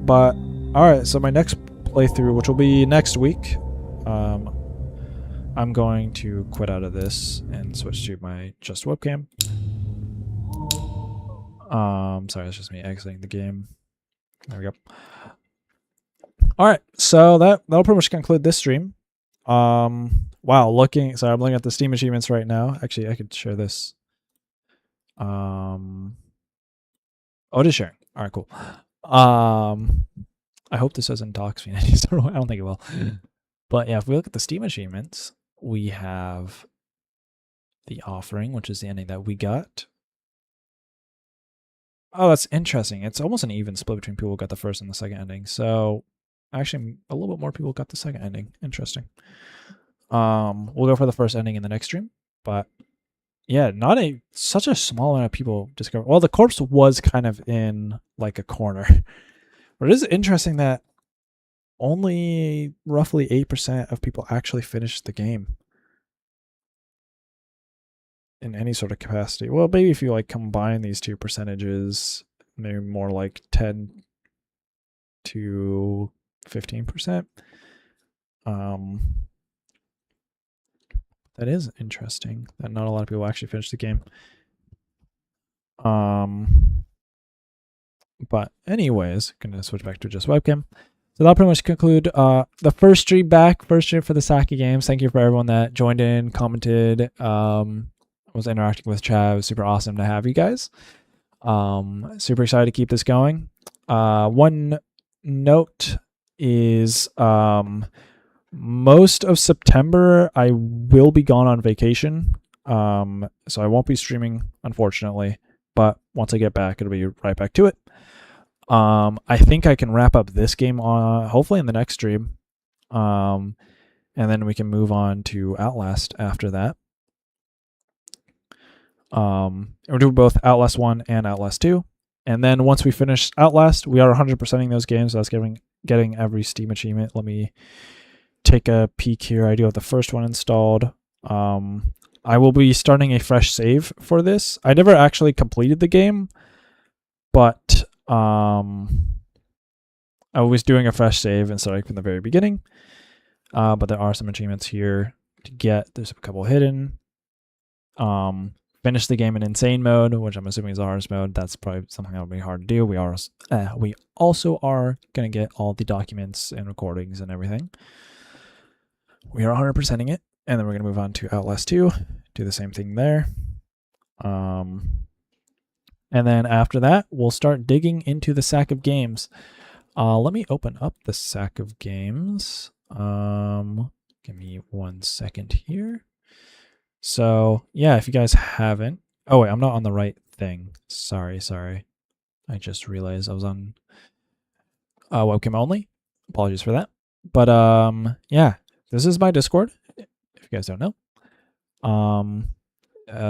But alright, so my next playthrough, which will be next week, I'm going to quit out of this and switch to my just webcam. Sorry, it's just me exiting the game. There we go. Alright, so that'll pretty much conclude this stream. Wow, I'm looking at the Steam achievements right now. Actually, I could share this. Oh, it is sharing. Alright, cool. I hope this doesn't dox me. I don't think it will. But yeah, if we look at the Steam achievements, we have the offering, which is the ending that we got. Oh, that's interesting. It's almost an even split between people who got the first and the second ending. So actually, a little bit more people got the second ending. Interesting. We'll go for the first ending in the next stream. But yeah, such a small amount of people discovered. Well, the corpse was kind of in like a corner. But it is interesting that only roughly 8% of people actually finished the game in any sort of capacity. Well, maybe if you like combine these two percentages, maybe more like 10 to 15%. That is interesting that not a lot of people actually finished the game. But anyways, gonna switch back to just webcam. So that'll pretty much conclude the first stream for the Saki games. Thank you for everyone that joined in, commented, was interacting with chat. It was super awesome to have you guys. Super excited to keep this going. One note is most of September I will be gone on vacation. So I won't be streaming, unfortunately. But once I get back, it'll be right back to it. I think I can wrap up this game hopefully in the next stream. And then we can move on to Outlast after that. We're doing both Outlast 1 and Outlast 2. And then once we finish Outlast, we are 100%ing those games. So that's getting every Steam achievement. Let me take a peek here. I do have the first one installed. I will be starting a fresh save for this. I never actually completed the game, but I was doing a fresh save and starting from the very beginning. But there are some achievements here to get. There's a couple hidden. Finish the game in insane mode, which I'm assuming is the hardest mode. That's probably something that'll be hard to do. We also are going to get all the documents and recordings and everything. We are 100%ing it. And then we're going to move on to Outlast 2. Do the same thing there. And then after that, we'll start digging into the sack of games. Let me open up the sack of games. Give me 1 second here. So, yeah, if you guys haven't... Oh, wait, I'm not on the right thing. Sorry. I just realized I was on webcam only. Apologies for that. But, yeah, this is my Discord, if you guys don't know.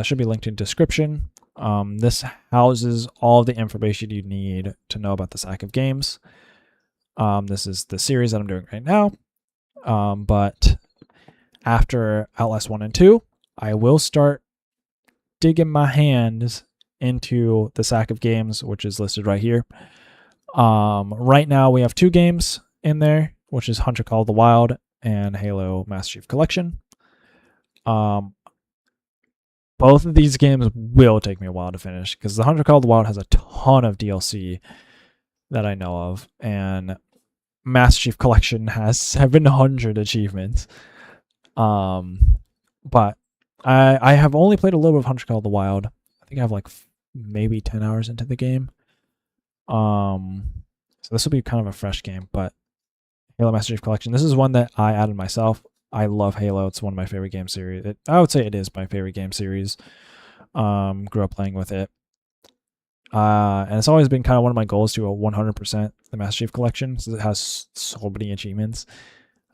Should be linked in description. This houses all the information you need to know about the sack of games. This is the series that I'm doing right now. But after Outlast 1 and 2, I will start digging my hands into the sack of games, which is listed right here. Right now we have 2 games in there, which is Hunter Call of the Wild and Halo Master Chief Collection. Both of these games will take me a while to finish because the Hunter Call of the Wild has a ton of DLC that I know of, and Master Chief Collection has 700 achievements. But I have only played a little bit of Hunter Call of the Wild. I think I have like maybe 10 hours into the game. So this will be kind of a fresh game, but Halo Master Chief Collection, this is one that I added myself. I love Halo. It's one of my favorite game series. I would say it is my favorite game series. Grew up playing with it. And it's always been kind of one of my goals to 100% the Master Chief Collection, since it has so many achievements.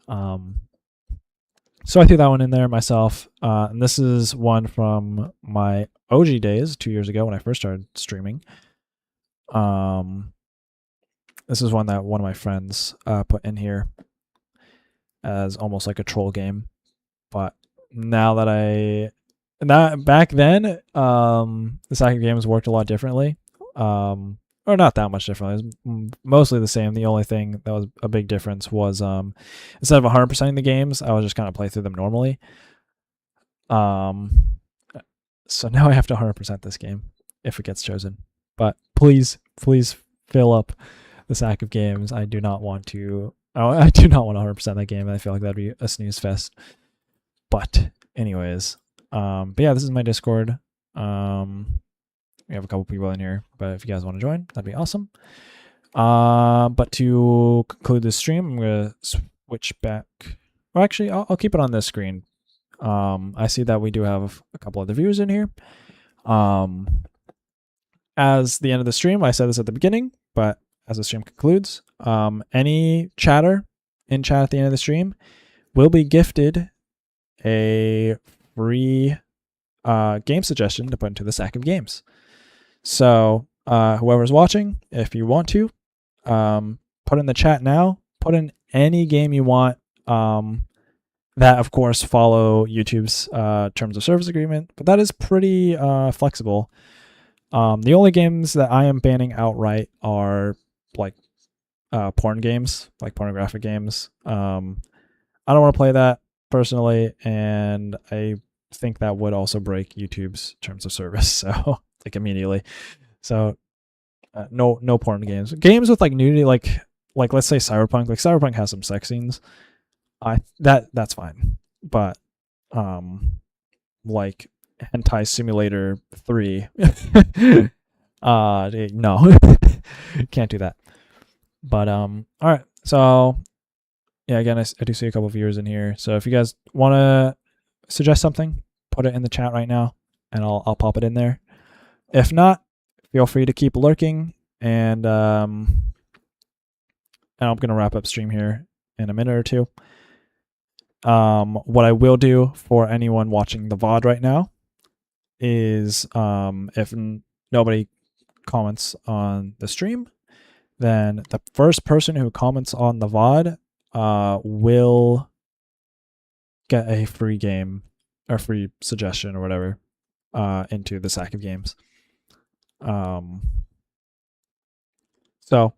So I threw that one in there myself. And this is one from my OG days 2 years ago when I first started streaming. This is one that one of my friends put in here as almost like a troll game. But now that back then, the Sack of Games worked a lot differently. Or not that much differently. It was mostly the same. The only thing that was a big difference was instead of 100%ing the games, I was just kind of play through them normally. So now I have to 100% this game if it gets chosen. But please fill up the Sack of Games. I do not want to 100% that game. I feel like that'd be a snooze fest. But anyways, but yeah, this is my Discord. We have a couple people in here, but if you guys want to join, that'd be awesome. But to conclude this stream, I'm gonna switch back. Well, actually, I'll keep it on this screen. I see that we do have a couple other viewers in here. As the end of the stream, I said this at the beginning, but as the stream concludes, any chatter in chat at the end of the stream will be gifted a free game suggestion to put into the Sack of Games. So whoever's watching, if you want to, put in the chat now, put in any game you want that, of course, follow YouTube's terms of service agreement, but that is pretty flexible. The only games that I am banning outright are like porn games, like pornographic games. I don't want to play that personally, and I think that would also break YouTube's terms of service. So like immediately. So no porn games. Games with like nudity, like let's say Cyberpunk. Like Cyberpunk has some sex scenes. That's fine. But like Hentai Simulator 3. No. Can't do that. But all right. So yeah, again, I do see a couple of viewers in here. So if you guys want to suggest something, put it in the chat right now and I'll pop it in there. If not, feel free to keep lurking, and I'm going to wrap up stream here in a minute or two. What I will do for anyone watching the VOD right now is if nobody comments on the stream, then the first person who comments on the VOD will get a free game or free suggestion or whatever into the Sack of Games. So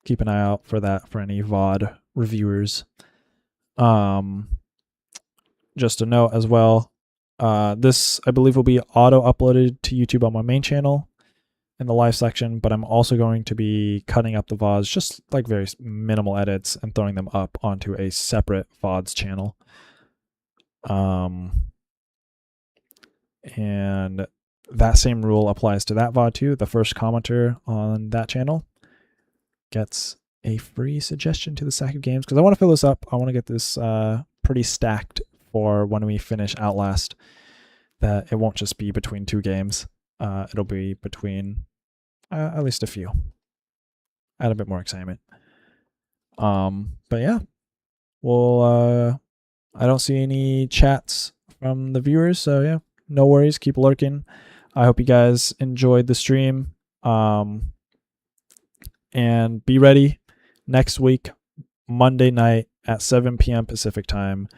keep an eye out for that for any VOD reviewers. Just a note as well, this I believe will be auto uploaded to YouTube on my main channel in the live section, but I'm also going to be cutting up the VODs, just like very minimal edits, and throwing them up onto a separate VODs channel. And that same rule applies to that VOD too. The first commenter on that channel gets a free suggestion to the Sack of Games, because I want to fill this up. I want to get this pretty stacked for when we finish Outlast, that it won't just be between two games. It'll be between at least a few. Add a bit more excitement. But yeah, well, I don't see any chats from the viewers, so yeah, no worries. Keep lurking. I hope you guys enjoyed the stream. And be ready next week, Monday night at 7 p.m. Pacific time.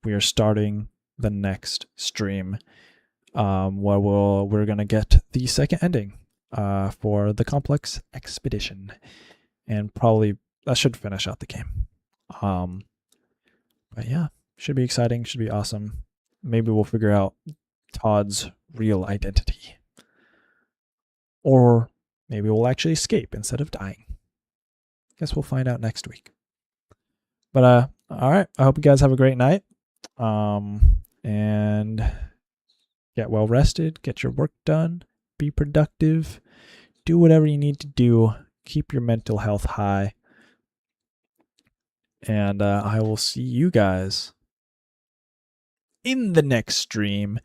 We are starting the next stream where we're going to get the second ending for the Complex Expedition. And probably that should finish out the game. But yeah, should be exciting, should be awesome. Maybe we'll figure out Todd's real identity. Or maybe we'll actually escape instead of dying. Guess we'll find out next week. But all right, I hope you guys have a great night. And get well rested, get your work done, be productive, do whatever you need to do, keep your mental health high. And I will see you guys in the next stream.